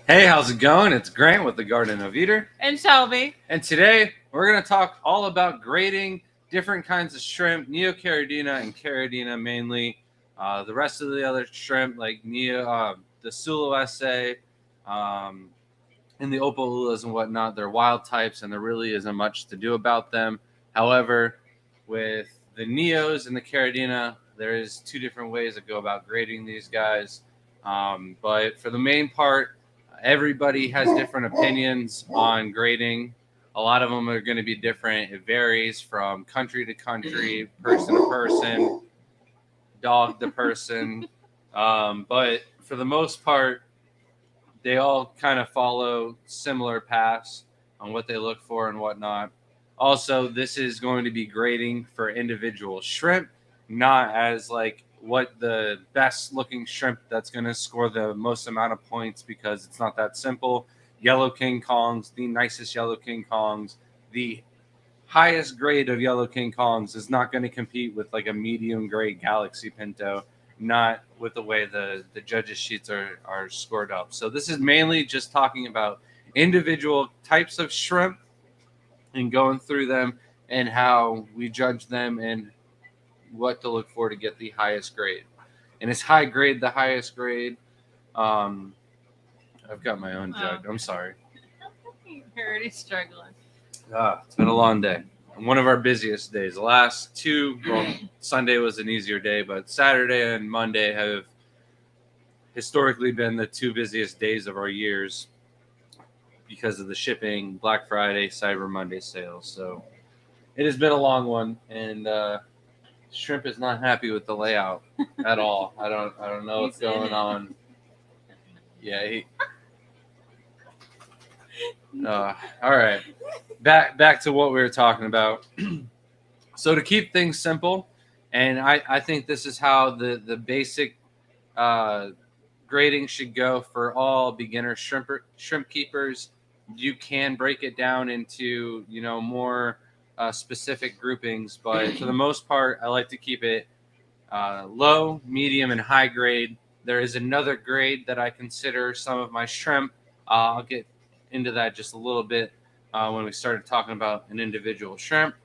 Hey, how's it going? It's Grant with the Garden of Eater. And Shelby. And today we're going to talk all about grading different kinds of shrimp, Neocaridina and Caridina mainly. The rest of the other shrimp, like the Sulawesi, um, and the Opolulas and whatnot, they're wild types and there really isn't much to do about them. However, with the Neos and the Caridina, there is two different ways to go about grading these guys. But for the main part, everybody has different opinions on grading. A lot of them are going to be different. It varies from country to country, person to person, dog to person. But for the most part, they all kind of follow similar paths on what they look for and whatnot. Also, this is going to be grading for individual shrimp, not as like what the best looking shrimp that's going to score the most amount of points because it's not that simple. Yellow King Kongs, the nicest Yellow King Kongs, the highest grade of Yellow King Kongs is not going to compete with like a medium grade Galaxy Pinto, not with the way the judges' sheets are scored up. So this is mainly just talking about individual types of shrimp and going through them and how we judge them and what to look for to get the highest grade. And is high grade the highest grade? Um, I've got my own jug. I'm sorry. You're already struggling. It's been a long day. One of our busiest days. The last two, well, Sunday was an easier day, but Saturday and Monday have historically been the two busiest days of our years because of the shipping, Black Friday, Cyber Monday sales. So it has been a long one, and Shrimp is not happy with the layout at all. I don't know what's going on. Yeah. All right. Back to what we were talking about. So to keep things simple, and I think this is how the basic grading should go for all beginner shrimp keepers. You can break it down into more specific groupings, but for the most part, I like to keep it low, medium, and high grade. There is another grade that I consider some of my shrimp. I'll get into that just a little bit when we started talking about an individual shrimp.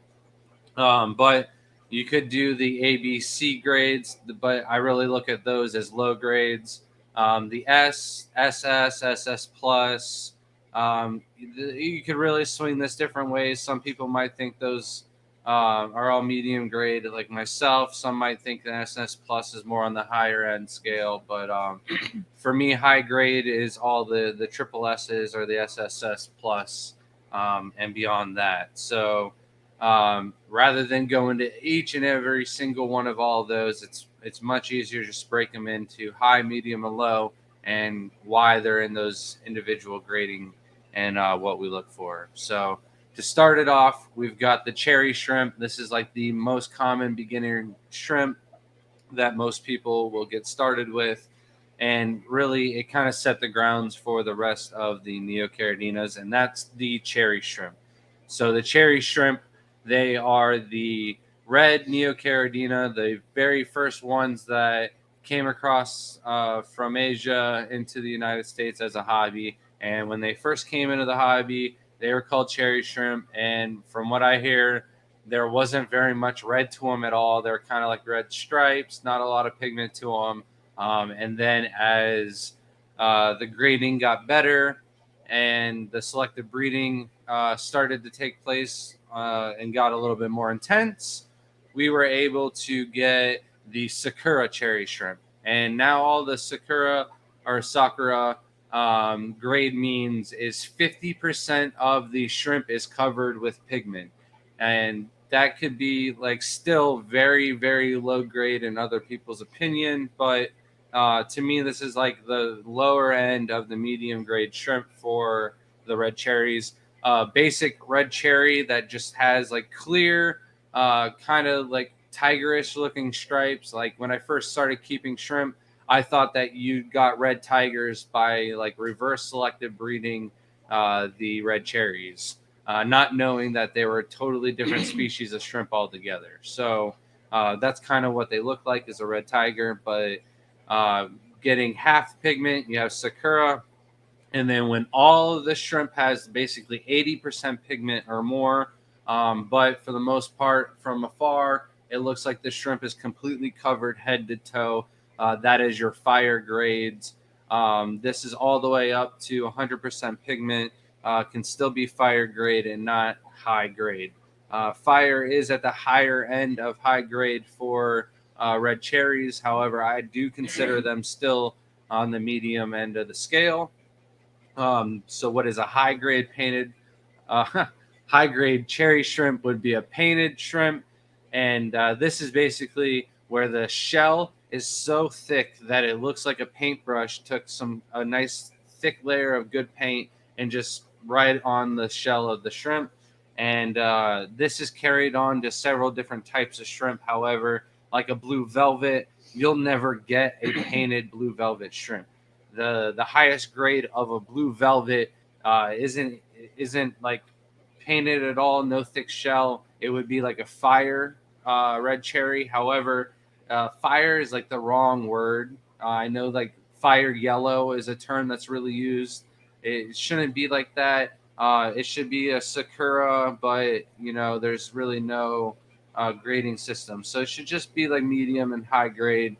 But you could do the A, B, C grades, but I really look at those as low grades. The S, SS, SS plus. You could really swing this different ways. Some people might think those are all medium grade, like myself. Some might think the SS plus is more on the higher end scale, but for me, high grade is all the triple S's or the SSS plus and beyond that. So rather than go into each and every single one of all of those, it's much easier to just break them into high, medium, and low, and why they're in those individual grading and what we look for. So to start it off, we've got the cherry shrimp. This is like the most common beginner shrimp that most people will get started with. And really, it kind of set the grounds for the rest of the Neocaridinas, and that's the cherry shrimp. So the cherry shrimp, they are the red Neocaridina, the very first ones that came across from Asia into the United States as a hobby. And when they first came into the hobby, they were called cherry shrimp. And from what I hear, there wasn't very much red to them at all. They're kind of like red stripes, not a lot of pigment to them. And then as the grading got better and the selective breeding started to take place and got a little bit more intense, we were able to get the Sakura cherry shrimp. And now all the Sakura or Sakura grade means is 50% of the shrimp is covered with pigment. And that could be like still very, very low grade in other people's opinion, but to me, this is like the lower end of the medium grade shrimp for the red cherries. Basic red cherry that just has like clear, kind of like tigerish looking stripes. Like when I first started keeping shrimp, I thought that you got red tigers by like reverse selective breeding the red cherries, not knowing that they were a totally different species of shrimp altogether. So that's kind of what they look like as a red tiger, but getting half pigment, you have Sakura, And then when all of the shrimp has basically 80% pigment or more, but for the most part, from afar, it looks like the shrimp is completely covered head to toe. That is your fire grades. This is all the way up to 100% pigment, can still be fire grade and not high grade. Fire is at the higher end of high grade for red cherries. However, I do consider them still on the medium end of the scale. So what is a high grade painted uh, high grade cherry shrimp would be a painted shrimp, and this is basically where the shell is so thick that it looks like a paintbrush took a nice thick layer of good paint and just right on the shell of the shrimp. And this is carried on to several different types of shrimp. However, like a blue velvet, you'll never get a painted blue velvet shrimp. The highest grade of a blue velvet isn't like painted at all, no thick shell. It would be like a fire red cherry. However, fire is like the wrong word. I know like fire yellow is a term that's really used. It shouldn't be like that. It should be a sakura, but there's really no grading system. So it should just be like medium and high grade.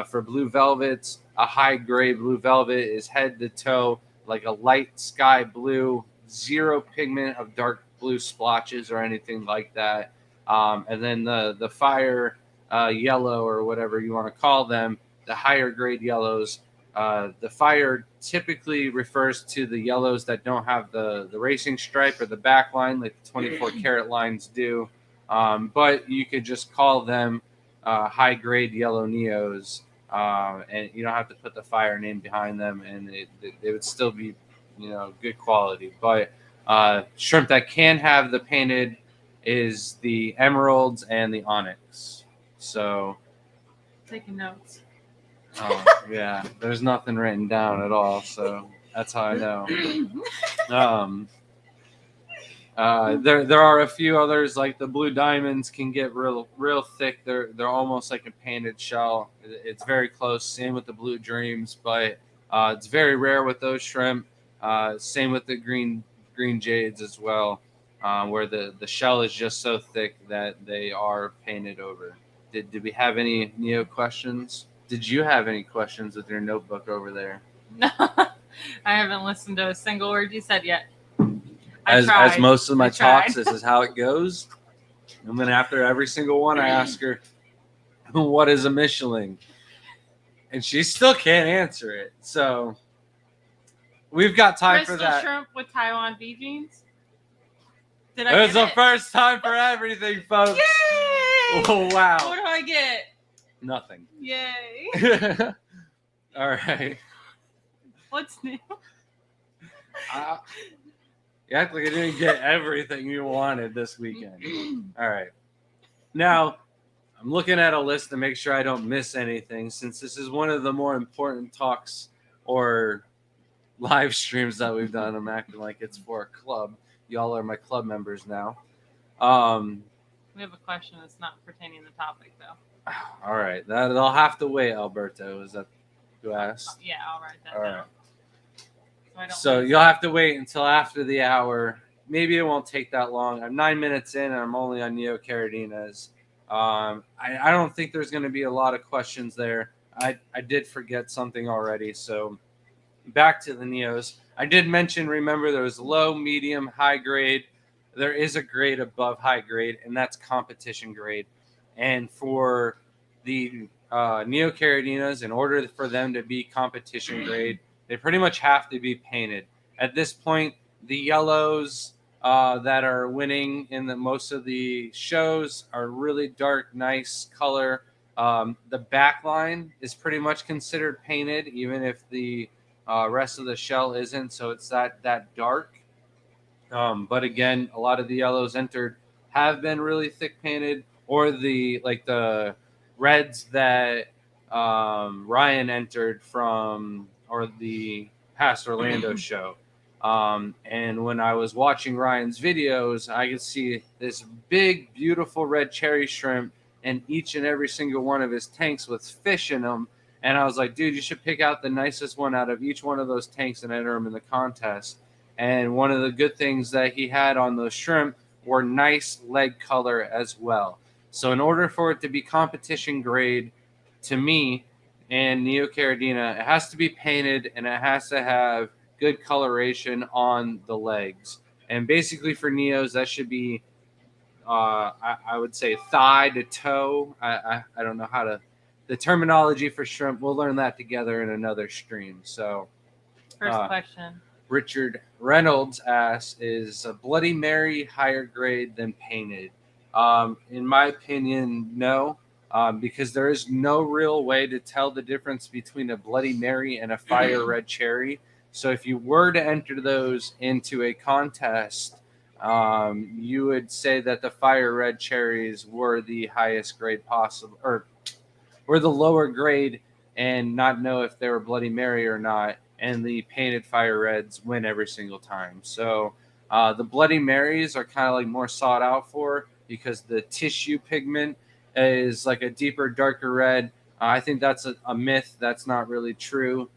For blue velvets, a high grade blue velvet is head to toe like a light sky blue, zero pigment of dark blue splotches or anything like that. And then the fire yellow or whatever you want to call them, the higher grade yellows. The fire typically refers to the yellows that don't have the racing stripe or the back line like the 24 karat lines do. But you could just call them high grade yellow neos, and you don't have to put the fire name behind them, and they would still be good quality. But shrimp that can have the painted is the emeralds and the onyx. So Taking notes. yeah, there's nothing written down at all, so that's how I know. There are a few others like the blue diamonds can get real thick. They're almost like a painted shell. It's very close. Same with the blue dreams, but it's very rare with those shrimp. Same with the green jades as well, where the shell is just so thick that they are painted over. Did we have any Neo questions? Did you have any questions with your notebook over there? No, I haven't listened to a single word you said yet. As most of my talks, this is how it goes. And then after every single one, I ask her, what is a Michelin? And she still can't answer it. So we've got time for that. Shrimp with Taiwan V jeans. Did I get it? It's the it? first time for everything, folks. Yay! Oh, wow. What do I get? Nothing. Yay. All right. What's new? You act like I didn't get everything you wanted this weekend. All right. Now, I'm looking at a list to make sure I don't miss anything, since this is one of the more important talks or live streams that we've done. I'm acting like it's for a club. Y'all are my club members now. We have a question that's not pertaining to the topic, though. All right. That'll have to wait, Alberto. Is that who asked? Yeah, I'll write that All down. right. So you'll have to wait until after the hour. Maybe it won't take that long. I'm 9 minutes in, and I'm only on Neocaridinas. I don't think there's going to be a lot of questions there. I did forget something already, so back to the Neos. I did mention, remember, there was low, medium, high grade. There is a grade above high grade, and that's competition grade. And for the Neocaridinas, in order for them to be competition grade, they pretty much have to be painted. At this point, the yellows that are winning in most of the shows are really dark, nice color. The back line is pretty much considered painted, even if the rest of the shell isn't. So it's that dark. But again, a lot of the yellows entered have been really thick painted, or the reds that Ryan entered from, or the past Orlando show. And when I was watching Ryan's videos, I could see this big, beautiful red cherry shrimp in each and every single one of his tanks with fish in them. And I was like, dude, you should pick out the nicest one out of each one of those tanks and enter them in the contest. And one of the good things that he had on those shrimp were nice leg color as well. So in order for it to be competition grade, to me and Neocaridina, it has to be painted and it has to have good coloration on the legs. And basically for Neos, that should be, I would say thigh to toe. I don't know how to, the terminology for shrimp. We'll learn that together in another stream. So First question. Richard Reynolds asks, is a Bloody Mary higher grade than painted? In my opinion, no, because there is no real way to tell the difference between a Bloody Mary and a fire red cherry. So if you were to enter those into a contest, you would say that the fire red cherries were the highest grade possible, or were the lower grade, and not know if they were Bloody Mary or not. And the painted fire reds win every single time. So the Bloody Marys are kind of like more sought out for because the tissue pigment is like a deeper, darker red. I think that's a myth. That's not really true.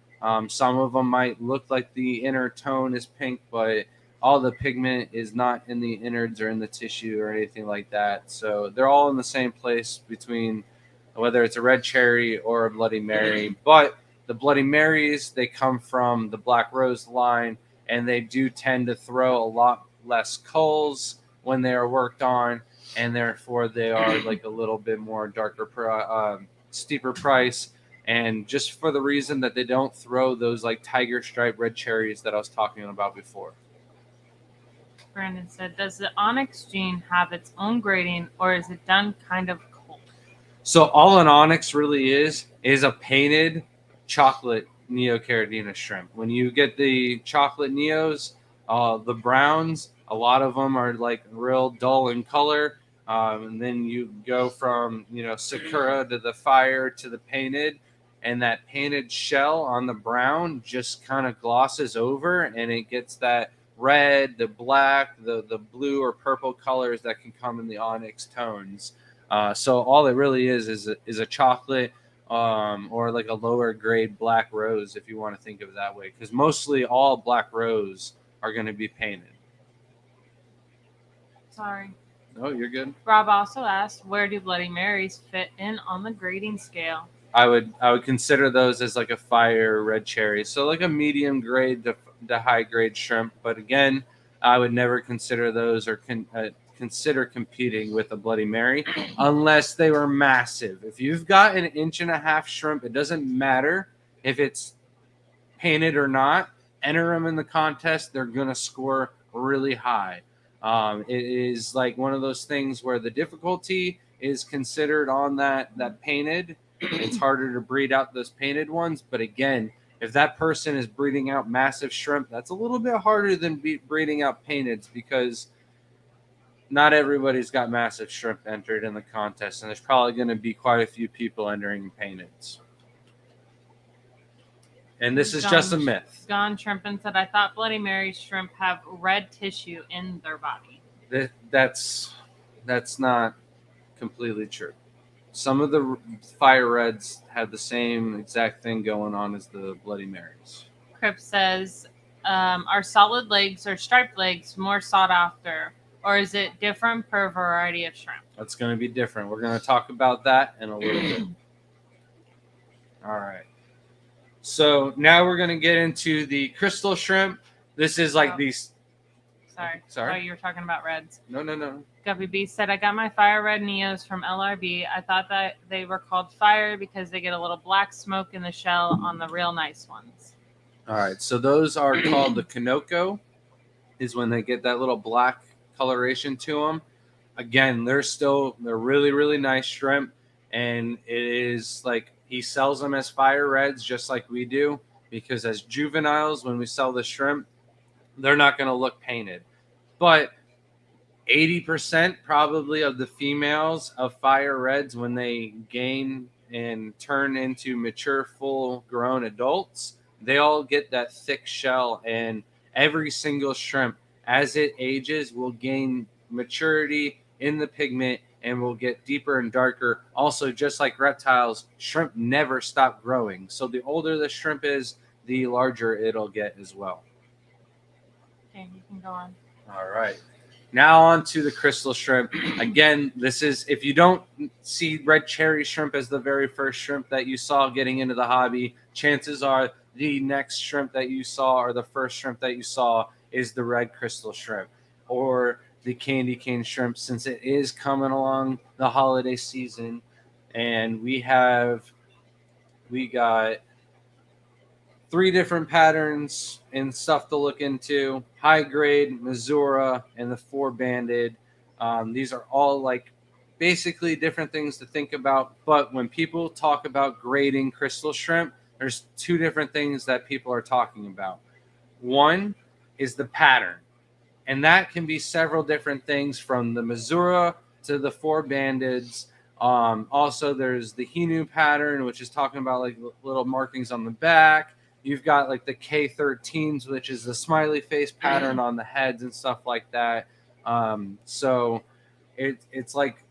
Some of them might look like the inner tone is pink, but all the pigment is not in the innards or in the tissue or anything like that. So they're all in the same place between whether it's a red cherry or a Bloody Mary. But the Bloody Marys, they come from the Black Rose line, and they do tend to throw a lot less culls when they are worked on, and therefore they are like a little bit more darker, steeper price. And just for the reason that they don't throw those like tiger stripe red cherries that I was talking about before. Brandon said, does the onyx gene have its own grading, or is it done kind of cold? So all an onyx really is a painted chocolate Neocaridina shrimp. When you get the chocolate Neos, the browns, a lot of them are like real dull in color. And then you go from, Sakura to the fire to the painted, and that painted shell on the brown just kind of glosses over and it gets that red, the black, the blue or purple colors that can come in the onyx tones. So all it really is a chocolate or like a lower grade black rose, if you want to think of it that way, because mostly all black rose are going to be painted. Sorry. Oh, you're good. Rob also asked, where do Bloody Marys fit in on the grading scale? I would consider those as like a fire red cherry, so like a medium grade to high grade shrimp. But again, I would never consider those or consider competing with a Bloody Mary unless they were massive. If you've got an 1.5-inch shrimp, it doesn't matter if it's painted or not. Enter them in the contest; they're gonna score really high. It is like one of those things where the difficulty is considered on that painted. It's harder to breed out those painted ones, but again, if that person is breeding out massive shrimp, that's a little bit harder than breeding out painteds, because not everybody's got massive shrimp entered in the contest, and there's probably going to be quite a few people entering painteds. And this is just a myth. John Shrimpin said, I thought Bloody Mary shrimp have red tissue in their body. That's not completely true. Some of the fire reds have the same exact thing going on as the Bloody Marys. Crip says, are solid legs or striped legs more sought after, or is it different per variety of shrimp? That's going to be different. We're going to talk about that in a little bit. All right. So now we're going to get into the crystal shrimp. This is like these. Sorry. Oh, you were talking about reds. No. Guppy B said, I got my fire red Neos from LRB. I thought that they were called fire because they get a little black smoke in the shell on the real nice ones. All right. So those are called the Kanoko, is when they get that little black coloration to them. Again, they're really, really nice shrimp. And it is like, he sells them as fire reds just like we do, because as juveniles, when we sell the shrimp, they're not going to look painted. But 80% probably of the females of fire reds, when they gain and turn into mature, full-grown adults, they all get that thick shell. And every single shrimp, as it ages, will gain maturity in the pigment and will get deeper and darker. Also, just like reptiles, shrimp never stop growing. So the older the shrimp is, the larger it'll get as well. Okay, you can go on. All right. Now on to the crystal shrimp. Again, this is, if you don't see red cherry shrimp as the very first shrimp that you saw getting into the hobby, chances are the next shrimp that you saw, or the first shrimp that you saw, is the red crystal shrimp or the candy cane shrimp, since it is coming along the holiday season. And we got 3 different patterns and stuff to look into: high grade, Missoura, and the 4-banded. These are all like basically different things to think about. But when people talk about grading crystal shrimp, there's 2 different things that people are talking about. One is the pattern, and that can be several different things, from the Missoura to the 4-bandeds. Also, there's the Hinu pattern, which is talking about like little markings on the back. You've got like the K13s, which is the smiley face pattern on the heads and stuff like that. So it's like,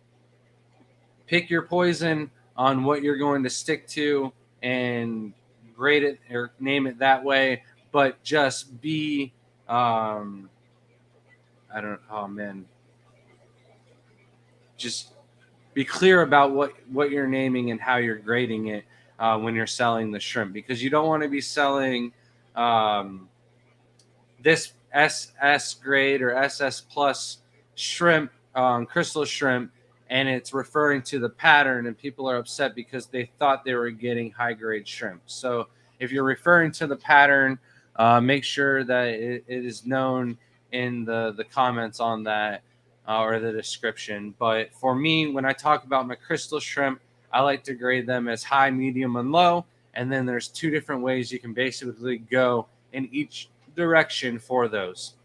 pick your poison on what you're going to stick to and grade it or name it that way. But just be, just be clear about what you're naming and how you're grading it when you're selling the shrimp, because you don't want to be selling this SS grade or SS plus shrimp, crystal shrimp, and it's referring to the pattern, and people are upset because they thought they were getting high grade shrimp. So if you're referring to the pattern, make sure that it is known in the comments on that, or the description. But for me, when I talk about my crystal shrimp, I like to grade them as high, medium, and low. And then there's 2 different ways you can basically go in each direction for those.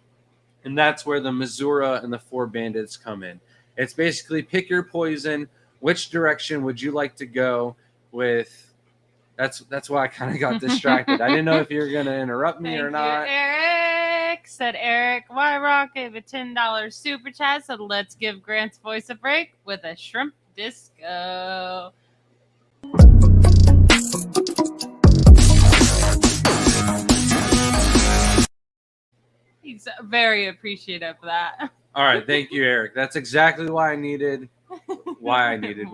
And that's where the Missoura and the 4-bandeds come in. It's basically pick your poison. Which direction would you like to go with? That's why I kind of got distracted. I didn't know if you were going to interrupt me or not. Eric said, Eric Wyrock gave a $10 super chat, so let's give Grant's voice a break with a shrimp disco. He's very appreciative of that. All right, thank you, Eric. That's exactly what I needed. What I needed.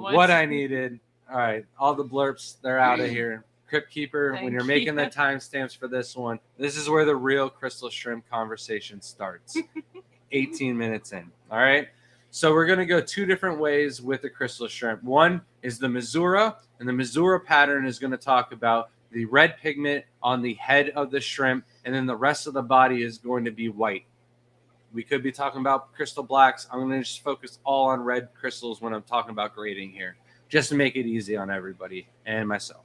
All right, all the blurps, they're out of here. Crypt Keeper, when you're making the timestamps for this one, this is where the real crystal shrimp conversation starts. 18 minutes in. All right. So we're going to go 2 different ways with the crystal shrimp. One is the Missoura, and the Missoura pattern is going to talk about the red pigment on the head of the shrimp, and then the rest of the body is going to be white. We could be talking about crystal blacks. I'm going to just focus all on red crystals when I'm talking about grading here, just to make it easy on everybody and myself.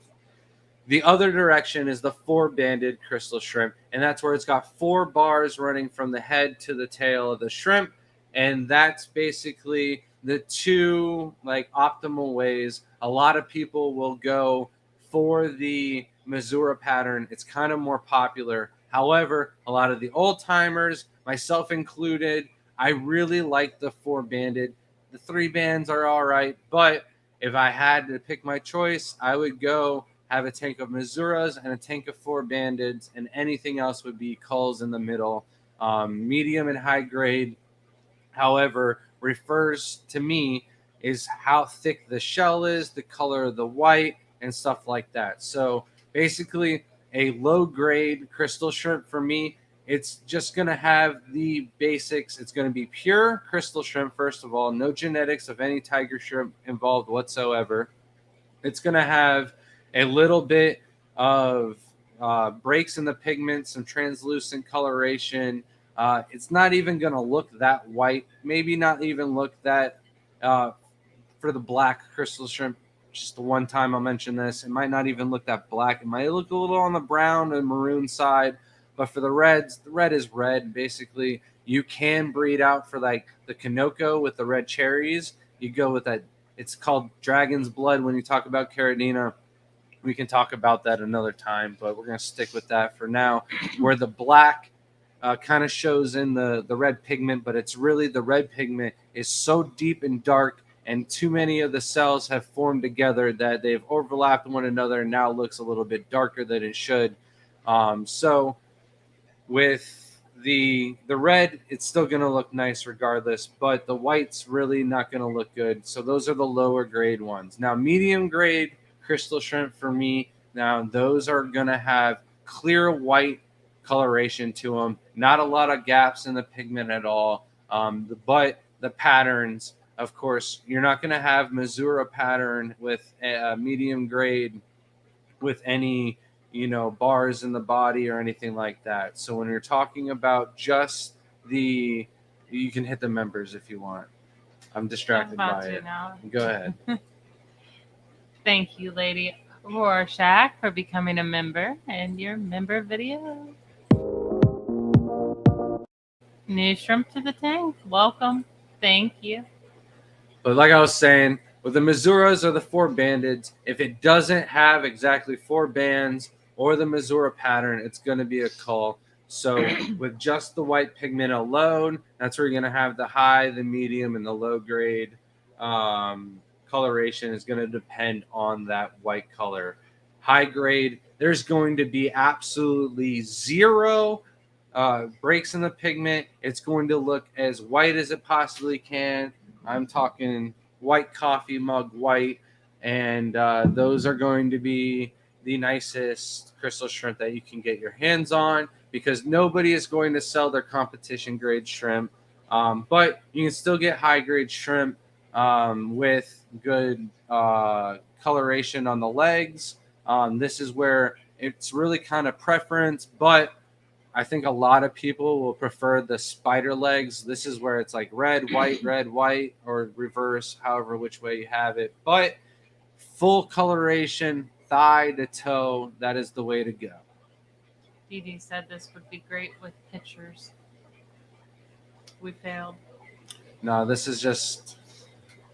The other direction is the 4-banded crystal shrimp, and that's where it's got 4 bars running from the head to the tail of the shrimp, and that's basically the 2 like optimal ways. A lot of people will go for the Missoura pattern. It's kind of more popular. However, a lot of the old timers, myself included, I really like the 4-banded. The 3 bands are all right, but if I had to pick my choice, I would go have a tank of Misuras and a tank of 4-bandeds, and anything else would be culls in the middle. Medium and high grade, however, refers to me is how thick the shell is, the color of the white, and stuff like that. So basically, a low grade crystal shrimp for me, it's just going to have the basics. It's going to be pure crystal shrimp, first of all, no genetics of any tiger shrimp involved whatsoever. It's going to have a little bit of breaks in the pigment, some translucent coloration. It's not even going to look that white, maybe not even look that for the black crystal shrimp. Just the one time I'll mention this, it might not even look that black. It might look a little on the brown and maroon side, but for the reds, the red is red. Basically, you can breed out for like the Kanoko with the red cherries. You go with that. It's called dragon's blood when you talk about Caridina. We can talk about that another time, but we're going to stick with that for now, where the black kind of shows in the red pigment, but it's really the red pigment is so deep and dark, and too many of the cells have formed together that they've overlapped one another and now looks a little bit darker than it should. So with the red, it's still going to look nice regardless, but the white's really not going to look good. So those are the lower grade ones. Now, medium grade crystal shrimp for me, now those are going to have clear white coloration to them, not a lot of gaps in the pigment at all. But the patterns, of course, you're not going to have Missouri pattern with a medium grade with any bars in the body or anything like that. So when you're talking about just the, you can hit the members if you want. I'm distracted by it. Now. Go ahead. Thank you, Lady Rorschach, for becoming a member and your member video. New shrimp to the tank. Welcome. Thank you. But like I was saying, with the Misuras or the 4 bandeds, if it doesn't have exactly 4 bands or the Missouri pattern, it's going to be a cull. So with just the white pigment alone, that's where you're going to have the high, the medium, and the low grade coloration is going to depend on that white color. High grade, there's going to be absolutely zero breaks in the pigment. It's going to look as white as it possibly can. I'm talking white coffee mug white, and those are going to be the nicest crystal shrimp that you can get your hands on, because nobody is going to sell their competition grade shrimp. But you can still get high grade shrimp with good coloration on the legs. This is where it's really kind of preference, but I think a lot of people will prefer the spider legs. This is where it's like red, white, or reverse, however which way you have it. But full coloration, thigh to toe, that is the way to go. Dee Dee said this would be great with pictures. We failed. No, this is just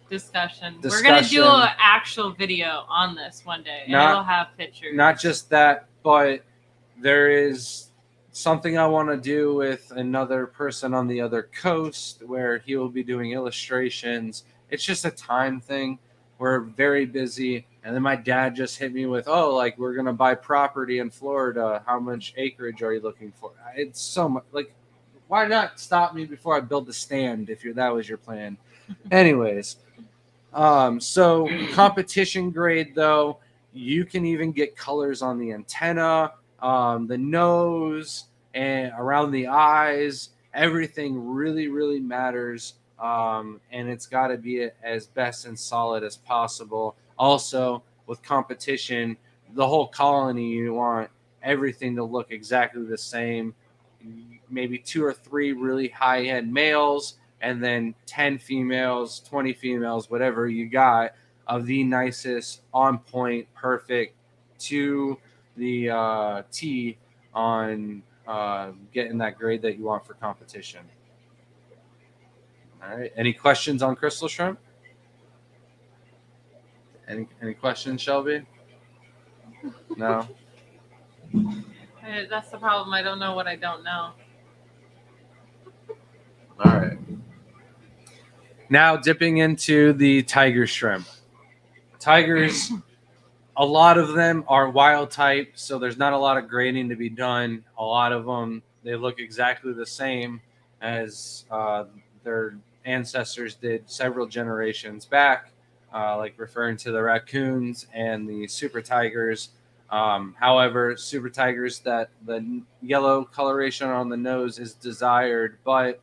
discussion. We're going to do an actual video on this one day, and it'll have pictures. Not just that, but there is something I want to do with another person on the other coast where he will be doing illustrations. It's just a time thing. We're very busy. And then my dad just hit me with, like, we're going to buy property in Florida. How much acreage are you looking for? It's so much. Like, why not stop me before I build the stand if that was your plan? Anyways, so competition grade, though, you can even get colors on the antenna, the nose, and around the eyes. Everything really, really matters, and it's got to be as best and solid as possible. Also, with competition, the whole colony, you want everything to look exactly the same. Maybe 2 or 3 really high-end males, and then 10 females, 20 females, whatever you got, of the nicest, on point, perfect, to the T on getting that grade that you want for competition. All right. Any questions on crystal shrimp? Any questions, Shelby? No? That's the problem. I don't know what I don't know. All right. Now dipping into the tiger shrimp. Tigers, a lot of them are wild type, so there's not a lot of grading to be done. A lot of them, they look exactly the same as their ancestors did several generations back, like referring to the raccoons and the super tigers. However, super tigers, that the yellow coloration on the nose is desired, but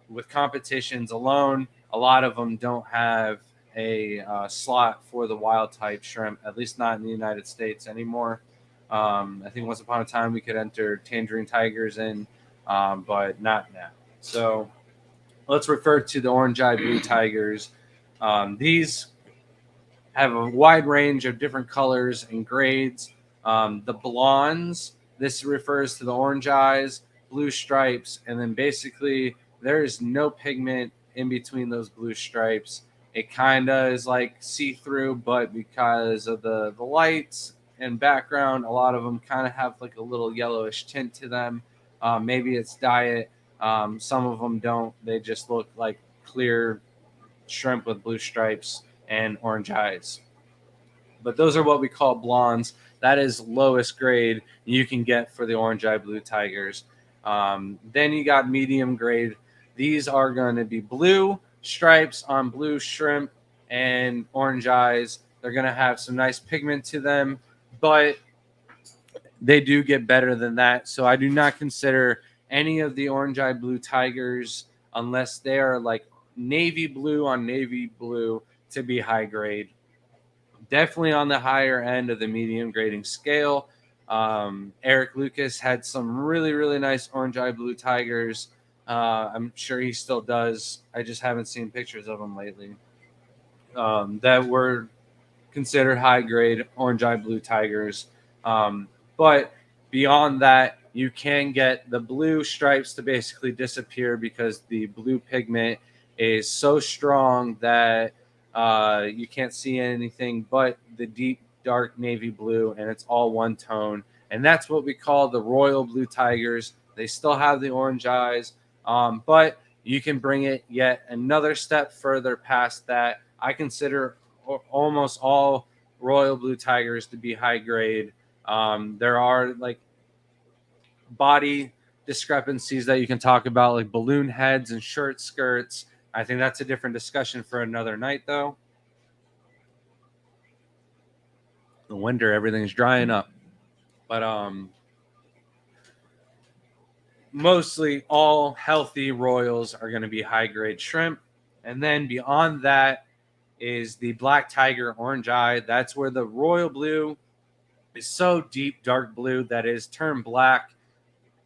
with competitions alone, a lot of them don't have a slot for the wild type shrimp, at least not in the United States anymore. I think once upon a time we could enter tangerine tigers in, but not now. So let's refer to the orange-eyed blue tigers. These have a wide range of different colors and grades. The blondes, this refers to the orange eyes, blue stripes, and then basically there is no pigment in between those blue stripes. It kind of is like see-through, but because of the lights and background, a lot of them kind of have like a little yellowish tint to them. Maybe it's diet. Some of them don't. They just look like clear shrimp with blue stripes and orange eyes. But those are what we call blondes. That is lowest grade you can get for the orange eye blue tigers. Then you got medium grade. These are going to be blue stripes on blue shrimp and orange eyes. They're going to have some nice pigment to them, but they do get better than that. So I do not consider any of the orange eye blue tigers, unless they are like navy blue on navy blue, to be high grade. Definitely on the higher end of the medium grading scale. Eric Lucas had some really, really nice orange eye blue tigers. I'm sure he still does. I just haven't seen pictures of them lately. That were considered high grade orange eye blue tigers. But beyond that, you can get the blue stripes to basically disappear because the blue pigment is so strong that you can't see anything but the deep dark navy blue, and it's all one tone. And that's what we call the royal blue tigers. They still have the orange eyes, but you can bring it yet another step further past that. I consider almost all royal blue tigers to be high grade. There are like body discrepancies that you can talk about, like balloon heads and shirt skirts. I think that's a different discussion for another night, though. The winter, everything's drying up, but mostly all healthy royals are going to be high grade shrimp, and then beyond that is the black tiger orange eye. That's where the royal blue is so deep dark blue that is turned black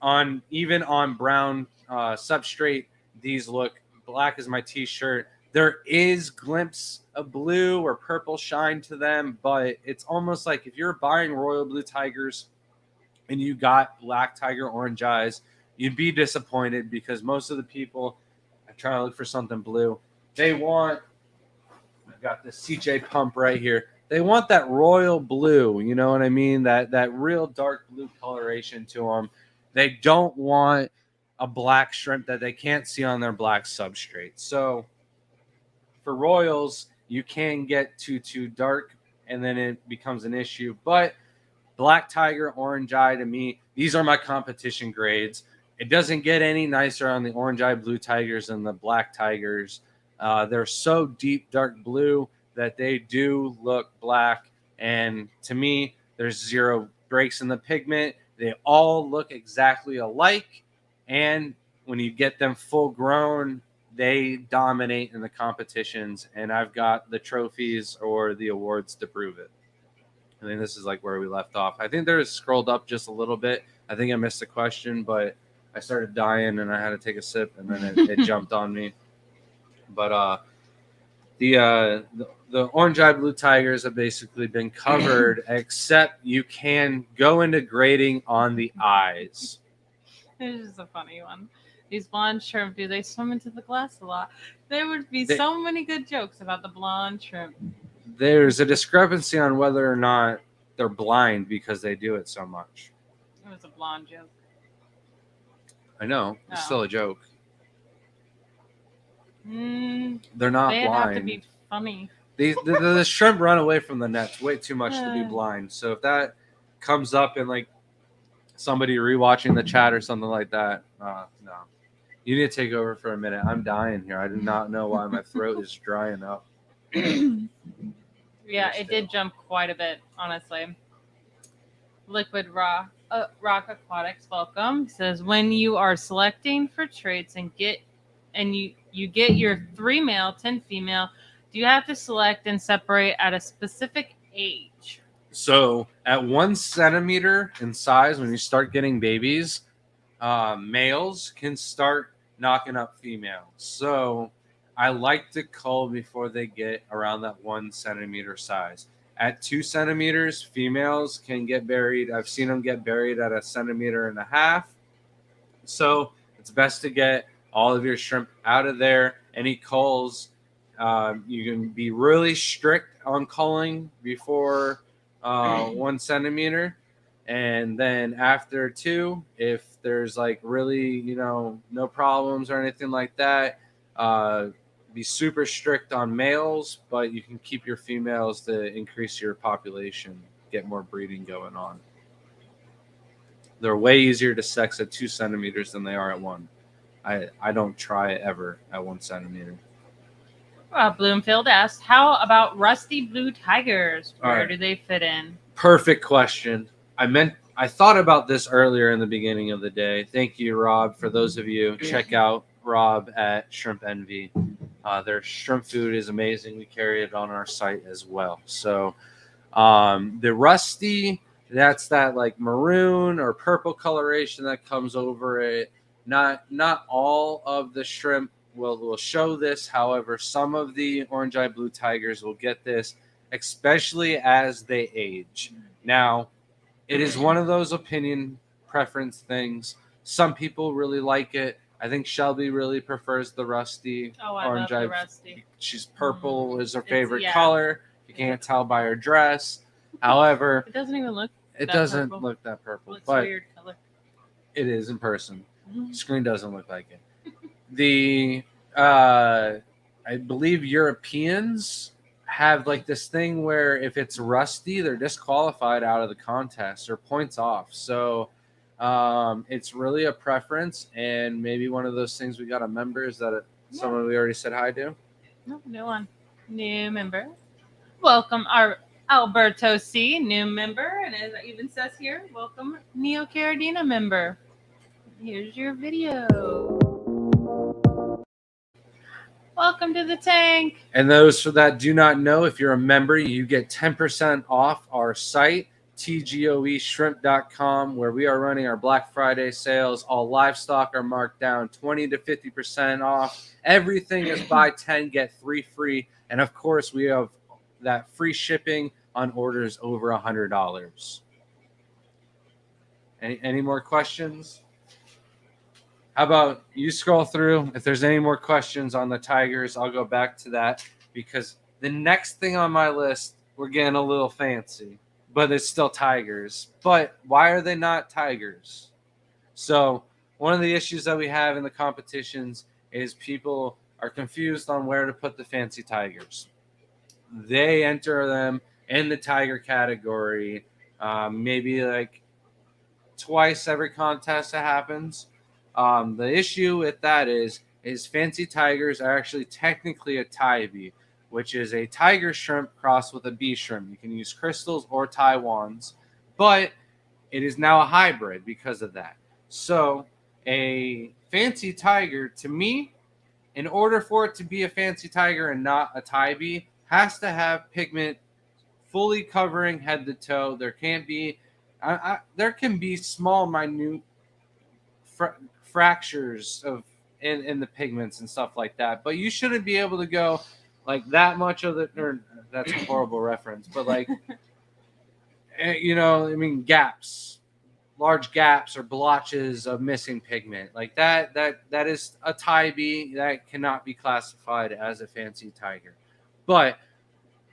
on, even on brown substrate. These look black as my t-shirt. There is glimpse of blue or purple shine to them, but it's almost like if you're buying royal blue tigers and you got black tiger orange eyes, you'd be disappointed, because most of the people are trying to look for something blue. They want, I've got this CJ pump right here. They want that royal blue, you know what I mean? That real dark blue coloration to them. They don't want a black shrimp that they can't see on their black substrate. So for royals, you can get too dark, and then it becomes an issue. But black tiger, orange eye, to me, these are my competition grades. It doesn't get any nicer on the orange eye blue tigers than the black tigers. They're so deep dark blue that they do look black. And to me, there's zero breaks in the pigment. They all look exactly alike. And when you get them full grown, they dominate in the competitions. And I've got the trophies or the awards to prove it. I think this is like where we left off. I think there's scrolled up just a little bit. I think I missed a question, but I started dying and I had to take a sip, and then it jumped on me. But the orange eye blue tigers have basically been covered, except you can go into grading on the eyes. It's just a funny one. These blonde shrimp, do they swim into the glass a lot? There would be so many good jokes about the blonde shrimp. There's a discrepancy on whether or not they're blind because they do it so much. It was a blonde joke. I know. It's still a joke. They're not They'd blind. have to be funny. The shrimp run away from the nets way too much to be blind. So if that comes up in like somebody rewatching the chat or something like that, no. You need to take over for a minute. I'm dying here. I do not know why my throat is drying up. Yeah, it did jump quite a bit, honestly. Liquid Rock Aquatics, welcome. Says, when you are selecting for traits and you get your 3 male, 10 female, do you have to select and separate at a specific age? So at 1 centimeter in size, when you start getting babies, males can start knocking up females. So I like to cull before they get around that 1 centimeter size. At 2 centimeters, females can get buried. I've seen them get buried at 1.5 centimeters. So it's best to get all of your shrimp out of there. Any culls, you can be really strict on culling before 1 centimeter. And then after 2, if there's like really, no problems or anything like that, be super strict on males, but you can keep your females to increase your population, get more breeding going on. They're way easier to sex at 2 centimeters than they are at 1. I don't try it ever at 1 centimeter. Bloomfield asked, how about rusty blue tigers? Where Alright. do they fit in? Perfect question. I thought about this earlier in the beginning of the day. Thank you, Rob. For those of you, check out Rob at Shrimp Envy. Their shrimp food is amazing. We carry it on our site as well. So the rusty, that's that like maroon or purple coloration that comes over it. Not all of the shrimp will show this. However, some of the orange-eyed blue tigers will get this, especially as they age. Now, it is one of those opinion preference things. Some people really like it. I think Shelby really prefers the rusty. Oh, I love the rusty. She's purple is her favorite color. You can't tell by her dress. However, it doesn't even look. It doesn't look that purple. It's a weird color. It is in person. The screen doesn't look like it. The I believe Europeans have like this thing where if it's rusty, they're disqualified out of the contest or points off. So it's really a preference, and maybe one of those things we got a member is that someone we already said hi to. No, new one, new member. Welcome our Alberto C, new member, and as it even says here, welcome Neocaridina member. Here's your video. Welcome to the tank. And those that do not know, if you're a member, you get 10% off our site, tgoeshrimp.com, where we are running our Black Friday sales. All livestock are marked down 20 to 50% off. Everything is buy 10, get 3 free. And of course, we have that free shipping on orders over $100. Any more questions? How about you scroll through? If there's any more questions on the tigers, I'll go back to that, because the next thing on my list, we're getting a little fancy, but it's still tigers. But why are they not tigers? So one of the issues that we have in the competitions is people are confused on where to put the fancy tigers. They enter them in the tiger category, maybe like twice every contest that happens. The issue with that is fancy tigers are actually technically a tybee, which is a tiger shrimp crossed with a bee shrimp. You can use crystals or Taiwans, but it is now a hybrid because of that. So a fancy tiger, to me, in order for it to be a fancy tiger and not a tybee, has to have pigment fully covering head to toe. There can't be, there can be small, minute fractures of in the pigments and stuff like that, but you shouldn't be able to go like that much of the. Or, that's a horrible reference, but like, I mean, gaps, large gaps or blotches of missing pigment like that. That is a tybee. That cannot be classified as a fancy tiger, but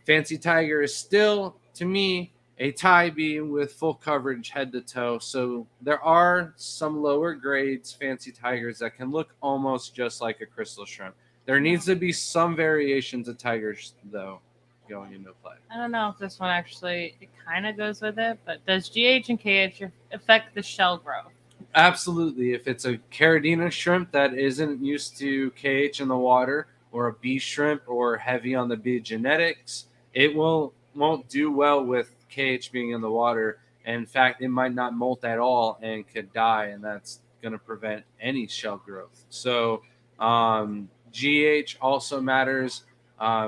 fancy tiger is still, to me, a tybee with full coverage head to toe. So there are some lower grades fancy tigers that can look almost just like a crystal shrimp. There needs to be some variations of tigers, though, going into play. I don't know if this one actually, it kind of goes with it, but does GH and KH affect the shell growth? Absolutely. If it's a Caridina shrimp that isn't used to KH in the water, or a bee shrimp or heavy on the bee genetics, it won't do well with KH being in the water. And in fact, it might not molt at all and could die, and that's going to prevent any shell growth. So GH also matters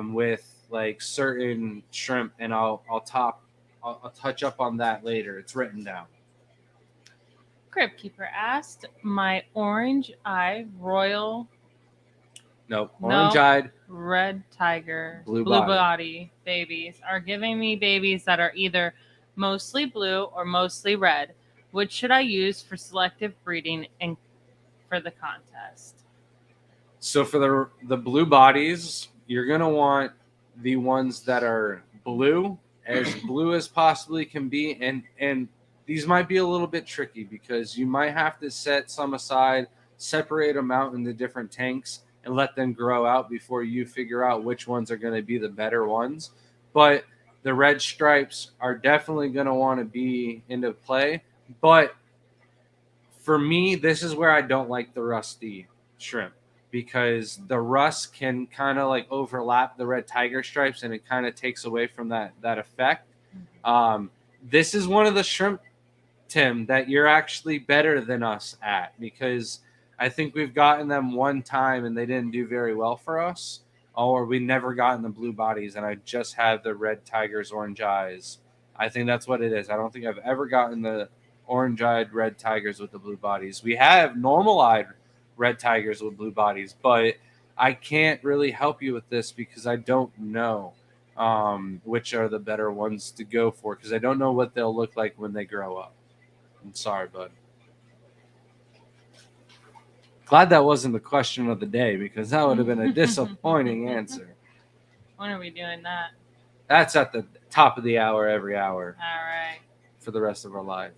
with like certain shrimp, and I'll touch up on that later. It's written down. Crypt Keeper asked, my orange-eyed royal... Nope. Orange-eyed red tiger, blue body babies are giving me babies that are either mostly blue or mostly red. Which should I use for selective breeding and for the contest? So for the blue bodies, you're going to want the ones that are blue as possibly can be. And these might be a little bit tricky because you might have to set some aside, separate them out into different tanks. and let them grow out before you figure out which ones are going to be the better ones. But the red stripes are definitely going to want to be into play. But for me, this is where I don't like the rusty shrimp, because the rust can kind of like overlap the red tiger stripes, and it kind of takes away from that effect. This is one of the shrimp, Tim, that you're actually better than us at, because I think we've gotten them one time and they didn't do very well for us, or we never gotten the blue bodies and I just had the red tigers, orange eyes. I think that's what it is. I don't think I've ever gotten the orange eyed red tigers with the blue bodies. We have normal eyed red tigers with blue bodies, but I can't really help you with this because I don't know which are the better ones to go for, because I don't know what they'll look like when they grow up. I'm sorry, bud. Glad that wasn't the question of the day, because that would have been a disappointing answer. When are we doing that? That's at the top of the hour every hour All right. for the rest of our life.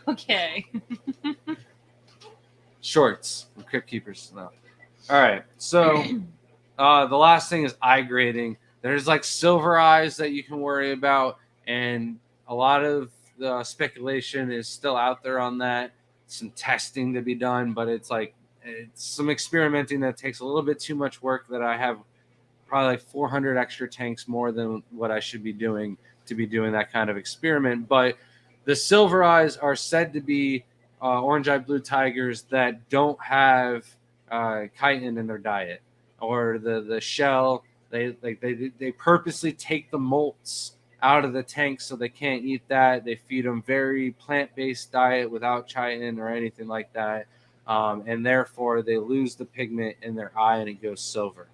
Okay. Shorts and Crypt Keepers. No. All right. So the last thing is eye grading. There's like silver eyes that you can worry about, and a lot of the speculation is still out there on that. Some testing to be done, but it's some experimenting that takes a little bit too much work, that I have probably like 400 extra tanks more than what I should be doing to be doing that kind of experiment. But the silver eyes are said to be orange-eyed blue tigers that don't have chitin in their diet, or the shell. They purposely take the molts out of the tank so they can't eat that. They feed them very plant-based diet without chitin or anything like that, and therefore they lose the pigment in their eye and it goes silver.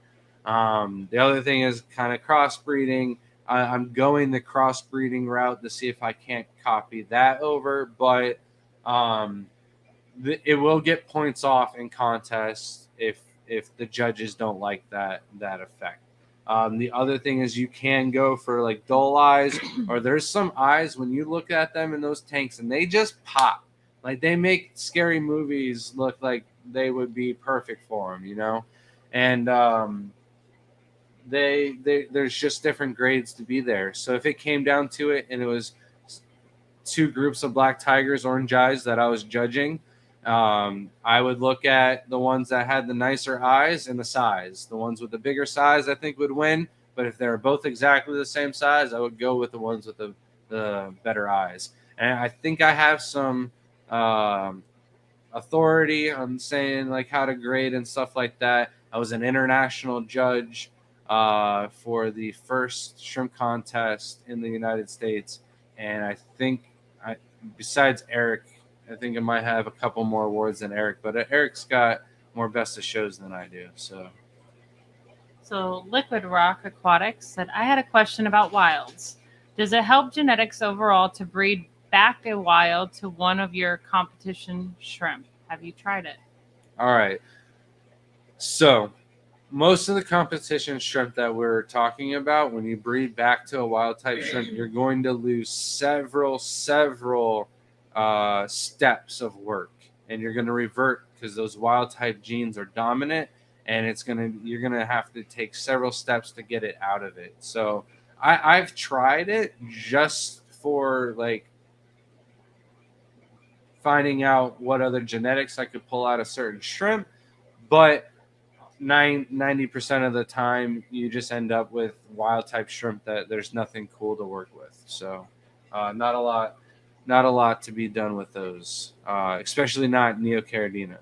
The other thing is kind of crossbreeding. I'm going the crossbreeding route to see if I can't copy that over, but it will get points off in contests if the judges don't like that effect. The other thing is you can go for like dull eyes, or there's some eyes when you look at them in those tanks and they just pop. Like they make scary movies look like they would be perfect for them, you know? And there's just different grades to be there. So if it came down to it and it was two groups of black tigers, orange eyes that I was judging, I would look at the ones that had the nicer eyes and the size. The ones with the bigger size, I think, would win. But if they're both exactly the same size, I would go with the ones with the better eyes. And I think I have some authority on saying like how to grade and stuff like that. I was an international judge for the first shrimp contest in the United States, and I think besides Eric, I think I might have a couple more awards than Eric, but Eric's got more best of shows than I do. So Liquid Rock Aquatics said, I had a question about wilds. Does it help genetics overall to breed back a wild to one of your competition shrimp? Have you tried it? All right. So most of the competition shrimp that we're talking about, when you breed back to a wild type shrimp, you're going to lose several steps of work, and you're going to revert because those wild type genes are dominant, and you're gonna have to take several steps to get it out of it. So I've tried it just for like finding out what other genetics I could pull out of certain shrimp, but 90% of the time you just end up with wild type shrimp that there's nothing cool to work with. So not a lot to be done with those, especially not Neocaridina.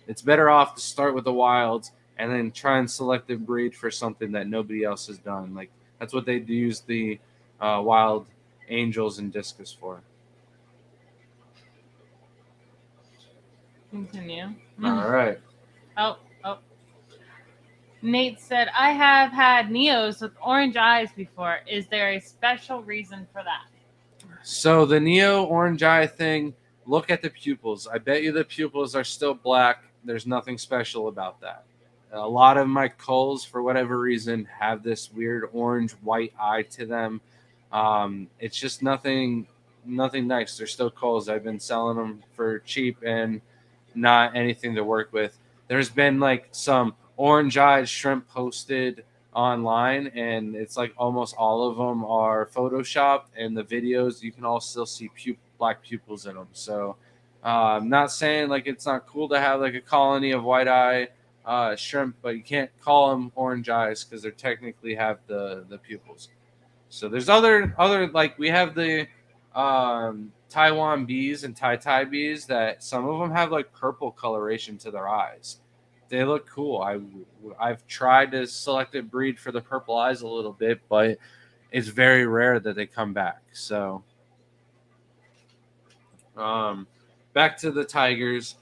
It's better off to start with the wilds and then try and selective breed for something that nobody else has done. Like that's what they use the wild angels and discus for. Continue. All right. Oh. Nate said, I have had Neos with orange eyes before. Is there a special reason for that? So the Neo orange eye thing, look at the pupils. I bet you the pupils are still black. There's nothing special about that. A lot of my culls, for whatever reason, have this weird orange-white eye to them. It's just nothing nice. They're still culls. I've been selling them for cheap and not anything to work with. There's been like some orange-eyed shrimp posted online, and it's like almost all of them are photoshopped, and the videos you can all still see black pupils in them. So I'm not saying like it's not cool to have like a colony of white-eye shrimp, but you can't call them orange eyes because they technically have the pupils. So there's other like we have the Taiwan bees and Tai bees that some of them have like purple coloration to their eyes. They look cool. I've tried to select a breed for the purple eyes a little bit, but it's very rare that they come back. So back to the tigers.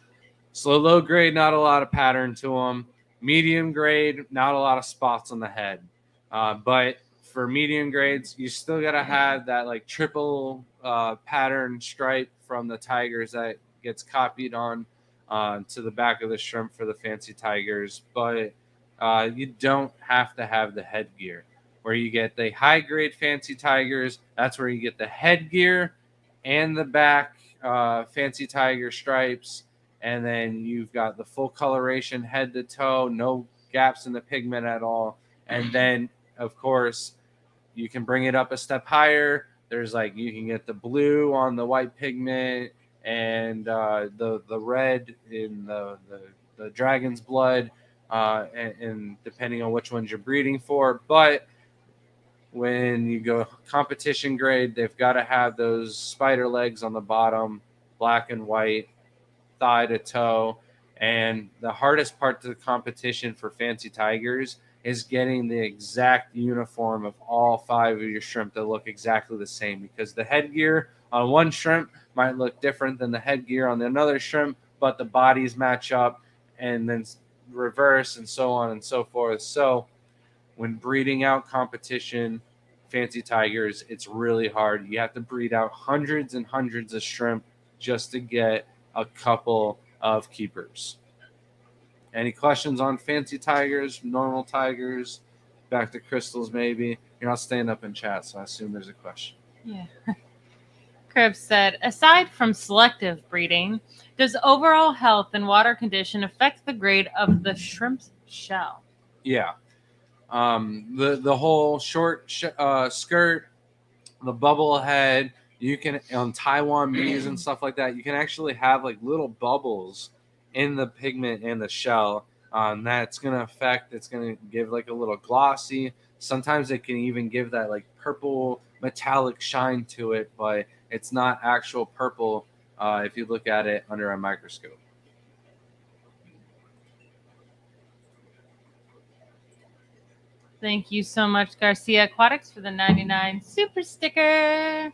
So low grade, not a lot of pattern to them. Medium grade, not a lot of spots on the head. But for medium grades, you still gotta have that like triple pattern stripe from the tigers that gets copied on to the back of the shrimp for the fancy tigers. But you don't have to have the headgear. Where you get the high grade fancy tigers, that's where you get the headgear and the back fancy tiger stripes, and then you've got the full coloration head to toe, no gaps in the pigment at all. And then of course you can bring it up a step higher. There's like you can get the blue on the white pigment, and the red in the dragon's blood, and depending on which ones you're breeding for. But when you go competition grade, they've got to have those spider legs on the bottom, black and white, thigh to toe. And the hardest part to the competition for fancy tigers is getting the exact uniform of all 5 of your shrimp to look exactly the same, because the headgear on one shrimp might look different than the headgear on another shrimp, but the bodies match up, and then reverse, and so on and so forth. So when breeding out competition fancy tigers, it's really hard. You have to breed out hundreds and hundreds of shrimp just to get a couple of keepers. Any questions on fancy tigers, normal tigers, back to crystals maybe? You're not staying up in chat, so I assume there's a question. Yeah. Crib said, aside from selective breeding, does overall health and water condition affect the grade of the shrimp's shell? Yeah. The whole short skirt, the bubble head, you can on Taiwan bees and stuff like that, you can actually have like little bubbles in the pigment and the shell. That's gonna affect. It's gonna give like a little glossy. Sometimes it can even give that like purple metallic shine to it, but it's not actual purple if you look at it under a microscope. Thank you so much, Garcia Aquatics, for the 99 super sticker.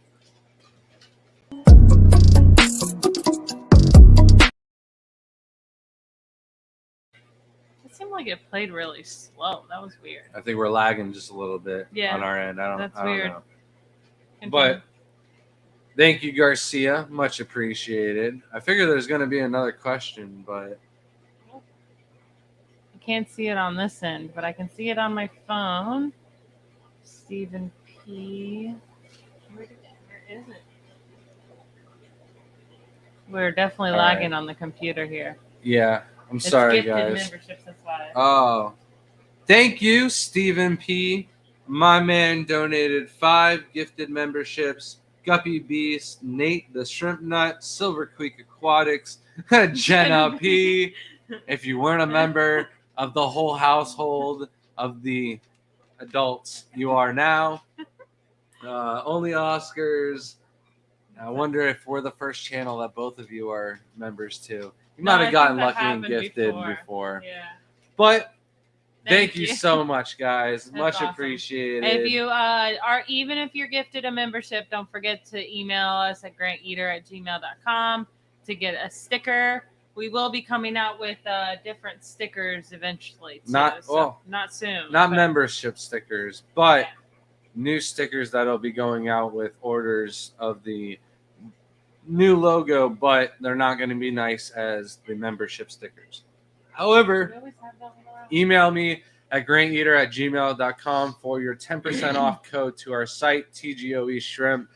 It seemed like it played really slow. That was weird. I think we're lagging just a little bit on our end. I don't know. But thank you, Garcia. Much appreciated. I figure there's going to be another question, but I can't see it on this end, but I can see it on my phone. Stephen P. Where is it? We're definitely lagging on the computer here. Yeah, I'm sorry, guys. Memberships, that's why. Oh, thank you, Stephen P. My man donated 5 gifted memberships. Guppy Beast, Nate the Shrimp Nut, Silver Creek Aquatics, Jenna P. If you weren't a member of the whole household of the adults, you are now. Only Oscars. I wonder if we're the first channel that both of you are members to. You might have gotten lucky and gifted before. Yeah. But thank you so much, guys. That's much awesome. Appreciated. If you are, even if you're gifted a membership, don't forget to email us at granteater@gmail.com to get a sticker. We will be coming out with different stickers eventually. Too, not soon. Not membership stickers, but new stickers that'll be going out with orders of the new logo, but they're not going to be nice as the membership stickers. However, email me at granteater@gmail.com for your 10% off code to our site, TGOE Shrimp.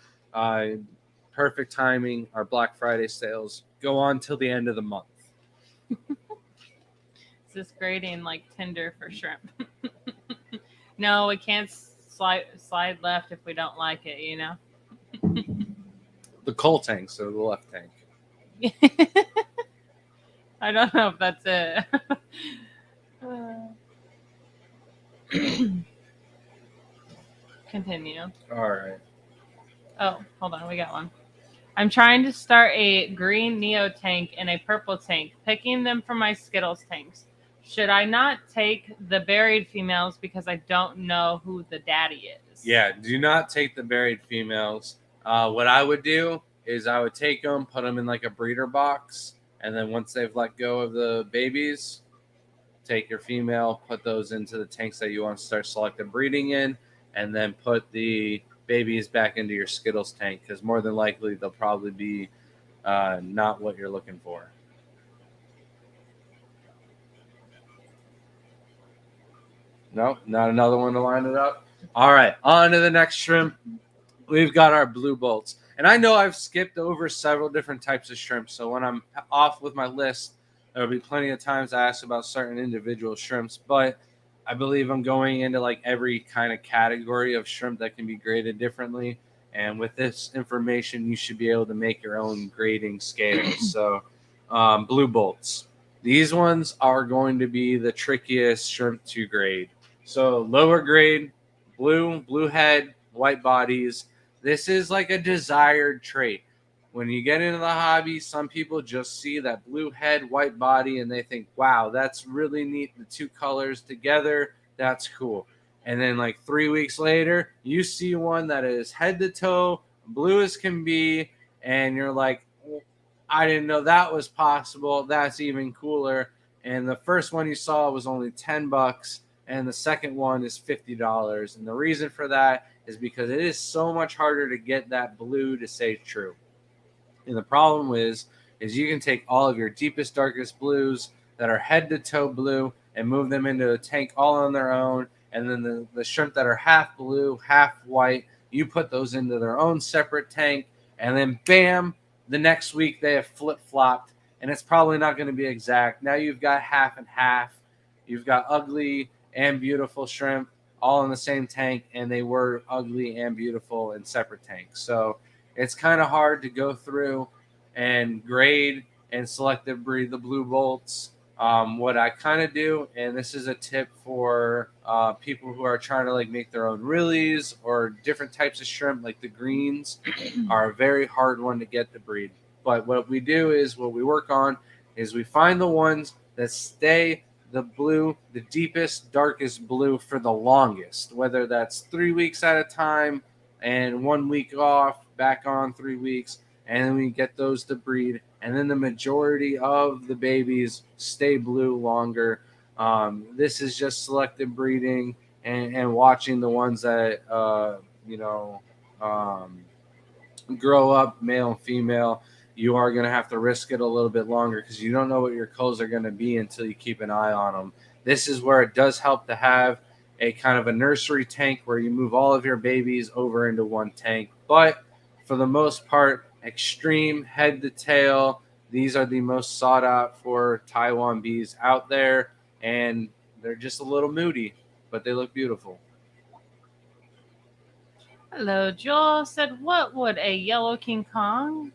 Perfect timing. Our Black Friday sales go on till the end of the month. Is this grading like Tinder for shrimp? No, we can't slide left if we don't like it, you know? The coal tank, so the left tank. I don't know if that's it. Continue. All right. Oh, hold on. We got one. I'm trying to start a green Neo tank and a purple tank, picking them from my Skittles tanks. Should I not take the buried females because I don't know who the daddy is? Yeah, do not take the buried females. What I would do is I would take them, put them in like a breeder box, and then once they've let go of the babies, take your female, put those into the tanks that you want to start selective breeding in, and then put the babies back into your Skittles tank because more than likely they'll probably be not what you're looking for. No, not another one to line it up. All right, on to the next shrimp. We've got our blue bolts. And I know I've skipped over several different types of shrimp. So when I'm off with my list, there'll be plenty of times I ask about certain individual shrimps. But I believe I'm going into like every kind of category of shrimp that can be graded differently. And with this information, you should be able to make your own grading scales. So blue bolts. These ones are going to be the trickiest shrimp to grade. So lower grade, blue head, white bodies. This is like a desired trait. When you get into the hobby, some people just see that blue head, white body, and they think, wow, that's really neat. The two colors together, that's cool. And then like 3 weeks later, you see one that is head to toe, blue as can be, and you're like, I didn't know that was possible. That's even cooler. And the first one you saw was only $10, and the second one is $50. And the reason for that is because it is so much harder to get that blue to say true. And the problem is you can take all of your deepest, darkest blues that are head to toe blue and move them into a tank all on their own. And then the shrimp that are half blue, half white, you put those into their own separate tank. And then bam, the next week they have flip-flopped. And it's probably not going to be exact. Now you've got half and half. You've got ugly and beautiful shrimp all in the same tank, and they were ugly and beautiful in separate tanks. So it's kind of hard to go through and grade and selective breed the blue bolts. What I kind of do, and this is a tip for people who are trying to like make their own reelies or different types of shrimp, like the greens are a very hard one to get to breed. But what we do is what we work on is we find the ones that stay the blue, the deepest, darkest blue for the longest, whether that's 3 weeks at a time and 1 week off, back on 3 weeks, and then we get those to breed. And then the majority of the babies stay blue longer. This is just selective breeding and watching the ones that, grow up, male and female. You are going to have to risk it a little bit longer because you don't know what your culls are going to be until you keep an eye on them. This is where it does help to have a kind of a nursery tank where you move all of your babies over into one tank. But for the most part, extreme head to tail, these are the most sought out for Taiwan bees out there. And they're just a little moody, but they look beautiful. Hello, Joel said, what would a yellow King Kong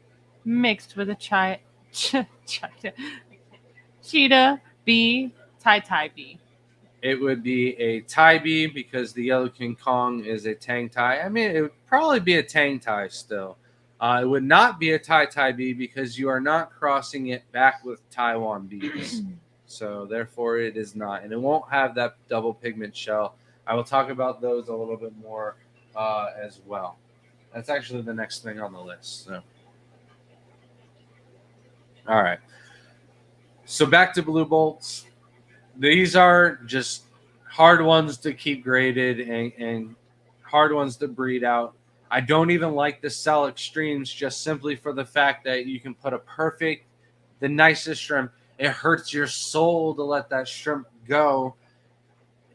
mixed with a cheetah bee, Tai bee? It would be a Thai bee because the yellow King Kong is a Tang Thai. I mean, it would probably be a Tang Thai still. It would not be a Thai bee because you are not crossing it back with Taiwan bees. So therefore it is not. And it won't have that double pigment shell. I will talk about those a little bit more as well. That's actually the next thing on the list. So. All right. So back to blue bolts. These are just hard ones to keep graded and hard ones to breed out. I don't even like to sell extremes just simply for the fact that you can put the nicest shrimp. It hurts your soul to let that shrimp go.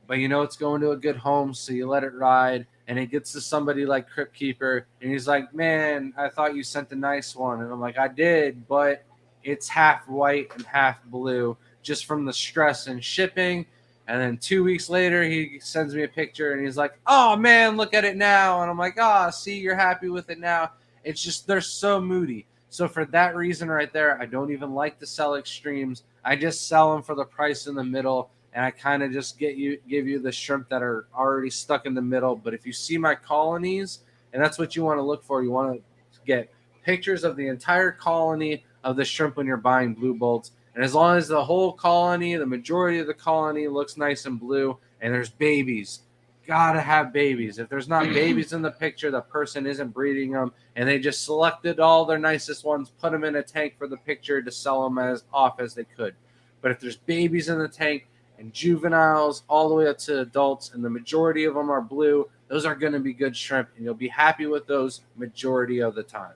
But you know it's going to a good home, so you let it ride. And it gets to somebody like Crypt Keeper, and he's like, man, I thought you sent a nice one. And I'm like, I did, but it's half white and half blue. just from the stress and shipping. And then 2 weeks later, he sends me a picture and he's like, "Oh man, look at it now." And I'm like, "Ah, see, you're happy with it now." It's just they're so moody. So for that reason right there, I don't even like to sell extremes. I just sell them for the price in the middle, and I kind of just give you the shrimp that are already stuck in the middle. But if you see my colonies, and that's what you want to look for, you want to get pictures of the entire colony of the shrimp when you're buying blue bolts. And as long as the whole colony, the majority of the colony looks nice and blue, and there's babies, gotta have babies. If there's not babies in the picture, the person isn't breeding them, and they just selected all their nicest ones, put them in a tank for the picture to sell them as off as they could. But if there's babies in the tank and juveniles all the way up to adults, and the majority of them are blue, those are going to be good shrimp, and you'll be happy with those majority of the time.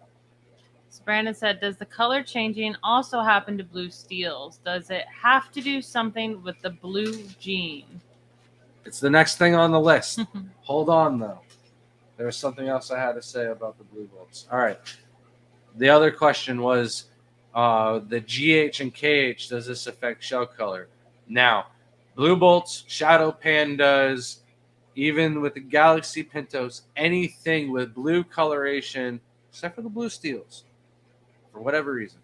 So Brandon said, does the color changing also happen to blue steels? Does it have to do something with the blue gene? It's the next thing on the list. Hold on, though. There's something else I had to say about the blue bolts. All right. The other question was the GH and KH, does this affect shell color? Now, blue bolts, shadow pandas, even with the Galaxy Pintos, anything with blue coloration, except for the blue steels, for whatever reason,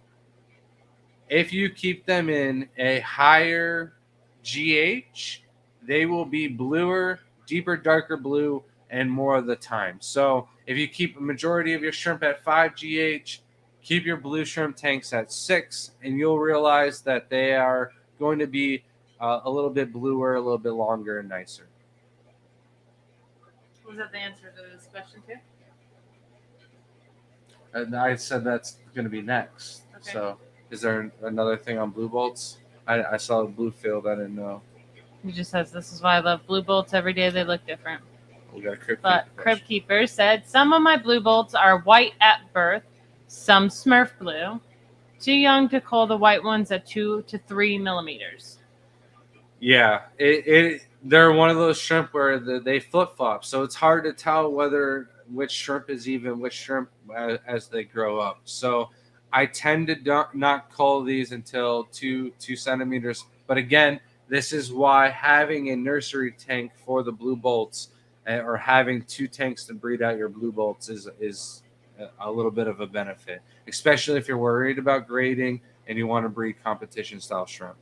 if you keep them in a higher GH, they will be bluer, deeper, darker blue, and more of the time. So if you keep a majority of your shrimp at 5 GH, keep your blue shrimp tanks at 6, and you'll realize that they are going to be a little bit bluer, a little bit longer, and nicer. Was that the answer to this question too? And I said that's going to be next. Okay. So is there another thing on blue bolts? I saw a blue field. I didn't know. He just says, this is why I love blue bolts. Every day they look different. We got a Crib But Keeper Crib question. Keeper said, some of my blue bolts are white at birth, some Smurf blue. Too young to cull the white ones at 2 to 3 millimeters. Yeah, they're one of those shrimp where they flip flop, so it's hard to tell which shrimp is even which shrimp as they grow up. So I tend to not cull these until 2 centimeters. But again, this is why having a nursery tank for the blue bolts or having 2 tanks to breed out your blue bolts is a little bit of a benefit, especially if you're worried about grading and you want to breed competition style shrimp.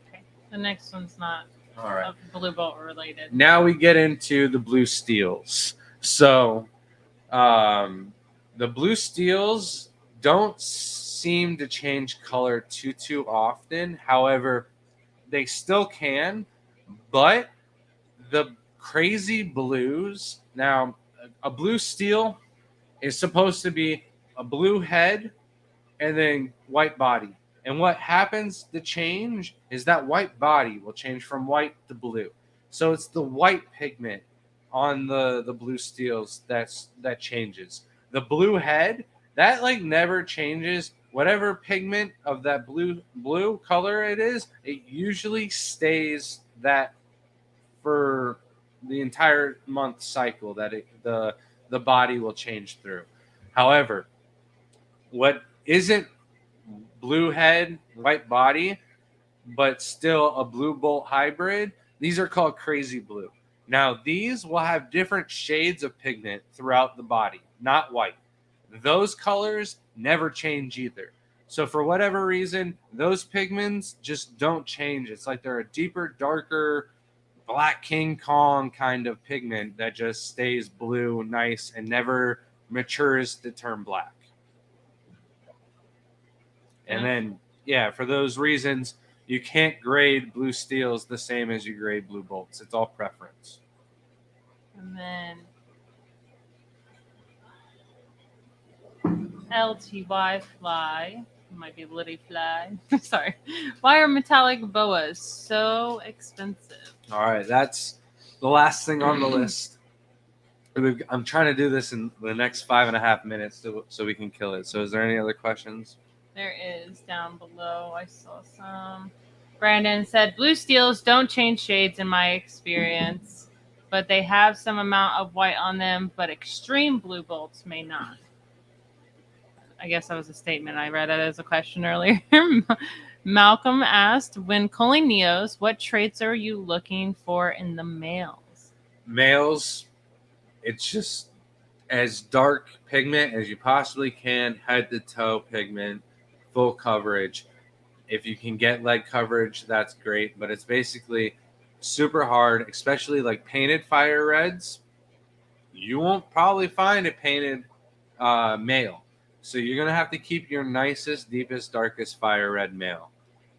Okay. The next one's not All right. blue bolt related. Now we get into the blue steels. So the blue steels don't seem to change color too often. However, they still can, but the crazy blues. Now, a blue steel is supposed to be a blue head and then white body. And what happens to change is that white body will change from white to blue. So it's the white pigment on the blue steels that changes. The blue head, that like never changes. Whatever pigment of that blue color it is, it usually stays that for the entire month cycle that the body will change through. However, what isn't blue head, white body, but still a blue bolt hybrid, these are called crazy blue. Now, these will have different shades of pigment throughout the body, not white. Those colors never change either. So for whatever reason, those pigments just don't change. It's like they're a deeper, darker, black King Kong kind of pigment that just stays blue, nice, and never matures to turn black. And then, yeah, for those reasons, you can't grade blue steels the same as you grade blue bolts. It's all preference. And then LTY fly, might be Liddy fly. Sorry. Why are metallic boas so expensive? All right, that's the last thing on the list. I'm trying to do this in the next 5.5 minutes so we can kill it. So is there any other questions? There is down below. I saw some. Brandon said, blue steels don't change shades in my experience, but they have some amount of white on them, but extreme blue bolts may not. I guess that was a statement. I read it as a question earlier. Malcolm asked, when culling Neos, what traits are you looking for in the males? Males, it's just as dark pigment as you possibly can, head to toe pigment, full coverage. If you can get leg coverage, that's great, but it's basically super hard, especially like painted fire reds. You won't probably find a painted male. So you're going to have to keep your nicest, deepest, darkest fire red male.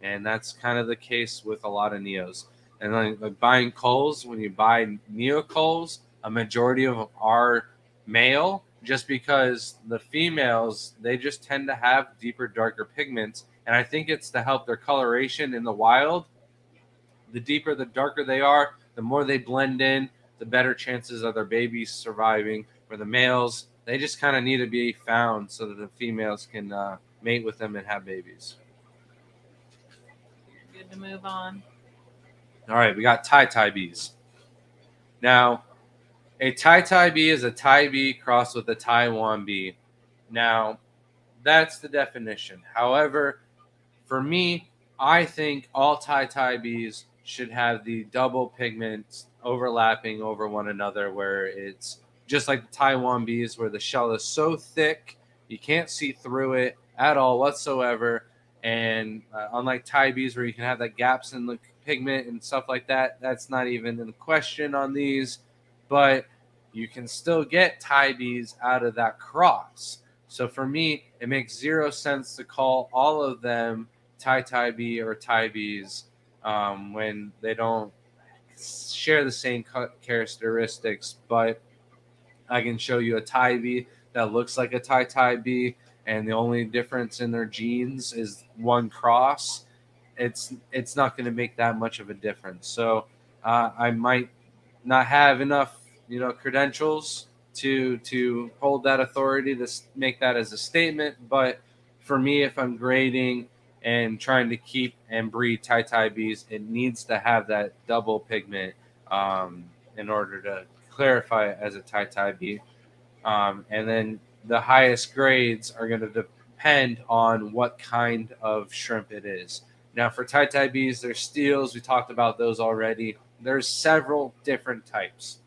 And that's kind of the case with a lot of Neos. And like buying culls, when you buy Neo culls, a majority of them are male just because the females, they just tend to have deeper, darker pigments. And I think it's to help their coloration in the wild. The deeper, the darker they are, the more they blend in, the better chances of their babies surviving. For the males, they just kind of need to be found so that the females can mate with them and have babies. Good to move on. All right, we got tie bees. Now, a tie bee is a Thai bee crossed with a Taiwan bee. Now, that's the definition. However, for me, I think all tie bees should have the double pigments overlapping over one another, where it's just like the Taiwan bees, where the shell is so thick you can't see through it at all whatsoever. And unlike Thai bees, where you can have the gaps in the pigment and stuff like that, that's not even in question on these. But you can still get Thai bees out of that cross. So for me, it makes zero sense to call all of them Thai bee or Thai bees when they don't share the same characteristics. But I can show you a Thai bee that looks like a Thai bee, and the only difference in their genes is one cross. It's not going to make that much of a difference. So I might not have enough credentials to hold that authority to make that as a statement. But for me, if I'm grading and trying to keep and breed Thai bees, it needs to have that double pigment in order to clarify it as a Thai bee. And then the highest grades are going to depend on what kind of shrimp it is. Now, for Thai bees, there's steels. We talked about those already. There's several different types.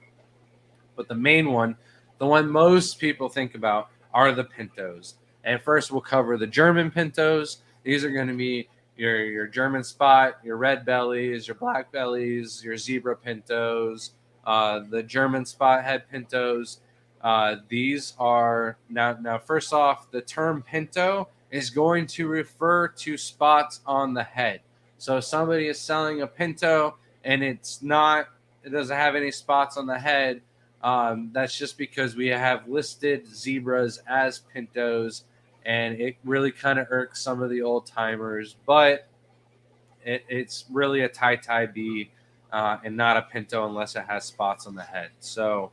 But the main one, the one most people think about, are the pintos. And first, we'll cover the German pintos. These are going to be your German spot, your red bellies, your black bellies, your zebra pintos, the German spot head pintos. These are now. First off, the term pinto is going to refer to spots on the head. So if somebody is selling a pinto and it doesn't have any spots on the head, that's just because we have listed zebras as pintos, and it really kind of irks some of the old timers. But it's really a Thai bee and not a pinto unless it has spots on the head. So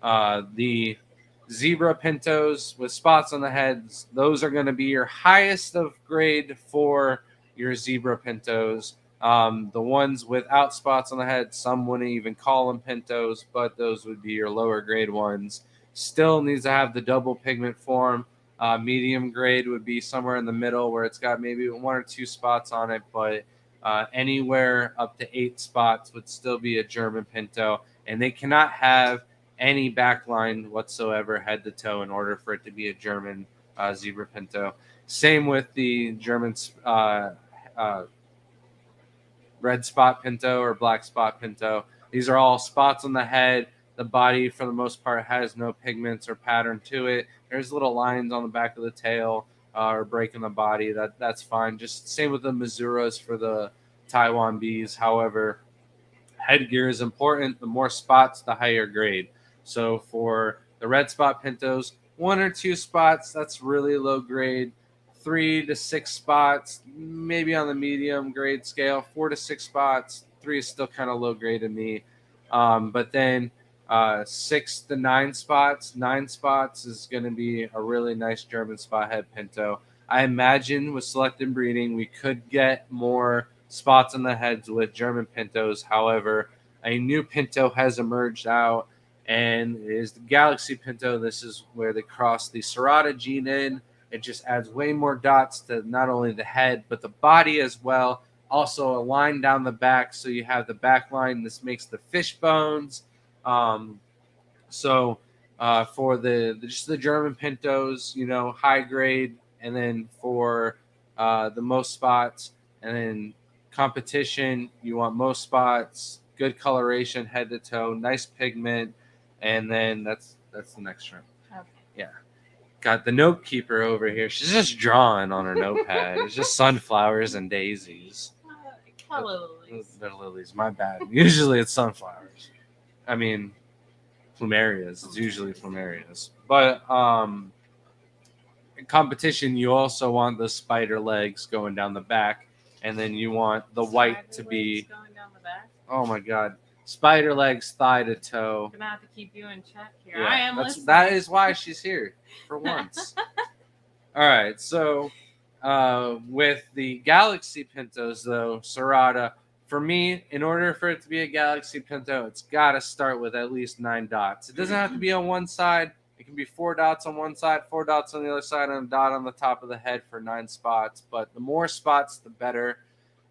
the zebra pintos with spots on the heads, those are going to be your highest of grade for your zebra pintos. The ones without spots on the head, some wouldn't even call them pintos, but those would be your lower grade ones. Still needs to have the double pigment form. Medium grade would be somewhere in the middle where it's got maybe one or two spots on it, but anywhere up to 8 spots would still be a German pinto, and they cannot have any backline whatsoever head to toe in order for it to be a German zebra pinto. Same with the German red spot pinto or black spot pinto. These are all spots on the head. The body, for the most part, has no pigments or pattern to it. There's little lines on the back of the tail or break in the body. That's fine. Just same with the Misuras for the Taiwan bees. However, headgear is important. The more spots, the higher grade. So for the red spot pintos, 1 or 2 spots, that's really low grade. 3 to 6 spots, maybe on the medium grade scale. 4 to 6 spots, 3 is still kind of low grade to me. But then 6 to 9 spots, 9 spots is going to be a really nice German spot head pinto. I imagine with selective breeding, we could get more spots on the heads with German pintos. However, a new pinto has emerged out, and it is the Galaxy pinto. This is where they cross the Serrata gene in. It just adds way more dots to not only the head but the body as well. Also a line down the back, so you have the back line. This makes the fish bones. Um, so for just the German Pintos, high grade, and then for the most spots, and then competition, you want most spots, good coloration head to toe, nice pigment, and then that's the next shrimp. Okay. Yeah. Got the note keeper over here. She's just drawing on her notepad. It's just sunflowers and daisies. Color lilies. They're lilies. My bad. Usually it's sunflowers. I mean, plumerias. It's usually plumerias. But in competition, you also want the spider legs going down the back, and then you want the white to be. Going down the back. Oh my god. Spider legs, thigh to toe. I'm gonna have to keep you in check here. Yeah, I am listening. that is why she's here for once. All right, so with the Galaxy Pintos, though, Serrata, for me, in order for it to be a Galaxy Pinto, it's got to start with at least 9 dots. It doesn't have to be on one side. It can be 4 dots on one side, 4 dots on the other side, and a dot on the top of the head for 9 spots. But the more spots, the better.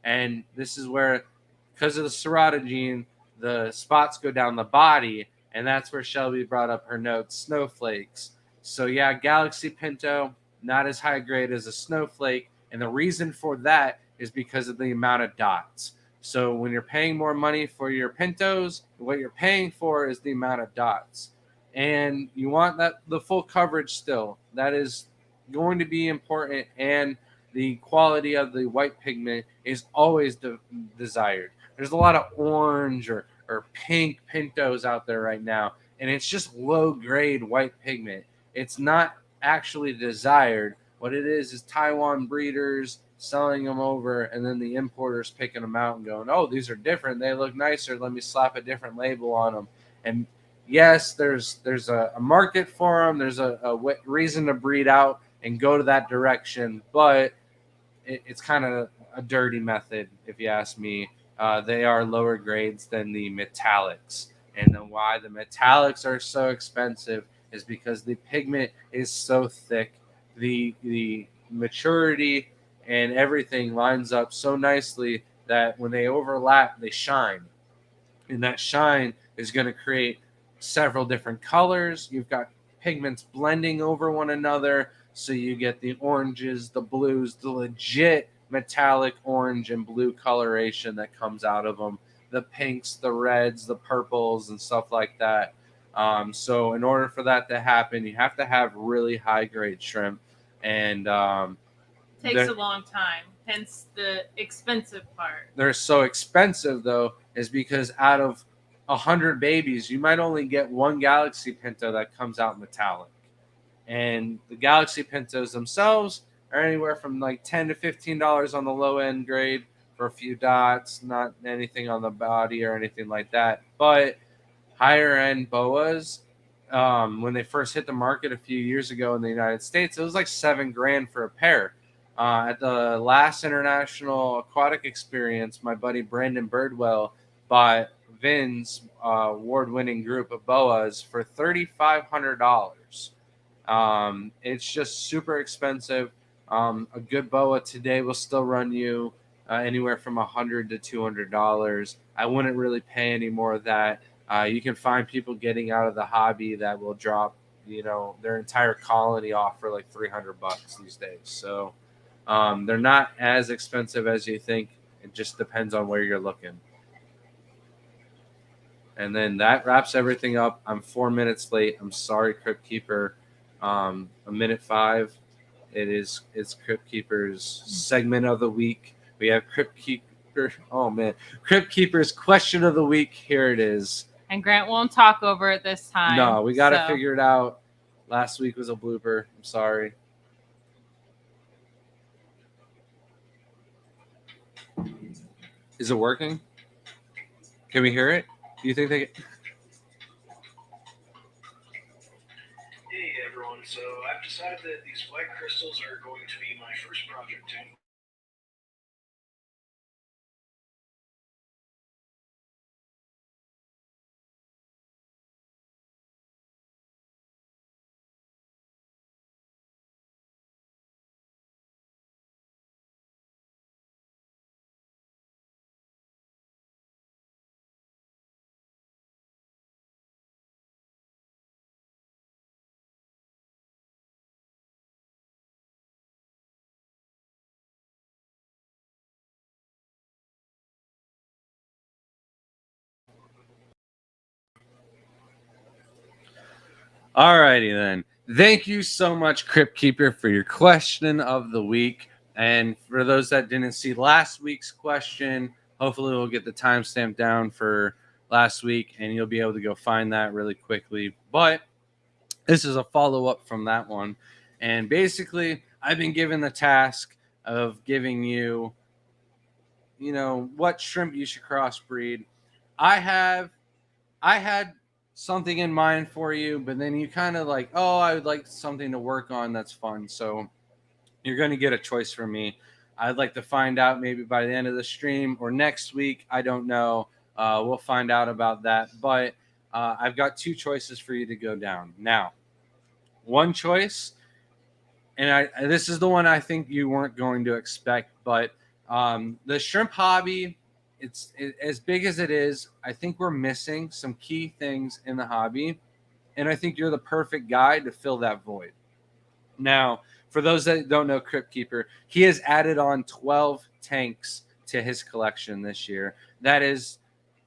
And this is where, because of the Serrata gene, the spots go down the body, and that's where Shelby brought up her notes, snowflakes. So yeah, Galaxy Pinto, not as high grade as a snowflake, and the reason for that is because of the amount of dots. So when you're paying more money for your Pintos, what you're paying for is the amount of dots. And you want the full coverage still. That is going to be important, and the quality of the white pigment is always desired. There's a lot of orange or pink Pintos out there right now, and it's just low grade white pigment. It's not actually desired. What it is Taiwan breeders selling them over, and then the importers picking them out and going, oh, these are different. They look nicer. Let me slap a different label on them. And yes, there's a market for them. There's a reason to breed out and go to that direction, but it's kind of a dirty method, if you ask me. They are lower grades than the metallics. And then why the metallics are so expensive is because the pigment is so thick. The maturity and everything lines up so nicely that when they overlap, they shine. And that shine is going to create several different colors. You've got pigments blending over one another. So you get the oranges, the blues, the legit metallic orange and blue coloration that comes out of them, the pinks, the reds, the purples, and stuff like that. So in order for that to happen, you have to have really high grade shrimp. And takes a long time, hence the expensive part. They're so expensive, though, is because out of 100 babies, you might only get one Galaxy Pinto that comes out metallic. And the Galaxy Pintos themselves are anywhere from like $10 to $15 on the low end grade for a few dots, not anything on the body or anything like that. But higher end boas, when they first hit the market a few years ago in the United States, it was like $7,000 for a pair. At the last international aquatic experience, my buddy Brandon Birdwell bought Vin's award-winning group of boas for $3,500. It's just super expensive. A good boa today will still run you anywhere from $100 to $200. I wouldn't really pay any more of that. You can find people getting out of the hobby that will drop, their entire colony off for like $300 these days. So they're not as expensive as you think. It just depends on where you're looking. And then that wraps everything up. I'm 4 minutes late. I'm sorry, Crypt Keeper. A minute 5. It's Crypt Keeper's segment of the week. We have Crypt Keeper. Oh man, Crypt Keeper's question of the week. Here it is. And Grant won't talk over it this time. No, we got to figure it out. Last week was a blooper. I'm sorry. Is it working? Can we hear it? Do you think they? Hey everyone, so I've decided that these white crystals are going to be my first project tank. Alrighty then. Thank you so much, Crypt Keeper, for your question of the week. And for those that didn't see last week's question, hopefully we'll get the timestamp down for last week and you'll be able to go find that really quickly. But this is a follow-up from that one. And basically, I've been given the task of giving you, what shrimp you should crossbreed. I had something in mind for you, but then you kind of like, oh, I would like something to work on that's fun. So you're going to get a choice from me. I'd like to find out maybe by the end of the stream or next week. I don't know. We'll find out about that. But I've got two choices for you to go down. Now, one choice, and this is the one I think you weren't going to expect, but the shrimp hobby, as big as it is, I think we're missing some key things in the hobby, and I think you're the perfect guy to fill that void. Now, for those that don't know Crypt Keeper, he has added on 12 tanks to his collection this year. That is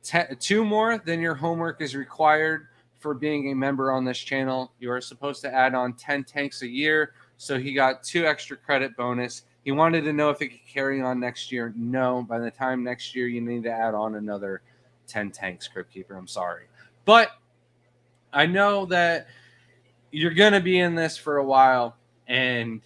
2 more than your homework is required for being a member on this channel. You are supposed to add on 10 tanks a year, so he got 2 extra credit bonus. He wanted to know if it could carry on next year. No, by the time next year, you need to add on another 10 tanks, Crypt Keeper. I'm sorry. But I know that you're going to be in this for a while, and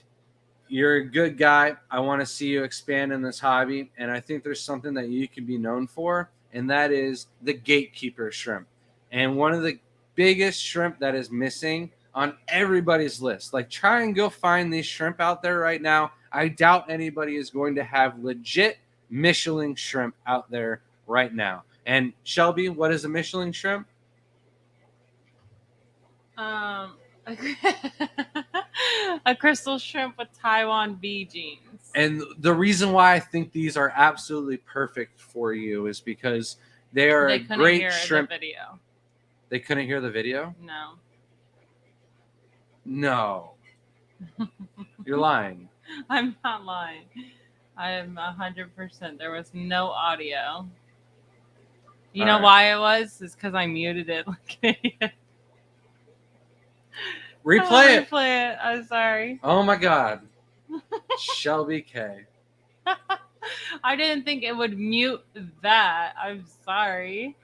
you're a good guy. I want to see you expand in this hobby, and I think there's something that you can be known for, and that is the gatekeeper shrimp. And one of the biggest shrimp that is missing on everybody's list. Like, try and go find these shrimp out there right now. I doubt anybody is going to have legit Michelin shrimp out there right now. And Shelby, what is a Michelin shrimp? A crystal shrimp with Taiwan bee genes. And the reason why I think these are absolutely perfect for you is because they are a great shrimp. The video. They couldn't hear the video? No. You're lying. I'm not lying. I am 100%. There was no audio. You know why it was? It's because I muted it like an idiot. Replay it. Replay it. I'm sorry. Oh my God. Shelby K. I didn't think it would mute that. I'm sorry.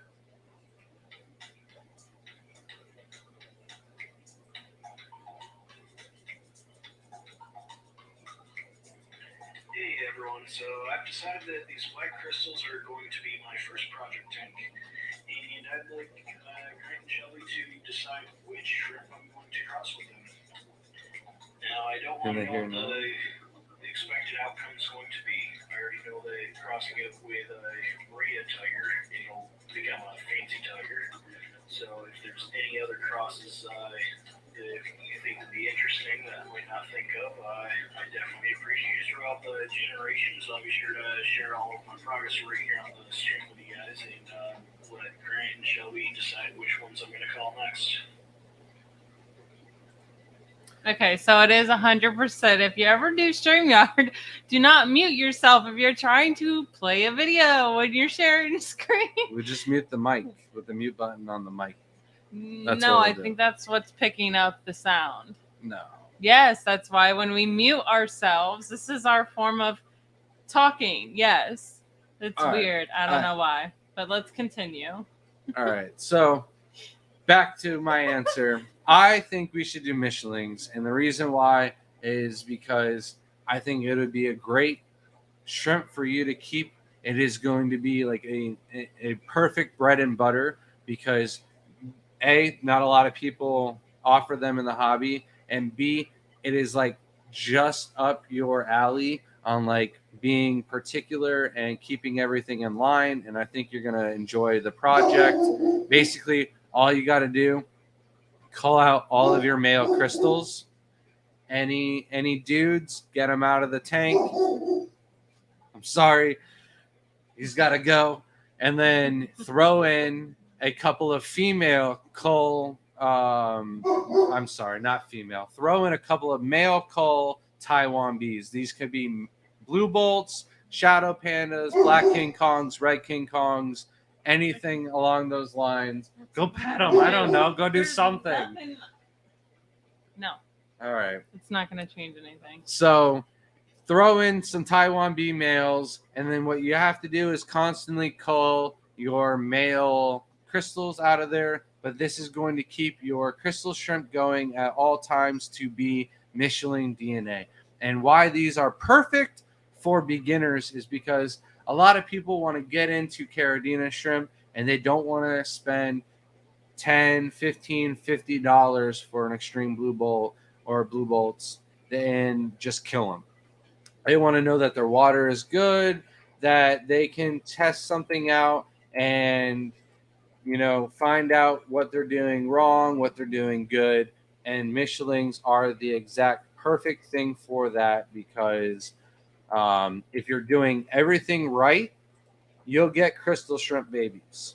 Hey everyone, so I've decided that these white crystals are going to be my first project tank, and I'd like Grant and Shelby to decide which shrimp I'm going to cross with them. Now, I don't want to know what the expected outcome is going to be. I already know that crossing it with a Maria tiger, it'll become a fancy tiger. So if there's any other crosses that you think would be interesting that I might not think of, I definitely appreciate it throughout the generations. I'll be sure to share all of my progress right here on the stream with you guys and let Grant and Shelby decide which ones I'm going to call next. Okay, so it is 100%. If you ever do StreamYard, do not mute yourself if you're trying to play a video when you're sharing screen. We just mute the mic with the mute button on the mic. No, I think that's what's picking up the sound. No. Yes, that's why when we mute ourselves, this is our form of talking. Yes. It's weird. I don't know why, but let's continue. All right. So back to my answer. I think we should do Michelins, and the reason why is because I think it would be a great shrimp for you to keep. It is going to be like a perfect bread and butter because A, not a lot of people offer them in the hobby, and B, it is like just up your alley on like being particular and keeping everything in line, and I think you're going to enjoy the project. Basically, all you got to do, call out all of your male crystals. Any dudes, get them out of the tank. I'm sorry. He's got to go. And then throw in a couple of female cull. I'm sorry, not female. Throw in a couple of male cull Taiwan bees. These could be blue bolts, shadow pandas, black King Kongs, red King Kongs, anything along those lines. Go pet them. I don't know. Go do something. All right. It's not going to change anything. So throw in some Taiwan bee males, and then what you have to do is constantly cull your male crystals out of there. But this is going to keep your crystal shrimp going at all times to be Michelin DNA. And why these are perfect for beginners is because a lot of people want to get into Caridina shrimp and they don't want to spend $10, $15, $50 for an extreme blue bolt or blue bolts and just kill them. They want to know that their water is good, that they can test something out and, find out what they're doing wrong, what they're doing good. And Michelins are the exact perfect thing for that because if you're doing everything right, you'll get crystal shrimp babies.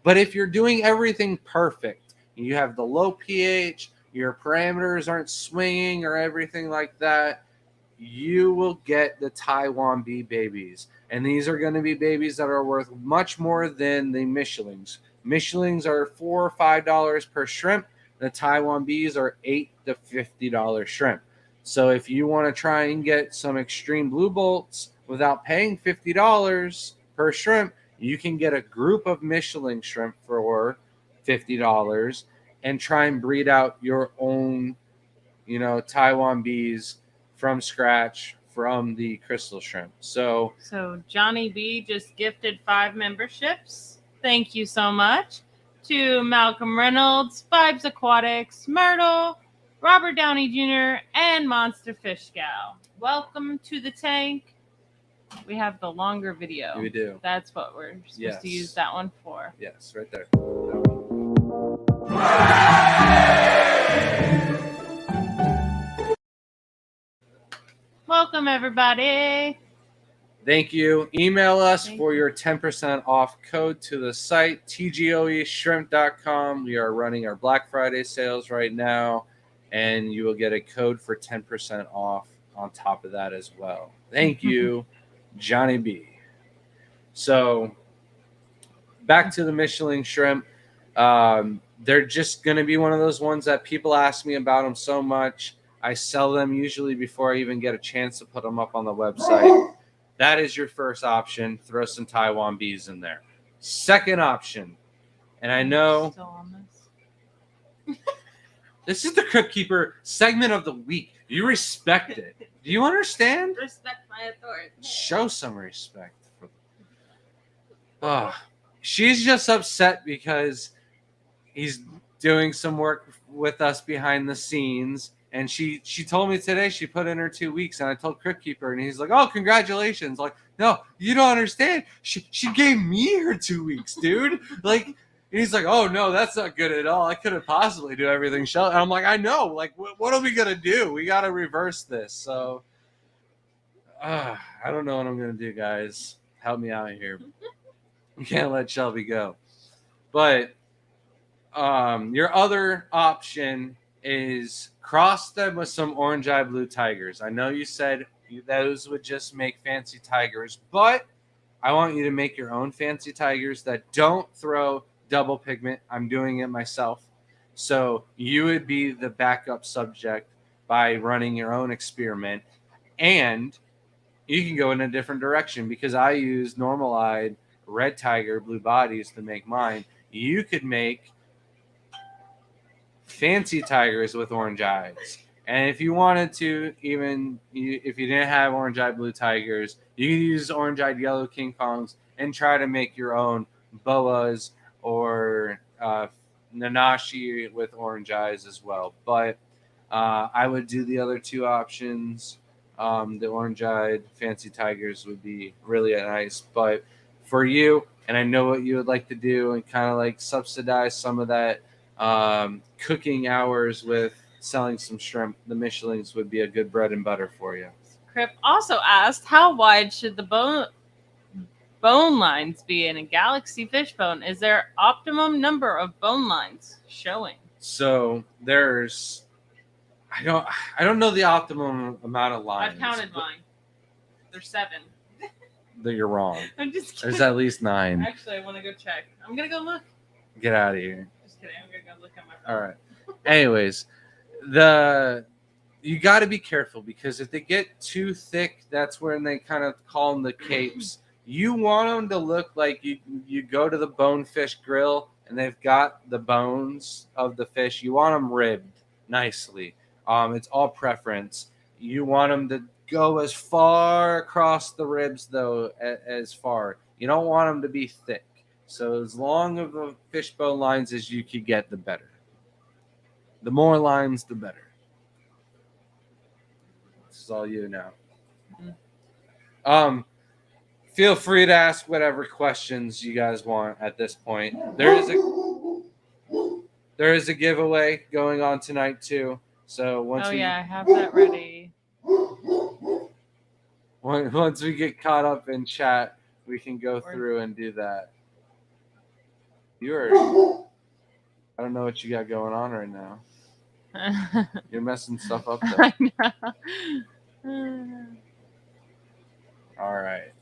But if you're doing everything perfect, you have the low pH, your parameters aren't swinging or everything like that, you will get the Taiwan bee babies. And these are going to be babies that are worth much more than the Michelins. Michelins are $4 or $5 per shrimp. The Taiwan bees are $8 to $50 shrimp. So if you want to try and get some extreme blue bolts without paying $50 per shrimp, you can get a group of Michelin shrimp for $50 and try and breed out your own, Taiwan bees from scratch from the crystal shrimp. So Johnny B just gifted 5 memberships. Thank you so much to Malcolm Reynolds, Vibes Aquatics, Myrtle, Robert Downey Jr., and Monster Fish Gal. Welcome to the tank. We have the longer video. we do. That's what we're supposed to use that one for. Yes, right there. Welcome, everybody. Thank you. Email us for your 10% off code to the site, tgoeshrimp.com. We are running our Black Friday sales right now, and you will get a code for 10% off on top of that as well. Thank you, Johnny B. So back to the Michelin shrimp. They're just going to be one of those ones that people ask me about them so much. I sell them usually before I even get a chance to put them up on the website. That is your first option. Throw some Taiwan bees in there. Second option, and I know Still on this. this is the Crypt Keeper segment of the week. You respect it. Do you understand? Respect my authority. Show some respect. She's just upset because he's doing some work with us behind the scenes. And she told me today she put in her 2 weeks, and I told Crypt Keeper, and he's like, "Oh, congratulations!" Like, no, you don't understand. She gave me her 2 weeks, dude. Like, and he's like, "Oh no, that's not good at all. I couldn't possibly do everything." And I'm like, "I know. Like, what are we gonna do? We gotta reverse this." So, I don't know what I'm gonna do, guys. Help me out here. We can't let Shelby go. But your other option is cross them with some orange eye blue tigers. I know you said those would just make fancy tigers, but I want you to make your own fancy tigers that don't throw double pigment. I'm doing it myself. So you would be the backup subject by running your own experiment, and you can go in a different direction because I use normal-eyed red tiger blue bodies to make mine. You could make fancy tigers with orange eyes. And if you wanted to, if you didn't have orange eyed blue tigers, you can use orange eyed yellow King Kongs and try to make your own boas or Nanashi with orange eyes as well. But I would do the other two options. The orange eyed fancy tigers would be really nice. But for you, and I know what you would like to do and kind of like subsidize some of that cooking hours with selling some shrimp, the Michelins would be a good bread and butter for you. Crip also asked, how wide should the bone lines be in a Galaxy fish bone? Is there optimum number of bone lines showing? So there's, I don't know the optimum amount of lines. I've counted mine. There's 7. That you're wrong. I'm just kidding. There's at least 9. Actually, I want to go check. I'm gonna go look. Get out of here. Just kidding. I'm gonna go look at my phone. All right. Anyways, the you got to be careful because if they get too thick, that's when they kind of call them the capes. You want them to look like you go to the bonefish grill and they've got the bones of the fish. You want them ribbed nicely. It's all preference. You want them to go as far across the ribs though as far. You don't want them to be thick. So as long of the fishbone lines as you could get, the better. The more lines, the better. This is all you now. Feel free to ask whatever questions you guys want at this point. There is a giveaway going on tonight too. So once I have that ready. once we get caught up in chat, we can go through and do that. I don't know what you got going on right now. You're messing stuff up though. I know. All right.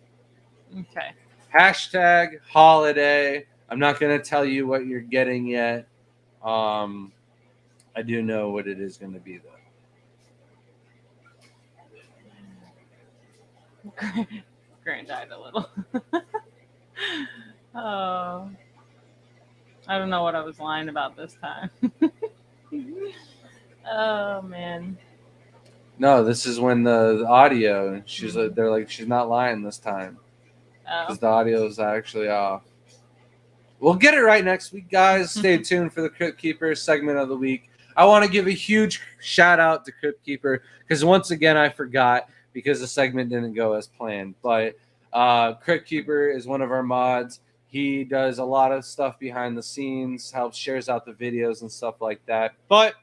Okay. Hashtag holiday. I'm not going to tell you what you're getting yet. I do know what it is going to be, though. Grant died a little. Oh. I don't know what I was lying about this time. Oh, man. No, this is when the audio, they're like, she's not lying this time. Because the audio is actually off. We'll get it right next week, guys. Stay tuned for the Crypt Keeper segment of the week. I want to give a huge shout out to Crypt Keeper because once again I forgot because the segment didn't go as planned. But Crypt Keeper is one of our mods. He does a lot of stuff behind the scenes, shares out the videos and stuff like that. But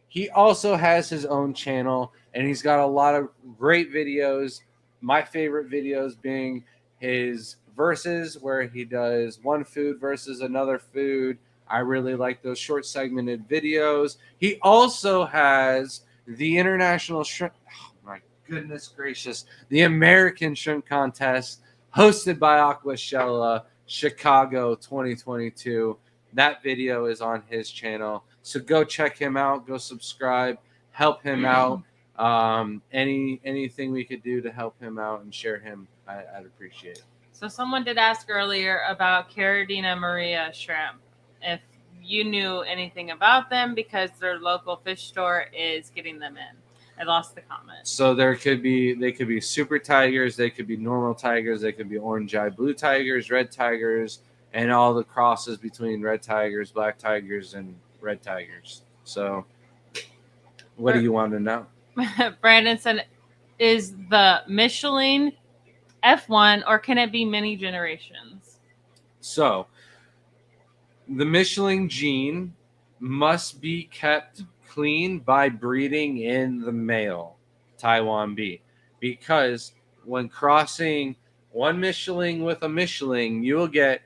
he also has his own channel and he's got a lot of great videos. My favorite videos being his verses where he does one food versus another food. I really like those short segmented videos. He also has the International Shrimp. Oh my goodness gracious. The American Shrimp Contest hosted by Aquashella, Chicago 2022. That video is on his channel. So go check him out. Go subscribe. Help him out. Anything we could do to help him out and share him, I'd appreciate it. So someone did ask earlier about Caridina Maria shrimp. If you knew anything about them because their local fish store is getting them in. I lost the comment. So they could be super tigers, they could be normal tigers, they could be orange eye blue tigers, red tigers, and all the crosses between red tigers, black tigers, and red tigers. So what do you want to know? Brandon said, is the Michelin F1 or can it be many generations? So the Michelin gene must be kept clean by breeding in the male Taiwan B, because when crossing one Michelin with a Michelin, you will get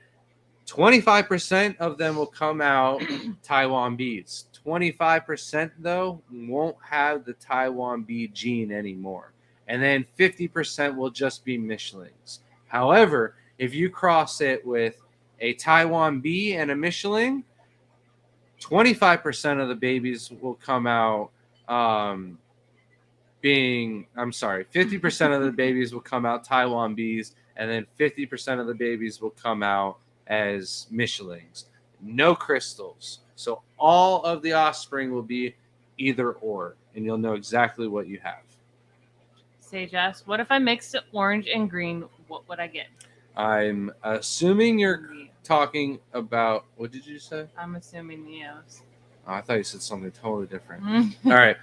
25% of them will come out Taiwan Bs. 25% though won't have the Taiwan B gene anymore. And then 50% will just be Michelins. However, if you cross it with a Taiwan B and a Michelin, 25% of the babies will come out 50% of the babies will come out Taiwan Bs, and then 50% of the babies will come out as Michelins. No crystals. So all of the offspring will be either or, and you'll know exactly what you have. Sage asks, what if I mixed orange and green? What would I get? I'm assuming you're talking about, what did you say? I'm assuming Neos. Oh, I thought you said something totally different. All right.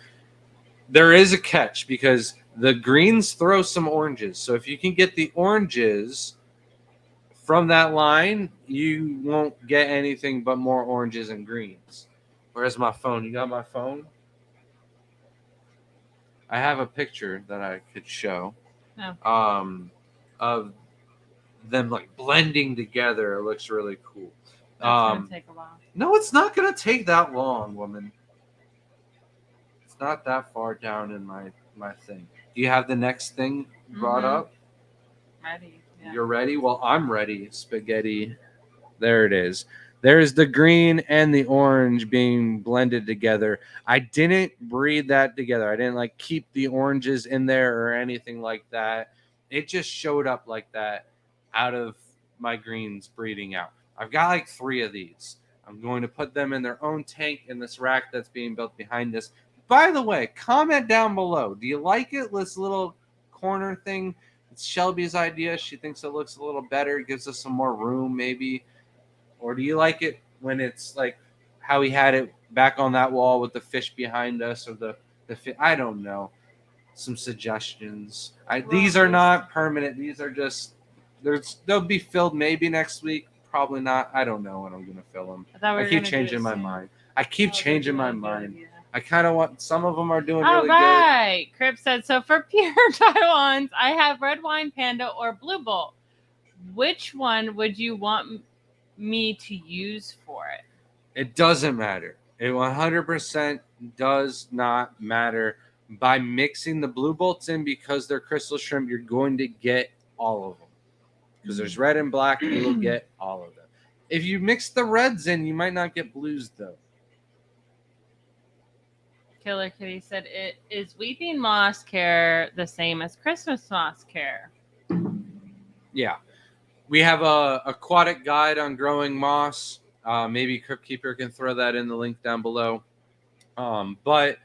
There is a catch because the greens throw some oranges. So if you can get the oranges from that line, you won't get anything but more oranges and greens. Where's my phone? You got my phone? I have a picture that I could show of them like blending together. It looks really cool. That's gonna take a while. No, it's not gonna take that long, woman. It's not that far down in my thing. Do you have the next thing brought up? Ready. Yeah. You're ready? Well, I'm ready. Spaghetti. There it is. There's the green and the orange being blended together. I didn't breed that together. I didn't like keep the oranges in there or anything like that. It just showed up like that out of my greens breeding out. I've got like 3 of these. I'm going to put them in their own tank in this rack that's being built behind us. By the way, comment down below. Do you like it? This little corner thing. It's Shelby's idea. She thinks it looks a little better. It gives us some more room, maybe. Or do you like it when it's like how we had it back on that wall with the fish behind us, or the I don't know. Some suggestions. These are not permanent. These are just they'll be filled maybe next week. Probably not. I don't know when I'm gonna fill them. I keep changing my mind. I keep changing my mind. I kind of want. Some of them are doing really good. Right. Crip said, so for pure Taiwans, I have red wine panda or blue bolt. Which one would you want me to use for it? It doesn't matter. It 100% does not matter. By mixing the blue bolts in, because they're crystal shrimp, you're going to get all of them. Because there's red and black, you will get all of them. If you mix the reds in, you might not get blues, though. Killer Kitty said, is weeping moss care the same as Christmas moss care? Yeah. We have a aquatic guide on growing moss. Maybe Crypt Keeper can throw that in the link down below. But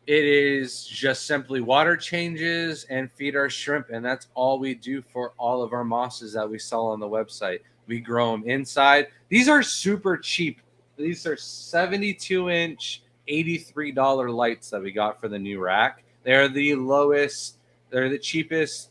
it is just simply water changes and feed our shrimp, and that's all we do for all of our mosses that we sell on the website. We grow them inside. These are super cheap. These are 72-inch, $83 lights that we got for the new rack. They're the lowest. They're the cheapest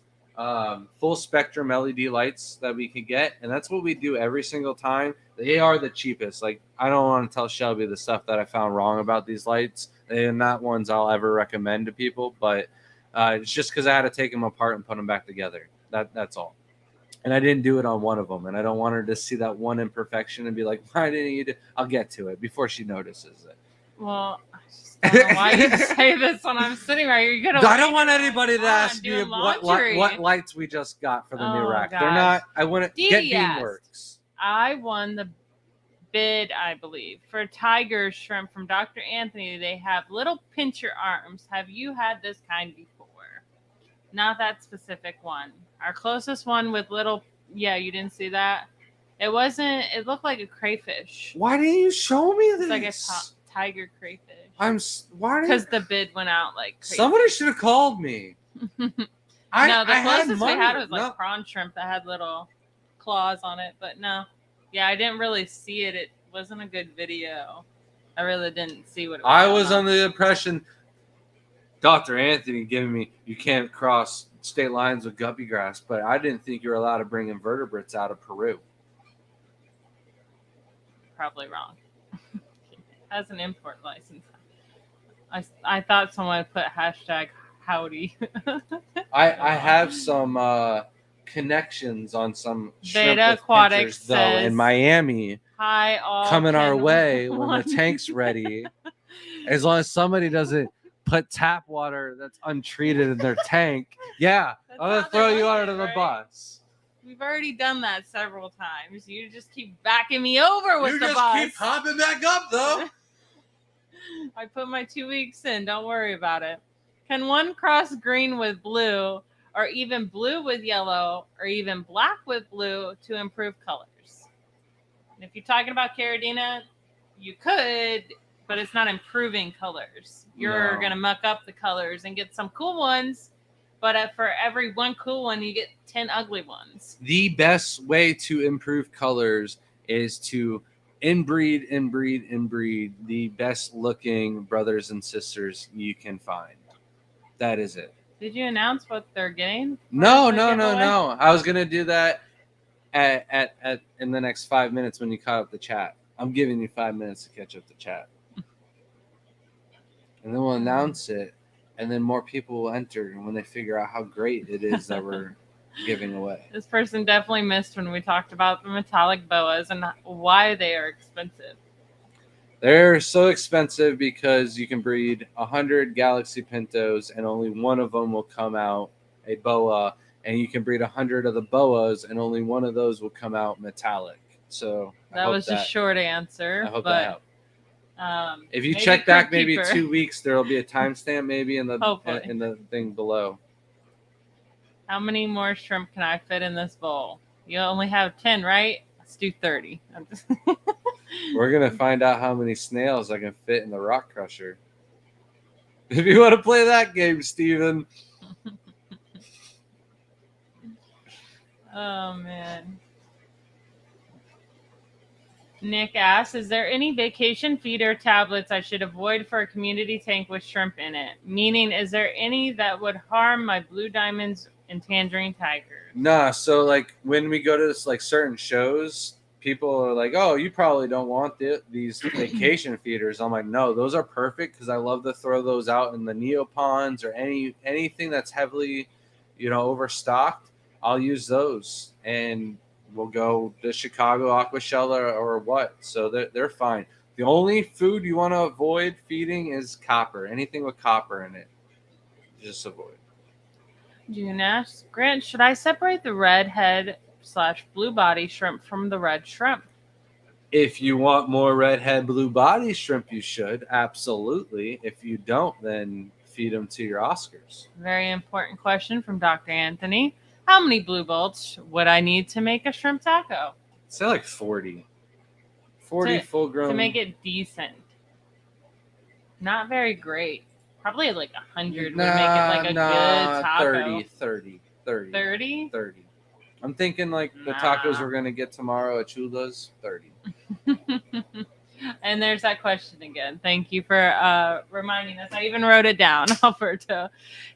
full spectrum LED lights that we can get, and that's what we do every single time. They are the cheapest. Like, I don't want to tell Shelby the stuff that I found wrong about these lights. They're not ones I'll ever recommend to people, but it's just because I had to take them apart and put them back together. That's all. And I didn't do it on one of them, and I don't want her to see that one imperfection and be like, why didn't you do? I'll get to it before she notices it. Well, I just don't know why you say this when I'm sitting right here. You're gonna. I don't want anybody to ask me what lights we just got for the new rack. Gosh. They're not. I want to get Beanworks. I won the bid, I believe, for tiger shrimp from Dr. Anthony. They have little pincher arms. Have you had this kind before? Not that specific one. Our closest one with little. Yeah, you didn't see that. It wasn't. It looked like a crayfish. Why didn't you show me this? It's like a tiger crayfish. Why? Because the bid went out like crazy. Somebody should have called me. No, the closest we had was like prawn shrimp that had little claws on it, but no. Yeah, I didn't really see it. It wasn't a good video. I really didn't see what it was. I was under the impression Dr. Anthony giving me you can't cross state lines with guppy grass, but I didn't think you were allowed to bring invertebrates out of Peru. Probably wrong. Has an import license. I thought someone would put hashtag howdy. I have some connections on some Beta Aquatics though in Miami. Hi, all coming our way when the tank's ready. As long as somebody doesn't put tap water that's untreated in their tank, yeah, I'm gonna throw you under the bus. We've already done that several times. You just keep backing me over with the bus. You just keep popping back up though. I put my 2 weeks in. Don't worry about it. Can one cross green with blue, or even blue with yellow, or even black with blue to improve colors? And if you're talking about Caridina, you could, but it's not improving colors. You're going to muck up the colors and get some cool ones, but for every one cool one, you get 10 ugly ones. The best way to improve colors is to inbreed the best looking brothers and sisters you can find. That is it. Did you announce what they're getting? No. I was gonna do that at in the next 5 minutes when you caught up the chat. I'm giving you 5 minutes to catch up the chat, and then we'll announce it, and then more people will enter, and when they figure out how great it is that we're giving away. This person definitely missed when we talked about the metallic boas and why they are expensive. They're so expensive because you can breed 100 Galaxy Pintos and only one of them will come out a boa, and you can breed 100 of the boas and only one of those will come out metallic. So That was a short answer. I hope but, that helped. If you maybe check back Crypt maybe Keeper. 2 weeks, there will be a timestamp maybe in Hopefully. the thing below. How many more shrimp can I fit in this bowl? You only have 10, right? Let's do 30. We're gonna find out how many snails I can fit in the rock crusher. If you want to play that game, Steven. Oh, man. Nick asks, is there any vacation feeder tablets I should avoid for a community tank with shrimp in it? Meaning, is there any that would harm my blue diamonds and tangerine tigers? Nah, so like when we go to this like certain shows, people are like, "Oh, you probably don't want these vacation feeders." I'm like, "No, those are perfect because I love to throw those out in the neoponds or anything that's heavily, overstocked. I'll use those, and we'll go the Chicago Aqua Shell or what. So they're fine. The only food you want to avoid feeding is copper. Anything with copper in it, just avoid. June asks, Grant, should I separate the red head / blue body shrimp from the red shrimp? If you want more redhead blue body shrimp, you should. Absolutely. If you don't, then feed them to your Oscars. Very important question from Dr. Anthony. How many blue bolts would I need to make a shrimp taco? Say like 40. 40 full grown. To make it decent. Not very great. Probably like 100 would make it like a good taco. 30. 30? 30. I'm thinking like the tacos we're going to get tomorrow at Chula's, 30. And there's that question again. Thank you for reminding us. I even wrote it down, Alberto.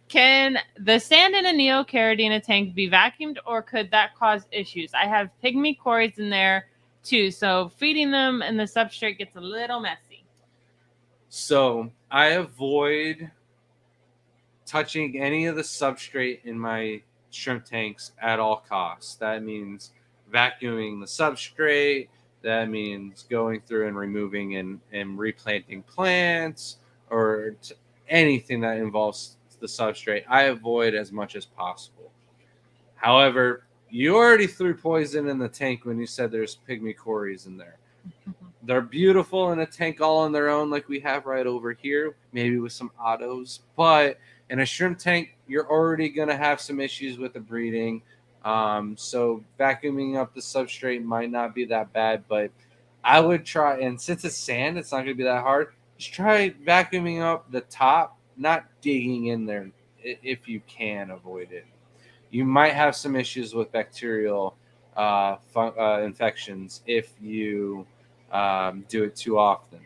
Can the sand in a Neocaridina tank be vacuumed, or could that cause issues? I have pygmy cories in there too, so feeding them and the substrate gets a little messy. So I avoid touching any of the substrate in my shrimp tanks at all costs. That means vacuuming the substrate. That means going through and removing and replanting plants or anything that involves the substrate. I avoid as much as possible. However, you already threw poison in the tank when you said there's pygmy cories in there. They're beautiful in a tank all on their own, like we have right over here, maybe with some autos. But in a shrimp tank, you're already going to have some issues with the breeding. So vacuuming up the substrate might not be that bad, but I would try, and since it's sand, it's not going to be that hard. Just try vacuuming up the top, not digging in there if you can avoid it. You might have some issues with bacterial infections if you do it too often.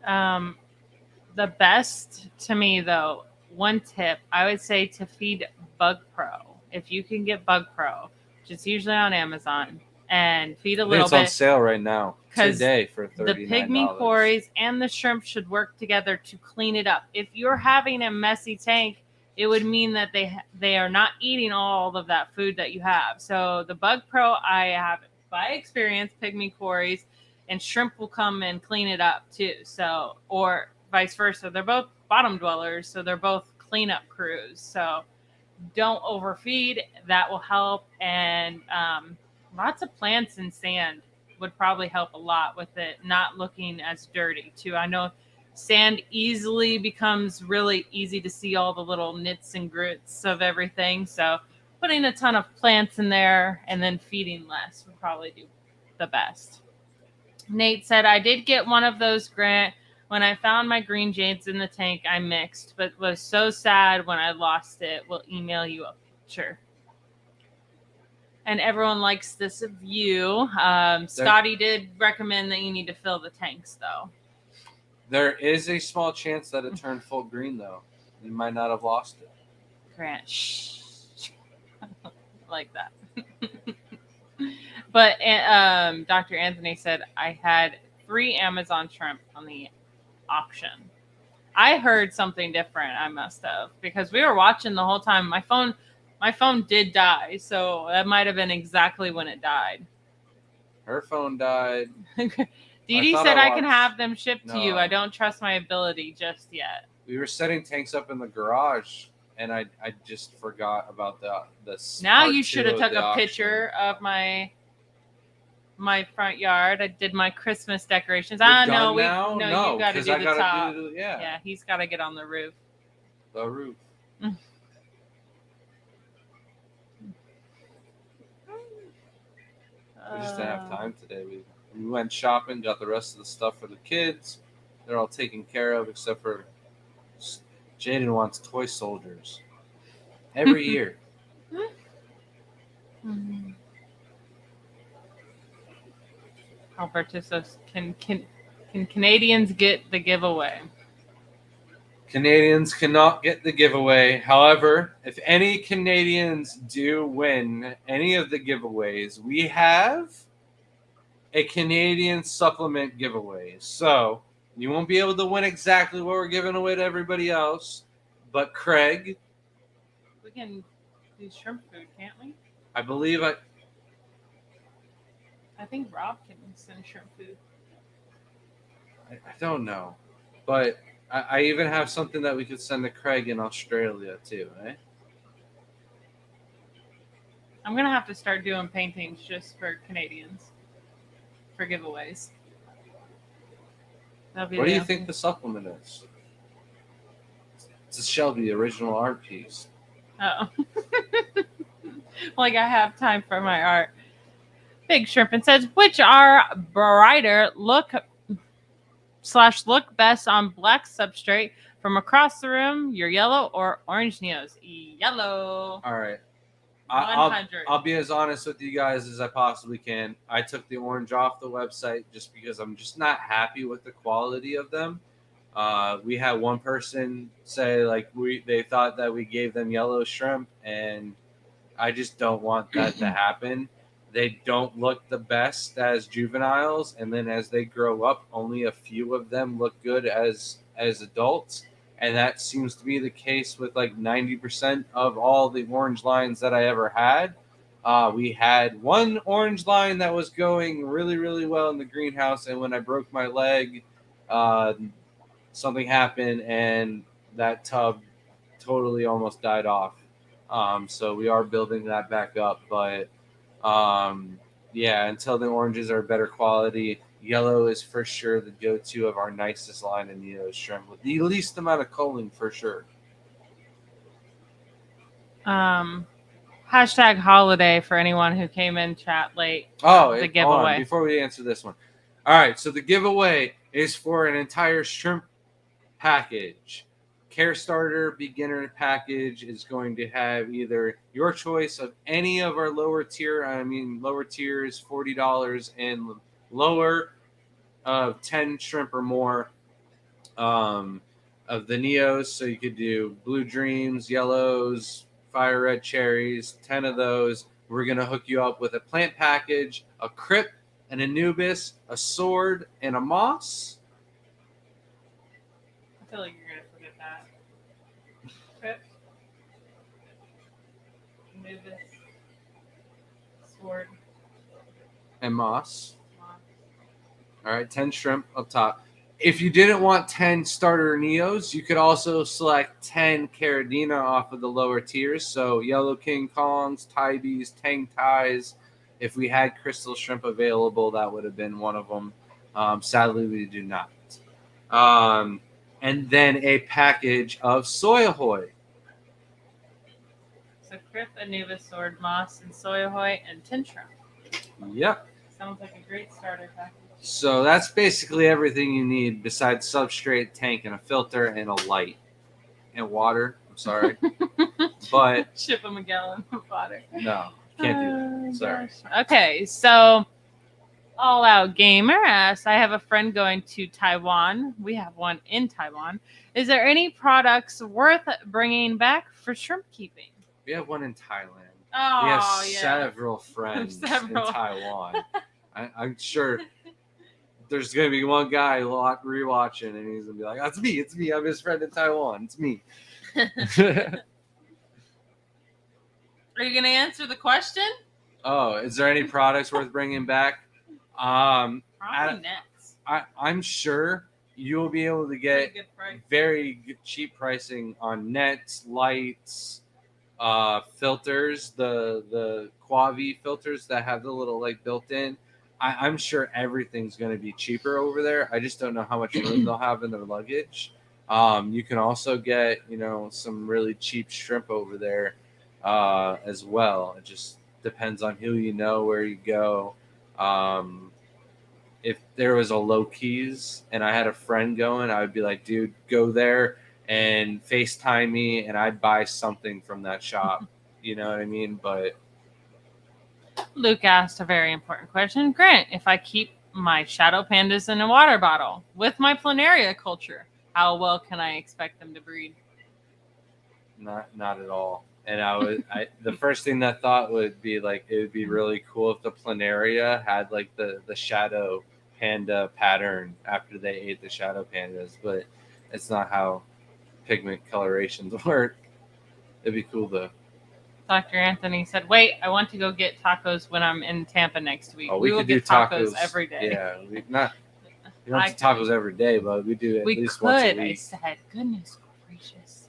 The best to me, though, one tip, I would say to feed Bug Pro. If you can get Bug Pro, which is usually on Amazon, and feed a little bit. It's on sale right now today for $39. The pygmy cories and the shrimp should work together to clean it up. If you're having a messy tank, it would mean that they are not eating all of that food that you have. So the Bug Pro, I have by experience, pygmy cories and shrimp will come and clean it up too. So, or vice versa. They're both bottom dwellers, so they're both cleanup crews. So don't overfeed. That will help. And lots of plants and sand would probably help a lot with it not looking as dirty too. I know sand easily becomes really easy to see all the little nits and grits of everything. So putting a ton of plants in there and then feeding less would probably do the best. Nate said, I did get one of those, Grant. When I found my green jades in the tank, I mixed, but was so sad when I lost it. We'll email you a picture. And everyone likes this view. Scotty did recommend that you need to fill the tanks, though. There is a small chance that it turned full green, though. You might not have lost it. Grant, shh. Like that. But Dr. Anthony said, I had 3 Amazon shrimp on the auction. I heard something different. I must have, because we were watching the whole time. My phone did die, so that might have been exactly when it died. Her phone died. Dee Dee said I can have them shipped to you. I don't trust my ability just yet. We were setting tanks up in the garage, and I just forgot about the Now you should have took a picture of my my front yard. I did my Christmas decorations. We're No, done now? no, you got to 'cause do I the gotta top. do Yeah, he's got to get on the roof. the roof. We just didn't have time today. We went shopping, got the rest of the stuff for the kids. They're all taken care of except for Jaden wants toy soldiers every year. Alberto says, can Canadians get the giveaway? Canadians cannot get the giveaway. However, if any Canadians do win any of the giveaways, we have a Canadian supplement giveaway. So you won't be able to win exactly what we're giving away to everybody else. But Craig, We can do shrimp food, can't we? I believe I think Rob can send shrimp food. I don't know. But I even have something that we could send to Craig in Australia too, eh? I'm gonna have to start doing paintings just for Canadians for giveaways. What do you think the supplement is? It's a Shelby original art piece. Oh, like I have time for my art. Big Shrimpin says, which are brighter look best on black substrate from across the room? Your yellow or orange Neos? Yellow. All right. 100. I'll be as honest with you guys as I possibly can. I took the orange off the website just because I'm just not happy with the quality of them. We had one person say they thought that we gave them yellow shrimp, and I just don't want that to happen. They don't look the best as juveniles, and then as they grow up, only a few of them look good as adults. And that seems to be the case with like 90% of all the orange lines that I ever had. We had one orange line that was going really, really well in the greenhouse, and when I broke my leg, something happened, and that tub totally almost died off. So we are building that back up, but yeah, until the oranges are better quality, yellow is for sure the go-to of our nicest line of Neo shrimp with the least amount of culling for sure. Hashtag holiday for anyone who came in chat late. The giveaway. Hold on, before we answer this one. All right, so the giveaway is for an entire shrimp package. Care Starter beginner package is going to have either your choice of any of our lower tier. Lower tier is $40 and lower of 10 shrimp or more of the Neos. So you could do Blue Dreams, Yellows, Fire Red Cherries, 10 of those. We're going to hook you up with a plant package, a Crip, an Anubis, a Sword, and a Moss. I feel like you're going to forget that. Crip, Anubis, Sword, and Moss. All right, 10 shrimp up top. If you didn't want 10 starter Neos, you could also select 10 Caridina off of the lower tiers. So Yellow King Kongs, Tybes, Tang Tais. If we had crystal shrimp available, that would have been one of them. Sadly, we do not. And then a package of Soy Ahoy. So Crip, Anubis, Sword, Moss, and Soy Ahoy, and 10 shrimp. Yep. Sounds like a great starter package. So that's basically everything you need besides substrate, tank, and a filter, and a light. And water. I'm sorry. But ship them a gallon of water. No, can't do that. Sorry. Gosh. Okay, so All Out Gamer asks, I have a friend going to Taiwan. We have one in Taiwan. Is there any products worth bringing back for shrimp keeping? We have one in Thailand. Oh, we have yeah. several friends in Taiwan. I'm sure there's going to be one guy rewatching, and he's going to be like, it's me. I'm his friend in Taiwan. It's me. Are you going to answer the question? Oh, is there any products worth bringing back? Probably nets. I'm sure you will be able to get very good, cheap pricing on nets, lights, filters, the Quavi filters that have the little built-in. I'm sure everything's going to be cheaper over there. I just don't know how much room they'll have in their luggage. You can also get, some really cheap shrimp over there as well. It just depends on who you know, where you go. Um, if there was a low keys and I had a friend going, I would be like, dude, go there and FaceTime me and I'd buy something from that shop. You know what I mean? But Luke asked a very important question. Grant, if I keep my shadow pandas in a water bottle with my planaria culture, how well can I expect them to breed? not at all. And the first thing that thought would be like, it would be really cool if the planaria had like the shadow panda pattern after they ate the shadow pandas, but it's not how pigment colorations work. It'd be cool though. Dr. Anthony said, wait, I want to go get tacos when I'm in Tampa next week. Oh, we will could do get tacos every day. Yeah, we don't do tacos every day, but we do at least once a week. I said, goodness gracious.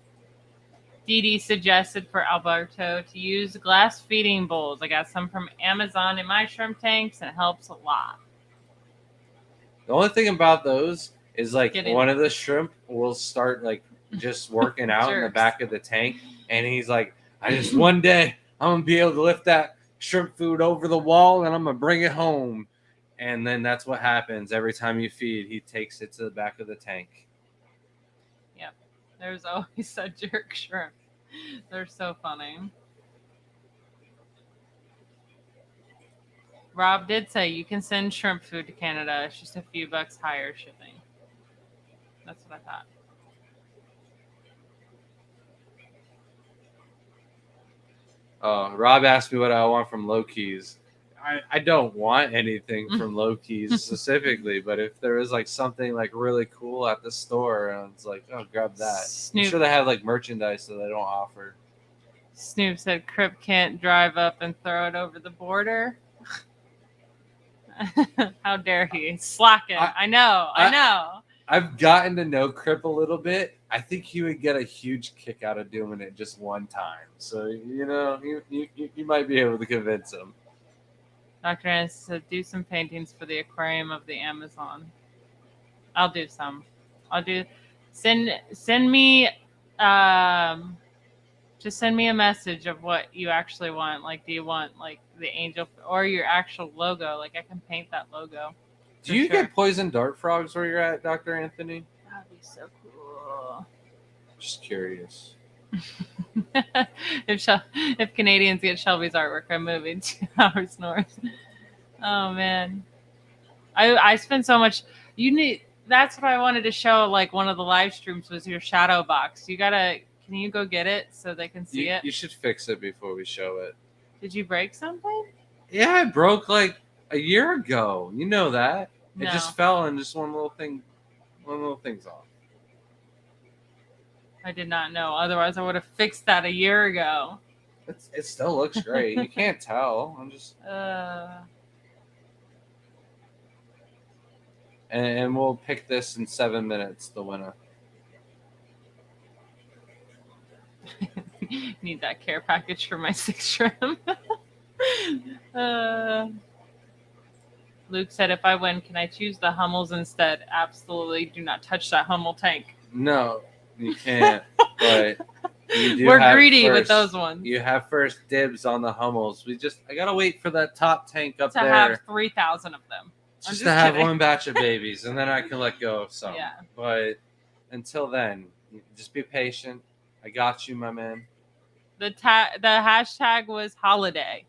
Dee Dee suggested for Alberto to use glass feeding bowls. I got some from Amazon in my shrimp tanks, and it helps a lot. The only thing about those is like Get in. one of the shrimp will start like just working out in the back of the tank, and he's like, one day I'm gonna be able to lift that shrimp food over the wall and I'm gonna bring it home. And then that's what happens every time you feed. He takes it to the back of the tank. Yep. There's always a jerk shrimp. They're so funny. Rob did say you can send shrimp food to Canada. It's just a few bucks higher shipping. That's what I thought. Rob asked me what I want from Low Keys. I don't want anything from Low Keys specifically, but if there is like something like really cool at the store, and it's like, oh, grab that. Snoop. I'm sure they have like merchandise that they don't offer. Snoop said Crip can't drive up and throw it over the border. How dare he? Slacking. I know. I've gotten to know Crip a little bit. I think he would get a huge kick out of doing it just one time. So, you might be able to convince him. Dr. Annis said, do some paintings for the aquarium of the Amazon. I'll do some. Send me, just send me a message of what you actually want. Like, do you want like the angel or your actual logo? Like, I can paint that logo. Do you get poison dart frogs where you're at, Dr. Anthony? That'd be so cool. Just curious. If Canadians get Shelby's artwork, I'm moving 2 hours north. Oh man, I spent so much. That's what I wanted to show. Like one of the live streams was your shadow box. Can you go get it so they can see it? You should fix it before we show it. Did you break something? Yeah, it broke like a year ago. You know that. No. It just fell and just one little thing's off. I did not know. Otherwise, I would have fixed that a year ago. It still looks great. You can't tell. I'm just. And we'll pick this in 7 minutes. The winner. Need that care package for my 6 shrimp. Luke said, if I win, can I choose the Hummels instead? Absolutely. Do not touch that Hummel tank. No, you can't. But we're greedy with those ones. You have first dibs on the Hummels. I got to wait for that top tank up there. To have 3,000 of them. Just to have one batch of babies, and then I can let go of some. Yeah. But until then, just be patient. I got you, my man. The hashtag was holiday.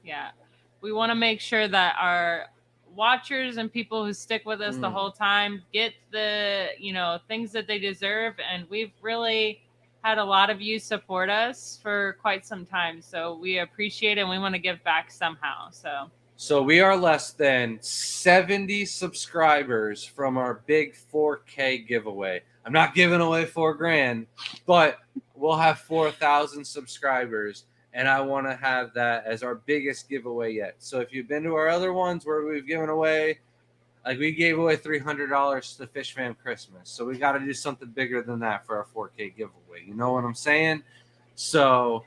Yeah. We want to make sure that our watchers and people who stick with us the whole time get the, things that they deserve. And we've really had a lot of you support us for quite some time. So we appreciate it and we want to give back somehow. So we are less than 70 subscribers from our big 4K giveaway. I'm not giving away $4,000, but we'll have 4,000 subscribers. And I want to have that as our biggest giveaway yet. So if you've been to our other ones where we've given away, like we gave away $300 to Fish Fam Christmas. So we got to do something bigger than that for our 4K giveaway. You know what I'm saying? So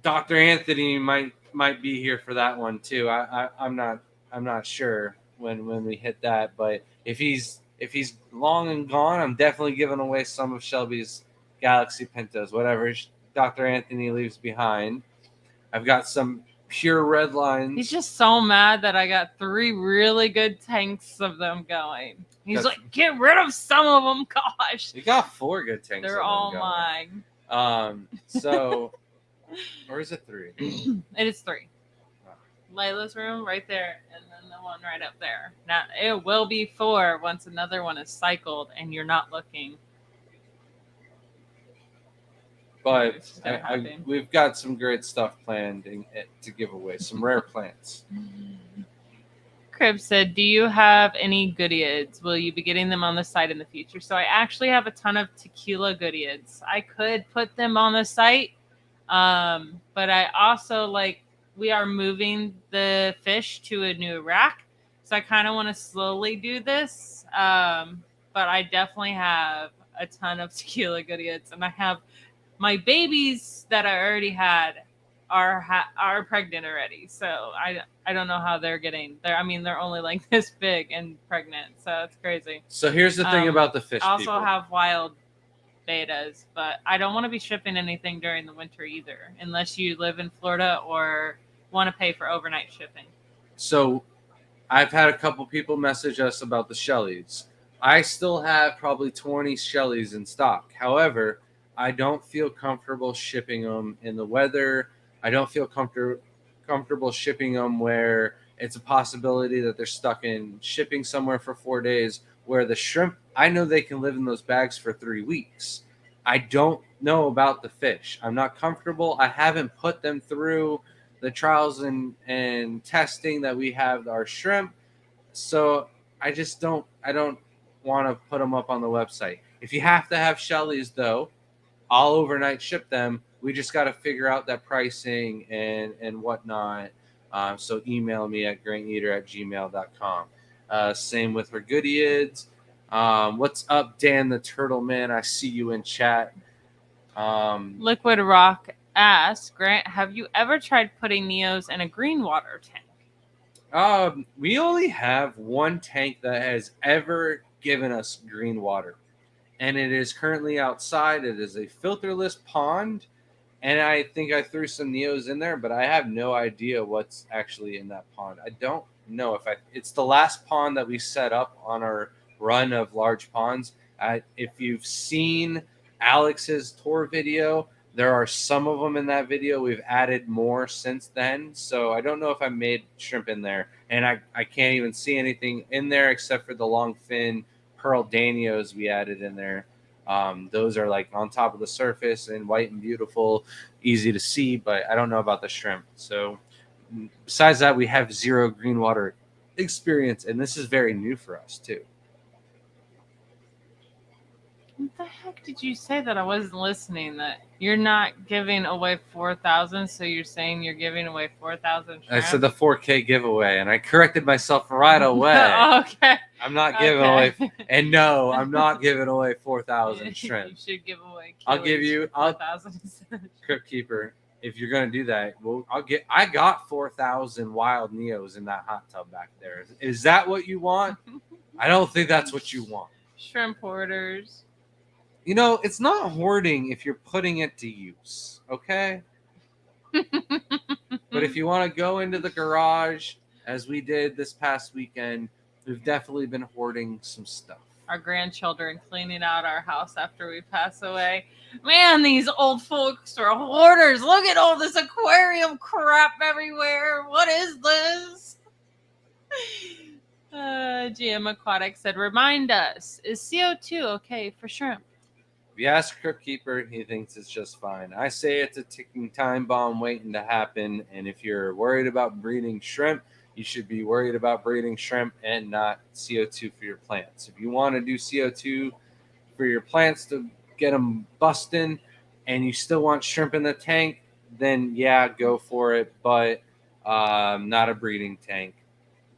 Dr. Anthony might be here for that one too. I'm not sure when we hit that, but if he's long and gone, I'm definitely giving away some of Shelby's Galaxy Pintos, whatever Dr. Anthony leaves behind. I've got some pure red lines. He's just so mad that I got 3 really good tanks of them going. He's That's- like, get rid of some of them, gosh. You got 4 good tanks. They're of them all going. mine. So, or is it 3? It is 3. Layla's room right there, and then the one right up there. Now it will be 4 once another one is cycled and you're not looking. But It's gonna happen. we've got some great stuff planned to give away. Some rare plants. Crib said, do you have any goodieads? Will you be getting them on the site in the future? So I actually have a ton of tequila goodieads. I could put them on the site, but I also we are moving the fish to a new rack. So I kind of want to slowly do this. But I definitely have a ton of tequila goodieads, and I have my babies that I already had are pregnant already. So I don't know how they're getting there. I mean, they're only like this big and pregnant, so it's crazy. So here's the thing about the fish. I also people. have wild betas, but I don't want to be shipping anything during the winter either, unless you live in Florida or want to pay for overnight shipping. So I've had a couple people message us about the Shellies. I still have probably 20 Shellies in stock. However, I don't feel comfortable shipping them in the weather. I don't feel comfortable shipping them where it's a possibility that they're stuck in shipping somewhere for 4 days, where the shrimp, I know they can live in those bags for 3 weeks. I don't know about the fish. I'm not comfortable. I haven't put them through the trials and testing that we have our shrimp. So I don't want to put them up on the website. If you have to have Shellies though, I'll overnight ship them. We just got to figure out that pricing and whatnot. So email me at graineater@gmail.com. Same with her goodieads. What's up, Dan the Turtle Man? I see you in chat. Liquid Rock asks, Grant, have you ever tried putting Neos in a green water tank? We only have one tank that has ever given us green water, and it is currently outside. It is a filterless pond, and I think I threw some Neos in there, but I have no idea what's actually in that pond. I don't know it's the last pond that we set up on our run of large ponds. If you've seen Alex's tour video, there are some of them in that video. We've added more since then, so I don't know if I made shrimp in there, and I can't even see anything in there except for the long fin pearl danios we added in there. Those are like on top of the surface and white and beautiful, easy to see, but I don't know about the shrimp. So besides that, we have 0 green water experience, and this is very new for us too. What the heck did you say that I wasn't listening? That you're not giving away 4,000, so you're saying you're giving away 4,000 shrimp? I said the 4K giveaway, and I corrected myself right away. Okay. I'm not giving away, and no, I'm not giving away 4,000 shrimp. You should give away. I'll give you 4,000. Crypt Keeper. If you're gonna do that, well, I got 4,000 wild Neos in that hot tub back there. Is that what you want? I don't think that's what you want. Shrimp hoarders. You know, it's not hoarding if you're putting it to use, okay? But if you want to go into the garage, as we did this past weekend, we've definitely been hoarding some stuff. Our grandchildren cleaning out our house after we pass away. Man, these old folks are hoarders. Look at all this aquarium crap everywhere. What is this? GM Aquatic said, remind us, is CO2 okay for shrimp? If you ask Crypt Keeper, he thinks it's just fine. I say it's a ticking time bomb waiting to happen, and if you're worried about breeding shrimp, you should be worried about breeding shrimp and not CO2 for your plants. If you want to do CO2 for your plants to get them busting and you still want shrimp in the tank, then yeah, go for it, but not a breeding tank.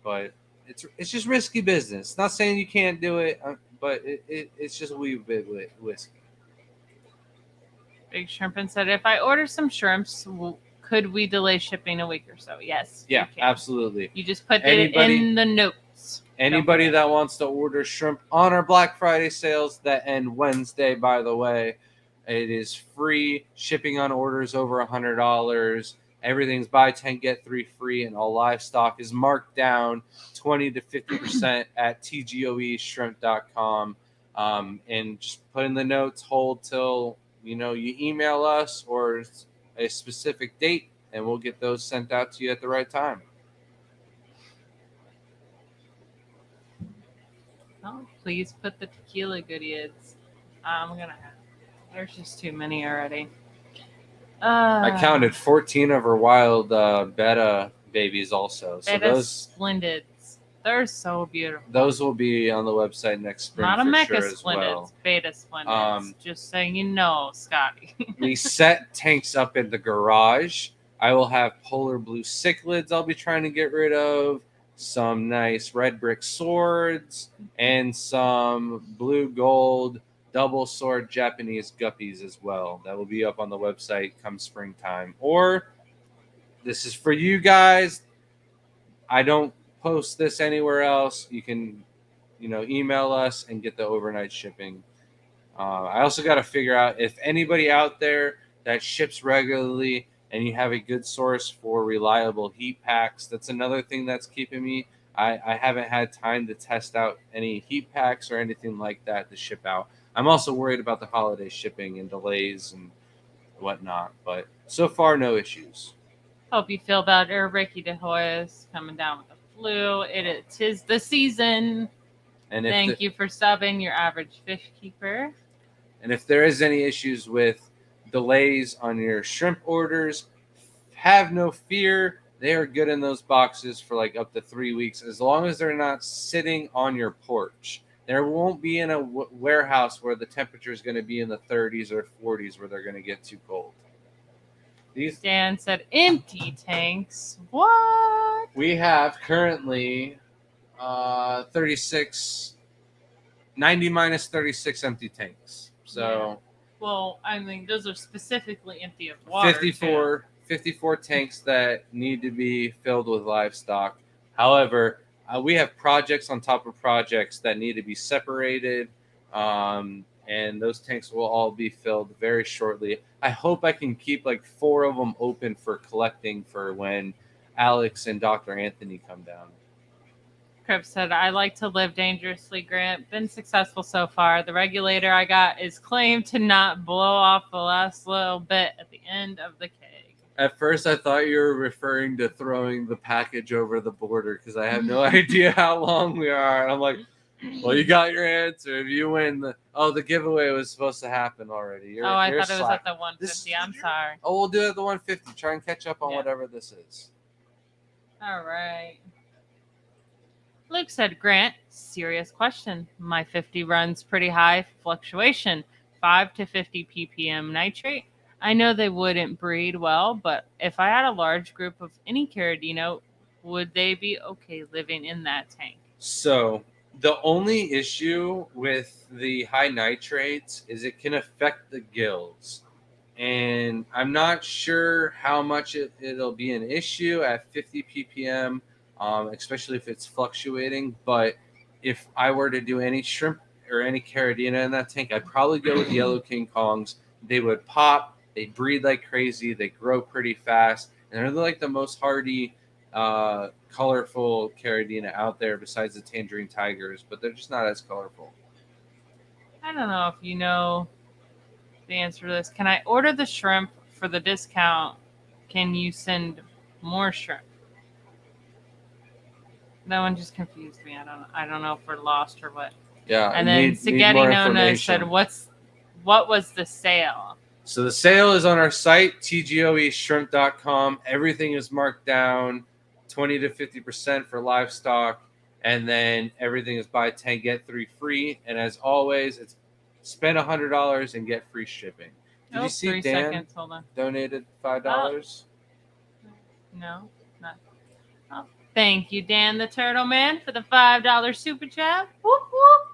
But it's just risky business. Not saying you can't do it, but it's just a wee bit risky. Big Shrimpin said, if I order some shrimps, could we delay shipping a week or so? Yes. Yeah, you can. absolutely. You just put Anybody- it in the notes. Anybody that wants to order shrimp on our Black Friday sales that end Wednesday, by the way, it is free shipping on orders over $100. Everything's buy 10 get 3 free, and all livestock is marked down 20 to 50% at tgoeshrimp.com. And just put in the notes, hold till you email us or a specific date, and we'll get those sent out to you at the right time. Oh, please put the tequila goodies. I'm gonna have. There's just too many already. I counted 14 of her wild betta babies also. So Betta those Splendids. They're so beautiful. those will be on the website next spring Not a for Mecha sure as Splendids, well. Beta Splendids. Just so you know, Scotty. We set tanks up in the garage. I will have polar blue cichlids I'll be trying to get rid of, some nice red brick swords, and some blue gold double sword Japanese guppies as well. That will be up on the website come springtime. Or this is for you guys. I don't post this anywhere else. You can, email us and get the overnight shipping. I also got to figure out if anybody out there that ships regularly and you have a good source for reliable heat packs. That's another thing that's keeping me. I haven't had time to test out any heat packs or anything like that to ship out. I'm also worried about the holiday shipping and delays and whatnot, but so far, no issues. Hope you feel better. Ricky DeHoy is coming down with the flu. It is the season. And Thank you for subbing, your average fish keeper. And if there is any issues with delays on your shrimp orders, have no fear. They are good in those boxes for like up to 3 weeks, as long as they're not sitting on your porch. There won't be in a warehouse where the temperature is going to be in the 30s or 40s where they're going to get too cold. Dan said empty tanks. What? We have currently 36, 90 minus 36 empty tanks. So well, I mean, those are specifically empty of water. 54 tanks that need to be filled with livestock. However, we have projects on top of projects that need to be separated, and those tanks will all be filled very shortly. I hope I can keep like 4 of them open for collecting for when Alex and Dr. Anthony come down. Crip said, I like to live dangerously, Grant. Been successful so far. The regulator I got is claimed to not blow off the last little bit at the end of the keg. At first, I thought you were referring to throwing the package over the border because I have no idea how long we are. And I'm like, well, you got your answer. If you win, the giveaway was supposed to happen already. I thought it was at the 150. I'm sorry. Oh, we'll do it at the 150. Try and catch up on whatever this is. All right. Luke said, Grant, serious question. My 50 runs pretty high fluctuation, 5 to 50 ppm nitrate. I know they wouldn't breed well, but if I had a large group of any Caridina, would they be okay living in that tank? So the only issue with the high nitrates is it can affect the gills. And I'm not sure how much it'll be an issue at 50 ppm, especially if it's fluctuating. But if I were to do any shrimp or any Caridina in that tank, I'd probably go with Yellow King Kongs. They would pop. They breed like crazy. They grow pretty fast. And they're like the most hardy, colorful Caridina out there besides the Tangerine Tigers. But they're just not as colorful. I don't know if you know the answer to this. Can I order the shrimp for the discount? Can you send more shrimp? That one just confused me. I don't know if we're lost or what. Yeah. And then Spaghetti Nona said, what was the sale? So the sale is on our site, tgoeshrimp.com. Everything is marked down 20 to 50% for livestock. And then everything is buy 10, get 3 free. And as always, it's spend $100 and get free shipping. Did you see 3 Dan seconds. Hold on. donated $5? No, not. Oh, thank you, Dan the Turtle Man, for the $5 super chat. Whoop, whoop.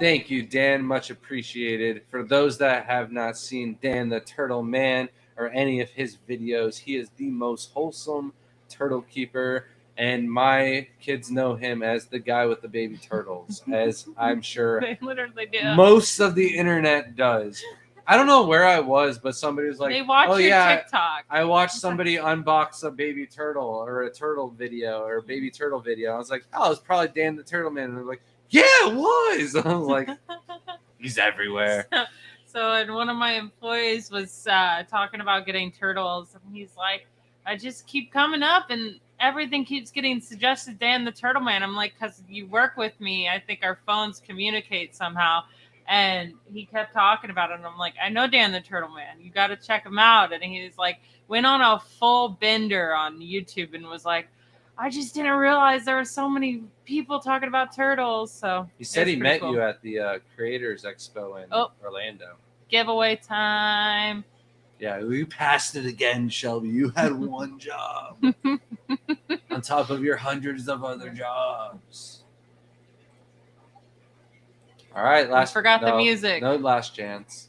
Thank you, Dan. Much appreciated. For those that have not seen Dan the Turtle Man or any of his videos, he is the most wholesome turtle keeper. And my kids know him as the guy with the baby turtles, as I'm sure They literally do. most of the internet does. I don't know where I was, but somebody was like, They watch "Oh your yeah, TikTok. I watched somebody unbox a baby turtle or a turtle video or a baby turtle video." I was like, "Oh, it's probably Dan the Turtle Man." And they're like, "Yeah, it was." I was like, "He's everywhere." So, and one of my employees was talking about getting turtles, and he's like, "I just keep coming up, and everything keeps getting suggested Dan the Turtle Man." I'm like, "Cause you work with me, I think our phones communicate somehow." And he kept talking about it, and I'm like, "I know Dan the Turtle Man. You got to check him out." And he was like, went on a full bender on YouTube and was like, "I just didn't realize there were so many people talking about turtles." So He said it's he pretty met cool. you at the Creators Expo in Oh. Orlando. Giveaway time. Yeah, we passed it again, Shelby. You had one job on top of your hundreds of other jobs. All right, forgot the music. No last chance.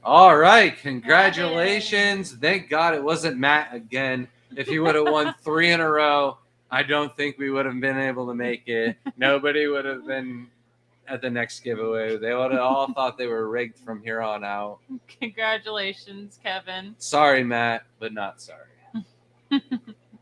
All right, congratulations. Thank God it wasn't Matt again. If he would have won 3 in a row, I don't think we would have been able to make it. Nobody would have been at the next giveaway. They would have all thought they were rigged from here on out. Congratulations, Kevin. Sorry, Matt, but not sorry.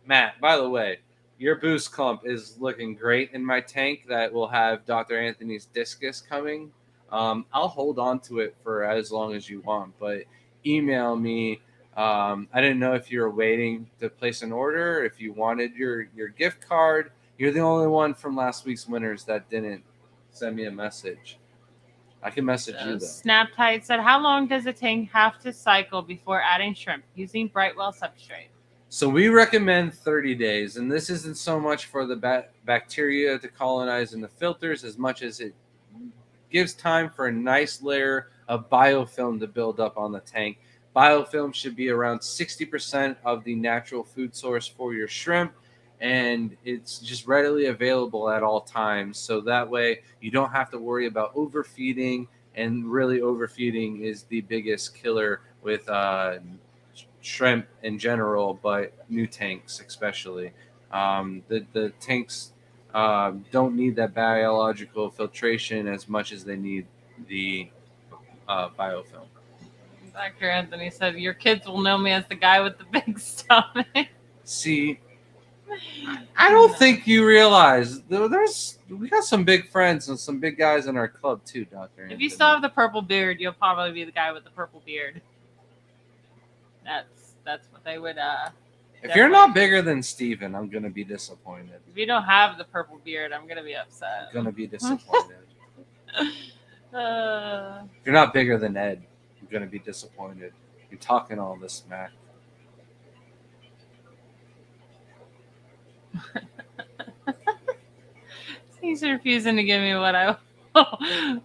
Matt, by the way, your boost clump is looking great in my tank that will have Dr. Anthony's discus coming. I'll hold on to it for as long as you want, but email me. I didn't know if you were waiting to place an order, if you wanted your gift card. You're the only one from last week's winners that didn't send me a message. I can message you though. Snaptight said, "How long does a tank have to cycle before adding shrimp using Brightwell substrate?" So we recommend 30 days, and this isn't so much for the bacteria to colonize in the filters as much as it gives time for a nice layer of biofilm to build up on the tank. Biofilm should be around 60% of the natural food source for your shrimp, and it's just readily available at all times. So that way you don't have to worry about overfeeding, and really overfeeding is the biggest killer with shrimp in general, but new tanks especially. The tanks don't need that biological filtration as much as they need the biofilm. Dr. Anthony said, "Your kids will know me as the guy with the big stomach." See, I don't think you realize we got some big friends and some big guys in our club too, Dr. If you still have the purple beard, you'll probably be the guy with the purple beard. That's what they would. If you're not bigger than Steven, I'm gonna be disappointed. If you don't have the purple beard, I'm gonna be upset. I'm gonna be disappointed. Uh, If you're not bigger than Ed, I'm gonna be disappointed. You're talking all this smack. He's refusing to give me what I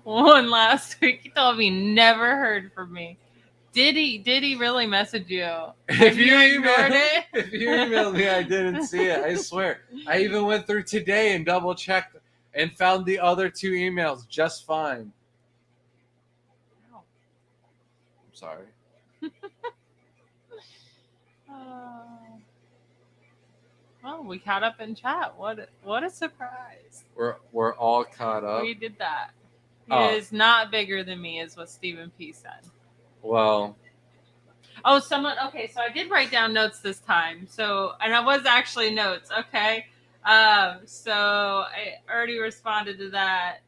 won last week. He told me never heard from me. Did he really message you? If you ignored it? If you emailed me, I didn't see it. I swear. I even went through today and double checked and found the other 2 emails just fine. Ow. I'm sorry. Well, we caught up in chat. What a surprise! We're all caught up. We did that. He Oh. is not bigger than me, is what Stephen P said. Well, Oh, someone. Okay, so I did write down notes this time. So, and I was actually notes. Okay. So I already responded to that.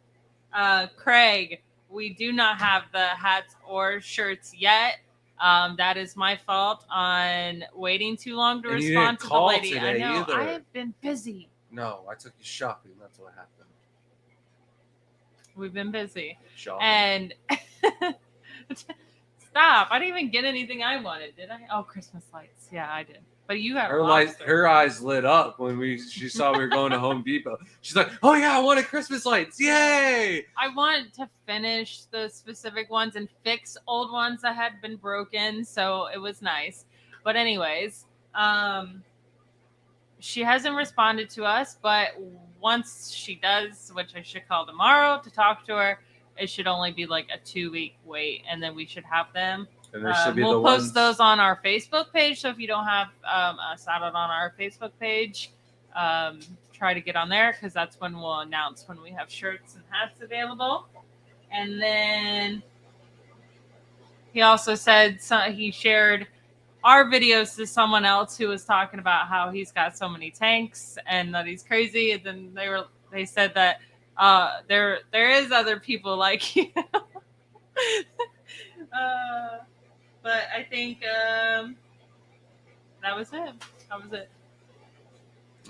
Craig, we do not have the hats or shirts yet. That is my fault on waiting too long to And you respond didn't to the call lady. I today know. either. I have been busy. no, I took you shopping. That's what happened. We've been busy. Shopping. And stop. I didn't even get anything I wanted, did I? Oh, Christmas lights. Yeah, I did. But you have lobster. Her eyes lit up when she saw we were going to Home Depot. She's like, "Oh yeah, I wanted Christmas lights! Yay!" I want to finish the specific ones and fix old ones that had been broken, so it was nice. But anyways, she hasn't responded to us, but once she does, which I should call tomorrow to talk to her, it should only be like a 2-week wait, and then we should have them. And there should be we'll the post ones... those on our Facebook page. So if you don't have us added on our Facebook page, try to get on there, because that's when we'll announce when we have shirts and hats available. And then he also said he shared our videos to someone else who was talking about how he's got so many tanks and that he's crazy. And then they said that there is other people like you. But I think that was it. That was it.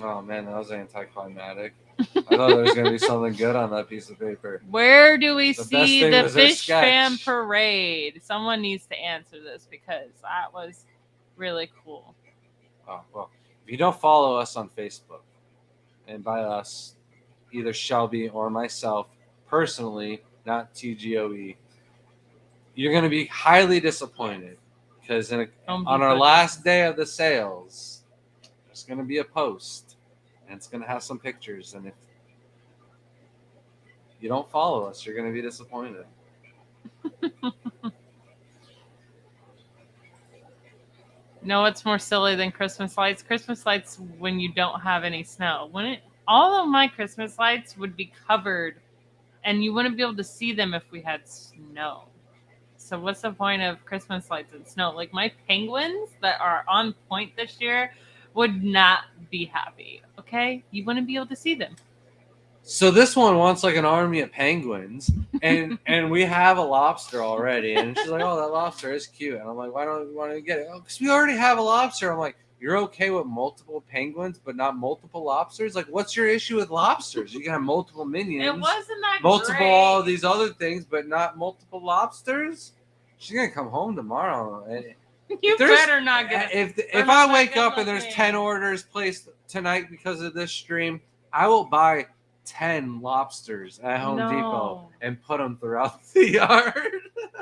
Oh man, that was anticlimactic. I thought there was going to be something good on that piece of paper. Where do we see the was their Fish sketch. Fan Parade? Someone needs to answer this, because that was really cool. Oh, well, if you don't follow us on Facebook, and by us, either Shelby or myself, personally, not TGOE, you're going to be highly disappointed, because on our last day of the sales, there's going to be a post, and it's going to have some pictures, and if you don't follow us, you're going to be disappointed. No, what's more silly than Christmas lights? Christmas lights when you don't have any snow. All of my Christmas lights would be covered, and you wouldn't be able to see them if we had snow. So what's the point of Christmas lights and snow? Like, my penguins that are on point this year would not be happy. Okay, you wouldn't be able to see them. So this one wants like an army of penguins, and we have a lobster already, and she's like, "Oh, that lobster is cute," and I'm like, "Why don't you want to get it?" "Oh, because we already have a lobster." I'm like, "You're okay with multiple penguins, but not multiple lobsters? Like, what's your issue with lobsters? You can have multiple minions, It wasn't that multiple great. all of these other things, but not multiple lobsters." She's gonna come home tomorrow, and You better not get it. If I wake up and there's 10 orders placed tonight because of this stream, I will buy 10 lobsters at Home Depot and put them throughout the yard.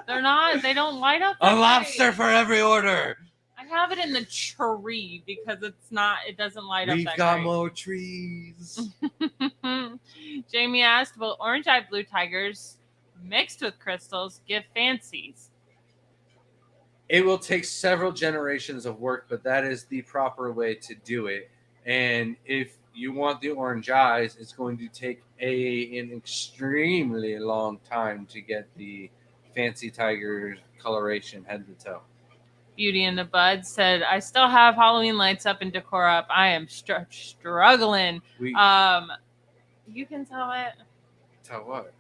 They don't light up. A lobster for every order. I have it in the tree because it doesn't light up. We've that got great. more trees. Jamie asked, will orange-eyed blue tigers mixed with crystals give fancies? It will take several generations of work, but that is the proper way to do it. And if you want the orange eyes, it's going to take an extremely long time to get the fancy tiger coloration head to toe. Beauty in the Bud said, I still have Halloween lights up and decor up. I am struggling. You can tell it. Tell what?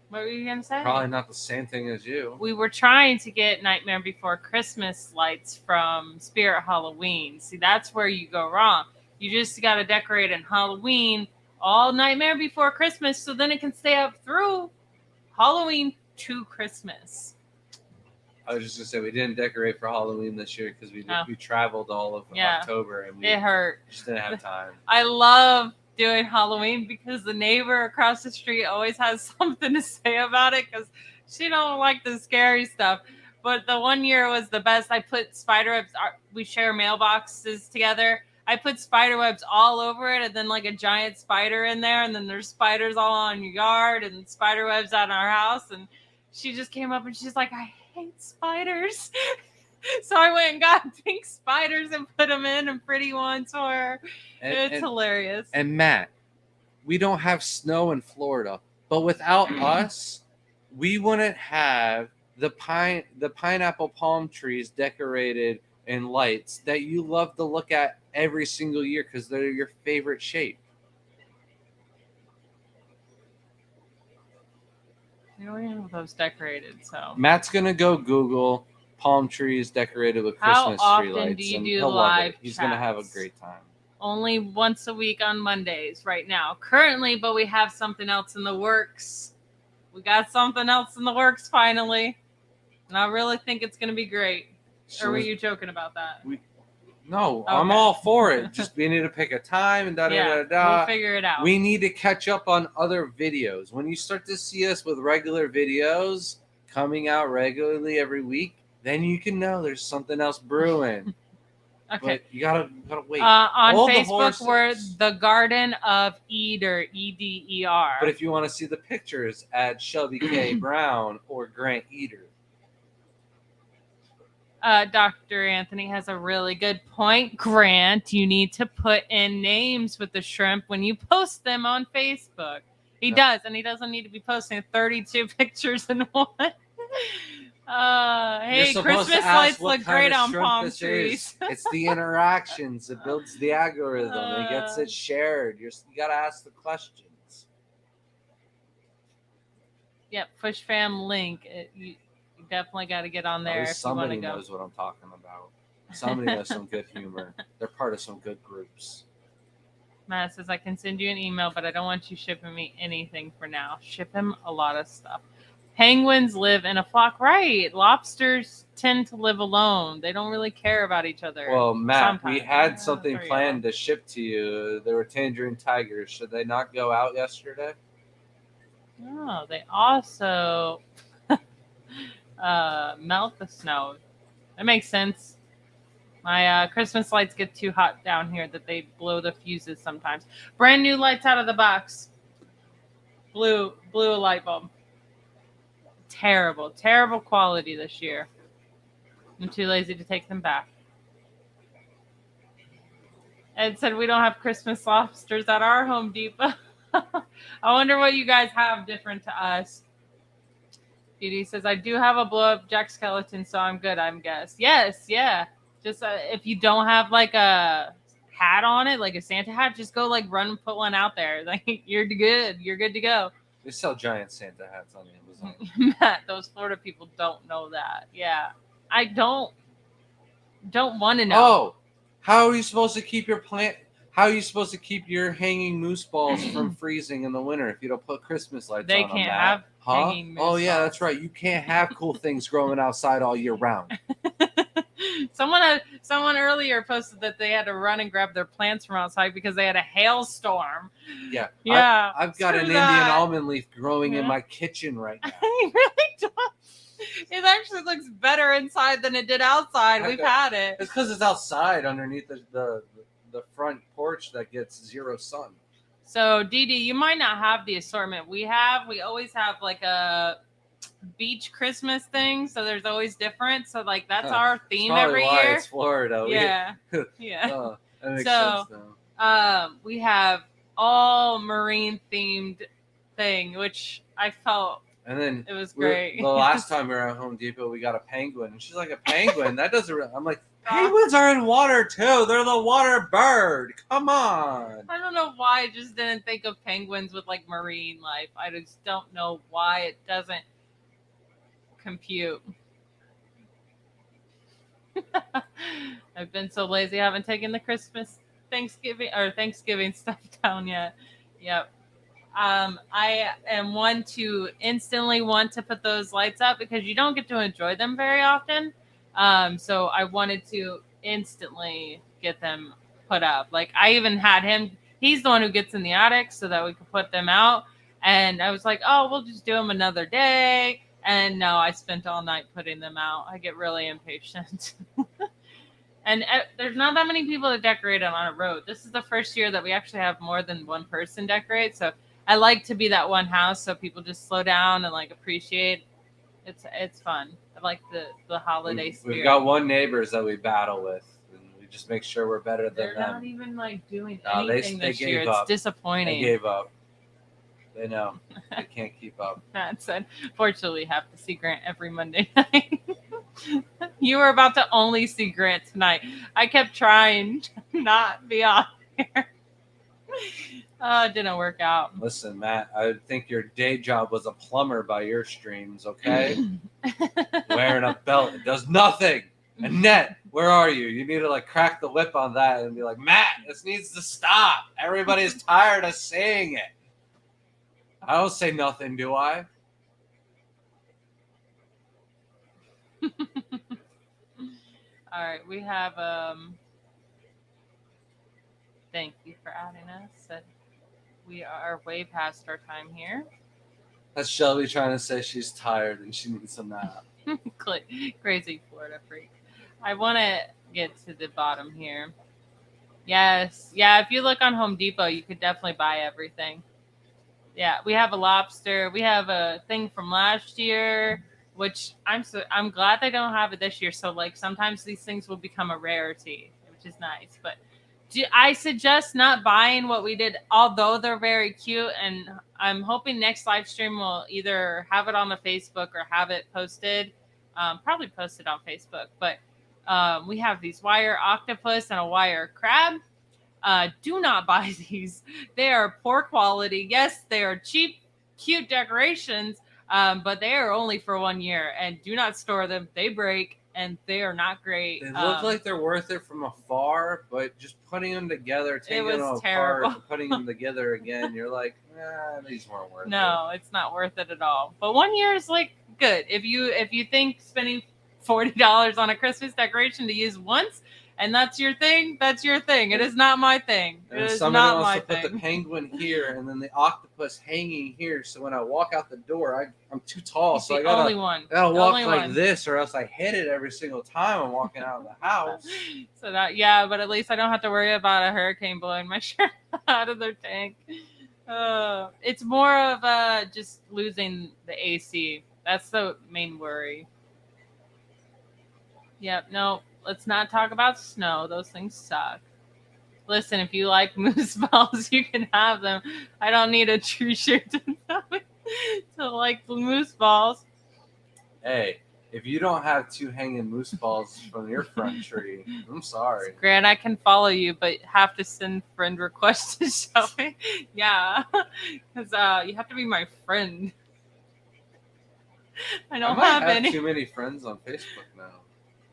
What were you going to say? Probably not the same thing as you. We were trying to get Nightmare Before Christmas lights from Spirit Halloween. See, that's where you go wrong. You just got to decorate in Halloween all Nightmare Before Christmas, so then it can stay up through Halloween to Christmas. I was just going to say, we didn't decorate for Halloween this year because we traveled all of October, and it hurt. Just didn't have time. I love doing Halloween because the neighbor across the street always has something to say about it because she don't like the scary stuff. But the one year was the best. I put spider webs. We share mailboxes together. I put spider webs all over it, and then like a giant spider in there, and then there's spiders all on your yard and spider webs out in our house. And she just came up and she's like, I hate spiders. So I went and got pink spiders and put them in and pretty ones for her. It's hilarious. And Matt, we don't have snow in Florida, but without us, we wouldn't have the pineapple palm trees decorated in lights that you love to look at every single year because they're your favorite shape. We don't have those decorated, so Matt's gonna go Google palm trees decorated with Christmas tree lights. How often do you do live chats? He's gonna have a great time. Only once a week on Mondays right now, currently, but we have something else in the works. We got something else in the works finally, and I really think it's gonna be great. Or were you joking about that? No, okay. I'm all for it. Just we need to pick a time and We'll figure it out. We need to catch up on other videos. When you start to see us with regular videos coming out regularly every week, then you can know there's something else brewing. Okay. But you gotta wait. On All the Facebook, we're horses. the Garden of Eder, EDER. But if you want to see the pictures, add Shelby K. Brown or Grant Eater. Dr. Anthony has a really good point. Grant, you need to put in names with the shrimp when you post them on Facebook. He does, and he doesn't need to be posting 32 pictures in one. Hey, Christmas lights look great on palm trees. It's the interactions. It builds the algorithm. It gets it shared. You got to ask the questions. Yep, Push Fam link. You definitely got to get on there if you want to go. Somebody knows what I'm talking about. Somebody has some good humor. They're part of some good groups. Matt says, I can send you an email, but I don't want you shipping me anything for now. Ship him a lot of stuff. Penguins live in a flock. Right. Lobsters tend to live alone. They don't really care about each other. Well, Matt, sometimes. we had something planned to ship to you. There were tangerine tigers. Should they not go out yesterday? Oh, they also melt the snow. That makes sense. My Christmas lights get too hot down here that they blow the fuses sometimes. Brand new lights out of the box. Blew a light bulb. Terrible quality this year. I'm too lazy to take them back. Ed said we don't have Christmas lobsters at our Home Depot. I wonder what you guys have different to us. Judy says, I do have a blow-up Jack Skeleton, so I'm good, I guess. Yes, yeah. Just if you don't have like a hat on it, like a Santa hat, just go like run and put one out there. Like you're good. You're good to go. They sell giant Santa hats on Amazon. Matt, those Florida people don't know that. Yeah. I don't want to know. Oh, how are you supposed to keep your plant? How are you supposed to keep your hanging moose balls from freezing in the winter if you don't put Christmas lights They on them? can't have huh? hanging moose Oh yeah, balls. that's right. You can't have cool things growing outside all year round. Someone earlier posted that they had to run and grab their plants from outside because they had a hailstorm. Yeah. Yeah. I've got an Screw Indian that. almond leaf growing in my kitchen right now. It really does. It actually looks better inside than it did outside. We've had it. It's because it's outside underneath the front porch that gets zero sun. So, Dee Dee, you might not have the assortment we have. We always have like a beach Christmas thing, so there's always different. So, like that's our theme every year. It's Florida. Yeah, yeah. That makes sense though. We have all marine themed thing, which I felt. And then it was great. The last time we were at Home Depot, we got a penguin, and she's like, "A penguin? That doesn't." I'm like, penguins are in water too. They're the water bird. Come on. I don't know why I just didn't think of penguins with like marine life. I just don't know why it doesn't compute. I've been so lazy. I haven't taken the Thanksgiving stuff down yet. Yep. I am one to instantly want to put those lights up because you don't get to enjoy them very often. So I wanted to instantly get them put up. Like I even had him. He's the one who gets in the attic so that we could put them out. And I was like, oh, we'll just do them another day. And no, I spent all night putting them out. I get really impatient. And there's not that many people that decorate on a road. This is the first year that we actually have more than one person decorate. So I like to be that one house so people just slow down and like appreciate. It's fun. I like the holiday spirit. We've got one neighbors that we battle with, and we just make sure we're better than them. They're not even like doing anything this year. It's disappointing. They gave up. They know they can't keep up. Matt said, "Fortunately, have to see Grant every Monday night." You were about to only see Grant tonight. I kept trying to not be on here. It didn't work out. Listen, Matt, I think your day job was a plumber by your streams, okay? Wearing a belt, it does nothing. Annette, where are you? You need to like crack the whip on that and be like, Matt, this needs to stop. Everybody's tired of saying it. I don't say nothing, do I? All right, we have thank you for adding us. We are way past our time here. That's Shelby trying to say she's tired and she needs some nap. Crazy Florida freak. I want to get to the bottom here. Yes. Yeah, if you look on Home Depot, you could definitely buy everything. Yeah, we have a lobster. We have a thing from last year, which I'm glad they don't have it this year. So like sometimes these things will become a rarity, which is nice. But I suggest not buying what we did, although they're very cute. And I'm hoping next live stream will either have it on the Facebook or have it posted. Probably posted on Facebook. But we have these wire octopus and a wire crab. Do not buy these. They are poor quality. Yes, they are cheap, cute decorations, but they are only for 1 year. And do not store them. They break, and they are not great. They look like they're worth it from afar, but just putting them together, taking them apart, terrible. and putting them together again, you're like, these weren't worth it. No, it's not worth it at all. But 1 year is like good. If you think spending $40 on a Christmas decoration to use once, and that's your thing, that's your thing. It is not my thing. It is not my thing. Put the penguin here and then the octopus hanging here. So when I walk out the door, I'm too tall, so I gotta walk like this, or else I hit it every single time I'm walking out of the house. So that but at least I don't have to worry about a hurricane blowing my shirt out of their tank. It's more of just losing the AC. That's the main worry. Yep. No. Let's not talk about snow. Those things suck. Listen, if you like moose balls, you can have them. I don't need a tree shirt to like moose balls. Hey, if you don't have 2 hanging moose balls from your front tree, I'm sorry. Grant, I can follow you, but have to send friend requests to show me. Yeah, because you have to be my friend. I don't have any. Too many friends on Facebook now.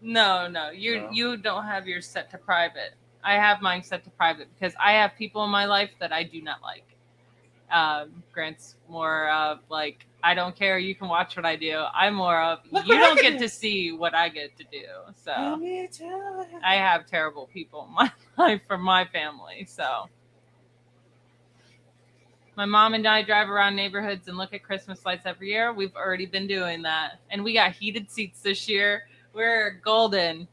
No. You don't have yours set to private. I have mine set to private because I have people in my life that I do not like. Grant's more of like, I don't care. You can watch what I do. I'm more of, you don't get to see what I get to do. So I have terrible people in my life from my family. So my mom and I drive around neighborhoods and look at Christmas lights every year. We've already been doing that. And we got heated seats this year. We're golden.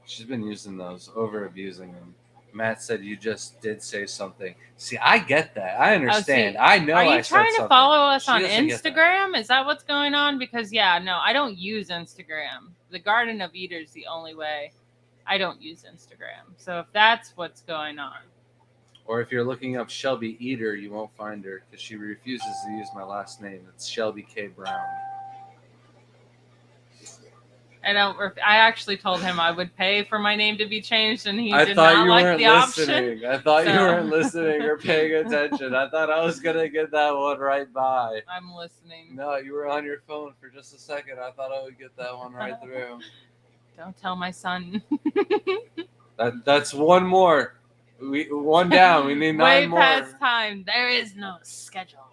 She's been using those, over abusing them. Matt said you just did say something. See, I get that. I understand. I know. Are you I said trying to follow us on doesn't Instagram? Is that what's going on? Because no, I don't use Instagram. The Garden of Eden is the only way. I don't use Instagram. So if that's what's going on. Or if you're looking up Shelby Eater, you won't find her because she refuses to use my last name. It's Shelby K. Brown. I actually told him I would pay for my name to be changed, and he did not like the option. I thought you weren't listening or paying attention. I thought I was gonna get that one right by. I'm listening. No, you were on your phone for just a second. I thought I would get that one right through. Don't tell my son. That's one more. One down. We need 9 more. Way past time. There is no schedule.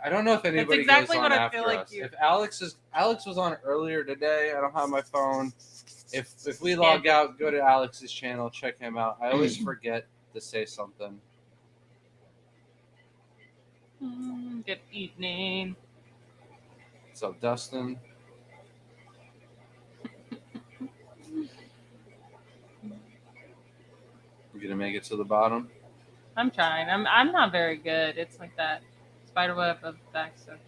I don't know if anybody exactly goes what on I after feel like us. you. If Alex was on earlier today, I don't have my phone. If we log out, go to Alex's channel, check him out. I always forget to say something. Good evening. What's up, Dustin? You gonna make it to the bottom? I'm trying. I'm not very good. It's like that spiderweb of back stuff.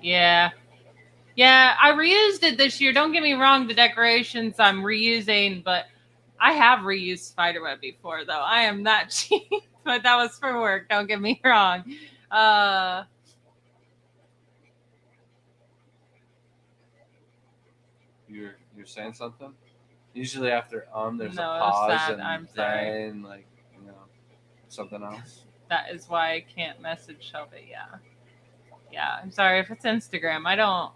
Yeah, I reused it this year. Don't get me wrong. The decorations I'm reusing, but I have reused spiderweb before, though. I am not cheap, but that was for work. Don't get me wrong. You're saying something? Usually after there's no, a pause sad. and I'm sorry. then something else. That is why I can't message Shelby. Yeah. I'm sorry if it's Instagram. I don't.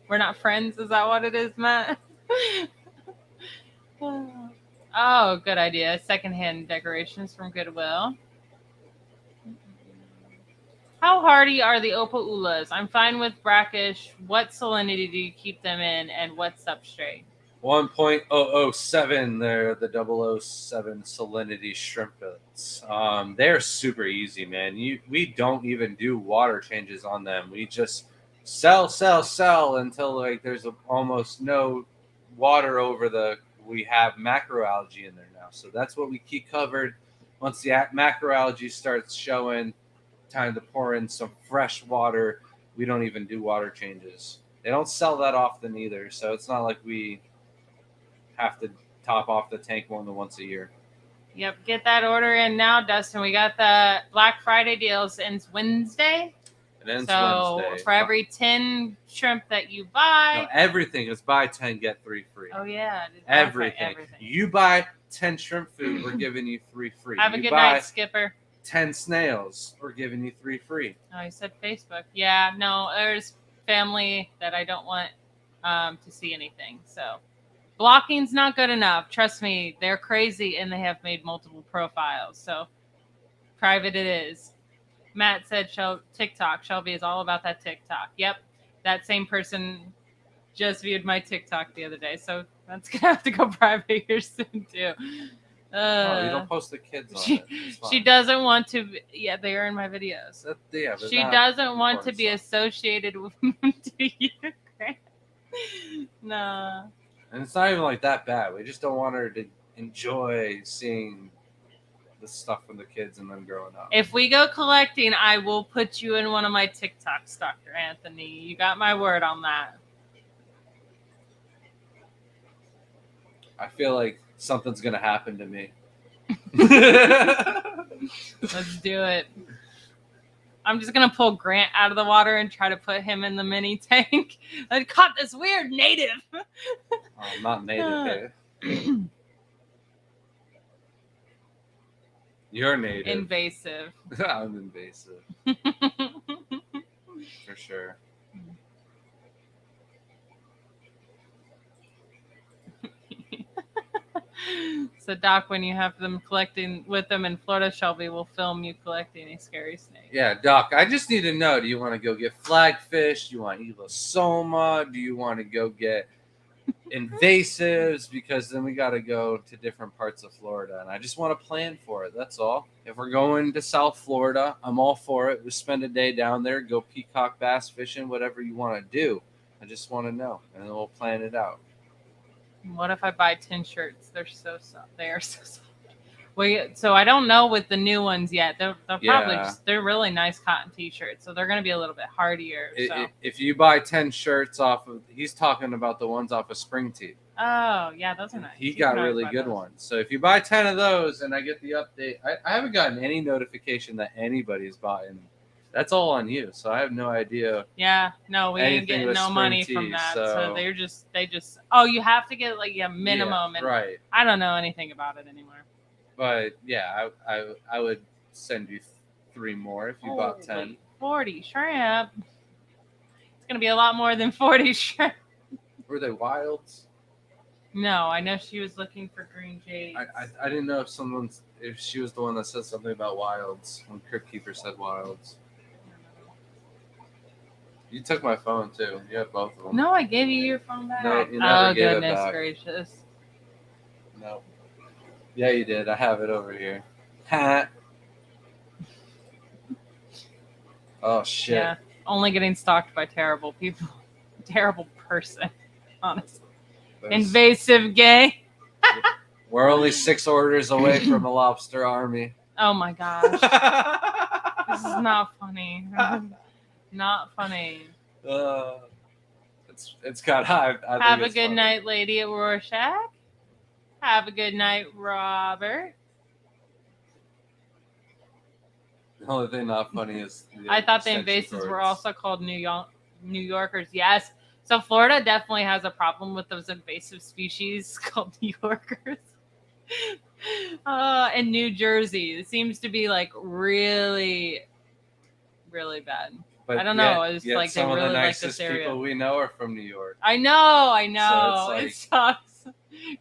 We're not friends. Is that what it is, Matt? Oh, good idea. Secondhand decorations from Goodwill. How hardy are the opaulas? I'm fine with brackish. What salinity do you keep them in, and what substrate? 1.007. They're the 007 salinity shrimpets. They're super easy, man. We don't even do water changes on them. We just sell until like there's almost no water over the. We have macroalgae in there now, so that's what we keep covered. Once the macroalgae starts showing, time to pour in some fresh water. We don't even do water changes. They don't sell that often either, so it's not like we have to top off the tank more than once a year. Yep, get that order in now, Dustin. We got the Black Friday deals ends Wednesday. It ends so Wednesday. For every 10 shrimp that you buy, no, everything is buy 10 get 3 free. Oh yeah, everything. You buy 10 shrimp food, we're giving you 3 free. Have a you good buy night, Skipper. 10 snails, we're giving you 3 free. Oh, you said Facebook. Yeah, no, there's family that I don't want to see anything. So blocking's not good enough. Trust me, they're crazy and they have made multiple profiles. So private it is. Matt said TikTok. Shelby is all about that TikTok. Yep. That same person just viewed my TikTok the other day. So that's going to have to go private here soon, too. No, you don't post the kids on it. She doesn't want to. Yeah, they are in my videos. She doesn't want to be associated with Ukraine. No. And it's not even like that bad. We just don't want her to enjoy seeing the stuff from the kids and them growing up. If we go collecting, I will put you in one of my TikToks, Dr. Anthony. You got my word on that. I feel like something's going to happen to me. Let's do it. I'm just going to pull Grant out of the water and try to put him in the mini tank. I caught this weird native. I'm not native. You're native. Invasive. I'm invasive. For sure. So, Doc, when you have them collecting with them in Florida, Shelby will film you collecting a scary snake. Yeah, Doc, I just need to know, do you want to go get flagfish? Do you want elosoma? Do you want to go get invasives? Because then we got to go to different parts of Florida, and I just want to plan for it. That's all. If we're going to South Florida, I'm all for it. We spend a day down there, go peacock bass fishing, whatever you want to do. I just want to know, and then we'll plan it out. What if I buy 10 shirts? They're so soft. They are so soft. So I don't know with the new ones yet. They're probably they're really nice cotton t-shirts, so they're going to be a little bit hardier. So. If you buy 10 shirts off of, he's talking about the ones off of Spring Tee. Oh yeah, those are nice. He got really good ones. So if you buy 10 of those, and I get the update, I haven't gotten any notification that anybody's buying. That's all on you. So I have no idea. Yeah, no, we ain't getting no money from that. So they just. Oh, you have to get like a minimum. Yeah, right. I don't know anything about it anymore. But yeah, I would send you 3 more if you bought 10. 40 shrimp. It's gonna be a lot more than 40 shrimp. Were they wilds? No, I know she was looking for green jade. I didn't know if she was the one that said something about wilds when Crypt Keeper said wilds. You took my phone too. You have both of them. No, I gave you your phone back. No, you never gave it back. Oh, goodness gracious. No. Yeah, you did. I have it over here. Ha. Oh, shit. Yeah, only getting stalked by terrible people. Terrible person, honestly. Invasive gay. We're only 6 orders away from a lobster army. Oh, my gosh. This is not funny. Not funny. It's got high. Have a good night, lady at Rorschach. Have a good night, Robert. The only thing not funny is I thought the invasives were also called New Yorkers. Yes. So Florida definitely has a problem with those invasive species called New Yorkers. And New Jersey. It seems to be like really, really bad. But I don't know. It's like some they really of the like nicest this area. people we know are from New York. I know. So it sucks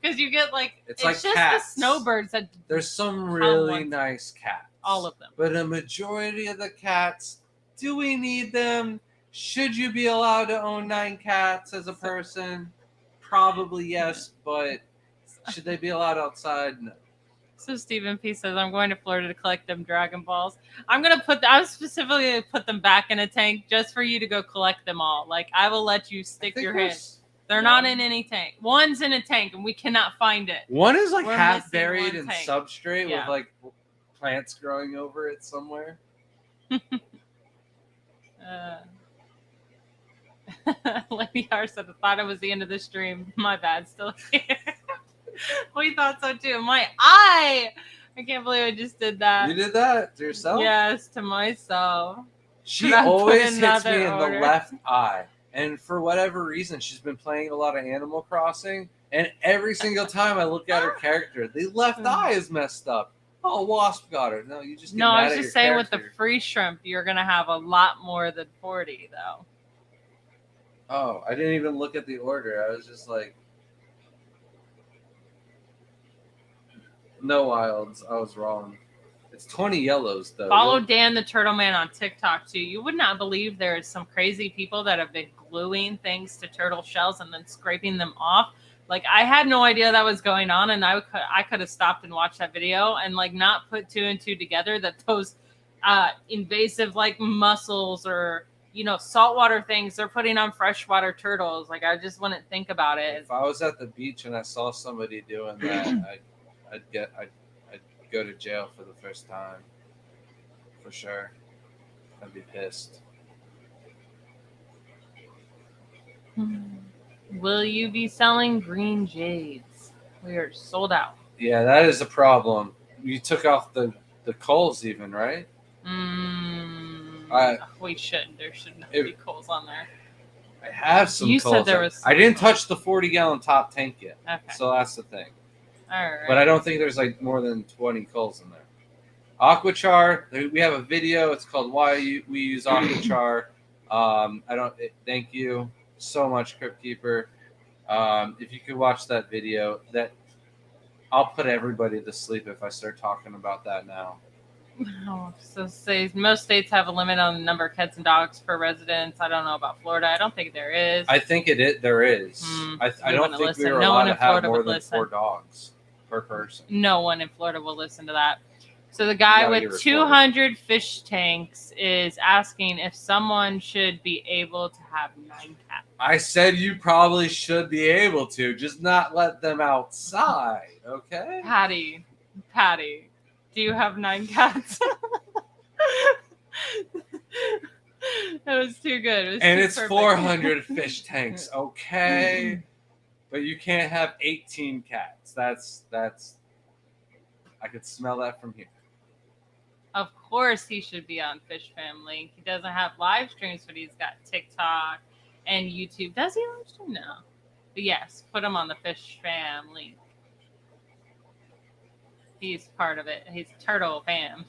because you get like it's like just cats. the snowbirds that. There's some really nice cats. All of them. But a majority of the cats, do we need them? Should you be allowed to own 9 cats as a person? Probably yes, but should they be allowed outside? No. So Stephen P says, I'm going to Florida to collect them Dragon Balls. I specifically gonna put them back in a tank just for you to go collect them all. Like, I will let you stick your hand. They're not in any tank. One's in a tank and we cannot find it. One is like We're half missing buried one in tank. substrate Yeah. with like plants growing over it somewhere. Lady R said, I thought it was the end of the stream. My bad, still here. We thought so too. My eye! I can't believe I just did that. You did that to yourself? Yes, to myself. She Should I put always hits me another in order? the left eye. And for whatever reason, she's been playing a lot of Animal Crossing. And every single time I look at her character, the left eye is messed up. Oh, Wasp got her. No, you just get No, mad I was at just your saying with the character. free shrimp, you're going to have a lot more than 40, though. Oh, I didn't even look at the order. I was just like, no wilds. I was wrong. It's 20 yellows, though. Follow Dan the Turtle Man on TikTok, too. You would not believe there is some crazy people that have been gluing things to turtle shells and then scraping them off. Like, I had no idea that was going on, and I could have stopped and watched that video and, like, not put two and two together that those invasive, like, mussels or, you know, saltwater things they're putting on freshwater turtles. Like, I just wouldn't think about it. If I was at the beach and I saw somebody doing that, I'd go to jail for the first time. For sure. I'd be pissed. Will you be selling green jades? We are sold out. Yeah, that is a problem. You took off the coals even, right? We shouldn't. There shouldn't be coals on there. I have some You coals. said there was I didn't touch the 40-gallon top tank yet. Okay. So that's the thing. All right. But I don't think there's like more than 20 coals in there. Aquachar, we have a video. It's called Why We Use Aquachar. Thank you so much, Crypt Keeper. If you could watch that video, I'll put everybody to sleep if I start talking about that now. Oh, so say most states have a limit on the number of cats and dogs per residence. I don't know about Florida. I don't think there is. I think there is. I don't think we were allowed to have more than 4 dogs per person. No one in Florida will listen to that. So the guy with 200 fish tanks is asking if someone should be able to have 9 cats. I said you probably should be able to, just not let them outside, okay? Patty, do you have 9 cats? That was too good. It's 400 fish tanks, okay? But you can't have 18 cats. That's. I could smell that from here. Of course, he should be on Fish Family. He doesn't have live streams, but he's got TikTok and YouTube. Does he live stream? No. But yes, put him on the Fish Family. He's part of it. He's Turtle Fam.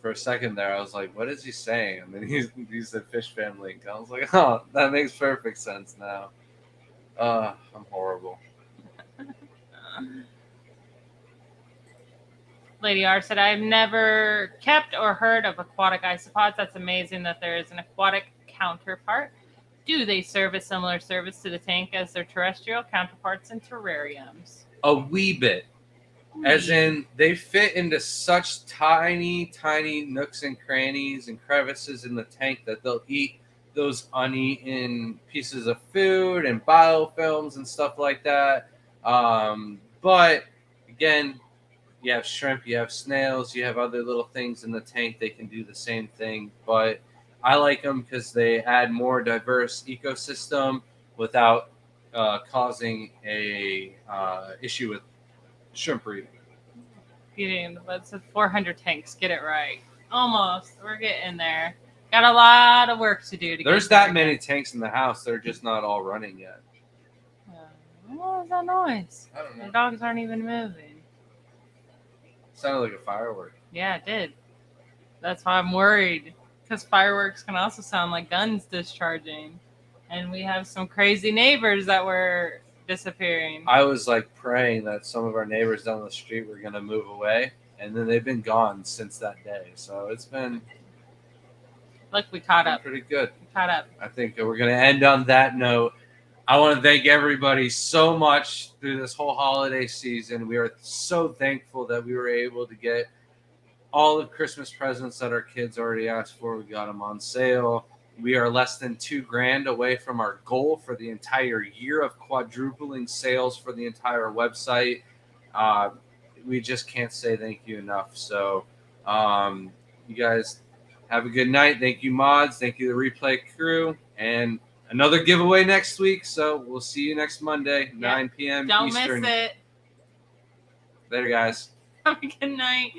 For a second there, I was like, what is he saying? And then he said Fish Family. I was like, oh, that makes perfect sense now. I'm horrible. Lady R said, I've never kept or heard of aquatic isopods. That's amazing that there is an aquatic counterpart. Do they serve a similar service to the tank as their terrestrial counterparts in terrariums? A wee bit. As in, they fit into such tiny, tiny nooks and crannies and crevices in the tank that they'll eat those uneaten pieces of food and biofilms and stuff like that. But, again, you have shrimp, you have snails, you have other little things in the tank. They can do the same thing. But I like them because they add more diverse ecosystem without causing a issue with shrimp breeding. That's 400 tanks. Get it right. Almost. We're getting there. Got a lot of work to do. There's that many tanks in the house. They're just not all running yet. What was that noise? I don't know. The dogs aren't even moving. Sounded like a firework. Yeah, it did. That's why I'm worried. Because fireworks can also sound like guns discharging. And we have some crazy neighbors that were disappearing. I was like praying that some of our neighbors down the street were going to move away. And then they've been gone since that day. So it's been... Look, we caught up. Pretty good. We caught up. I think we're going to end on that note. I want to thank everybody so much through this whole holiday season. We are so thankful that we were able to get all the Christmas presents that our kids already asked for. We got them on sale. We are less than $2,000 away from our goal for the entire year of quadrupling sales for the entire website. We just can't say thank you enough. So, you guys have a good night. Thank you, mods. Thank you, the replay crew. And another giveaway next week. So we'll see you next Monday, 9 p.m. Don't Eastern. miss it. Later, guys. Have a good night.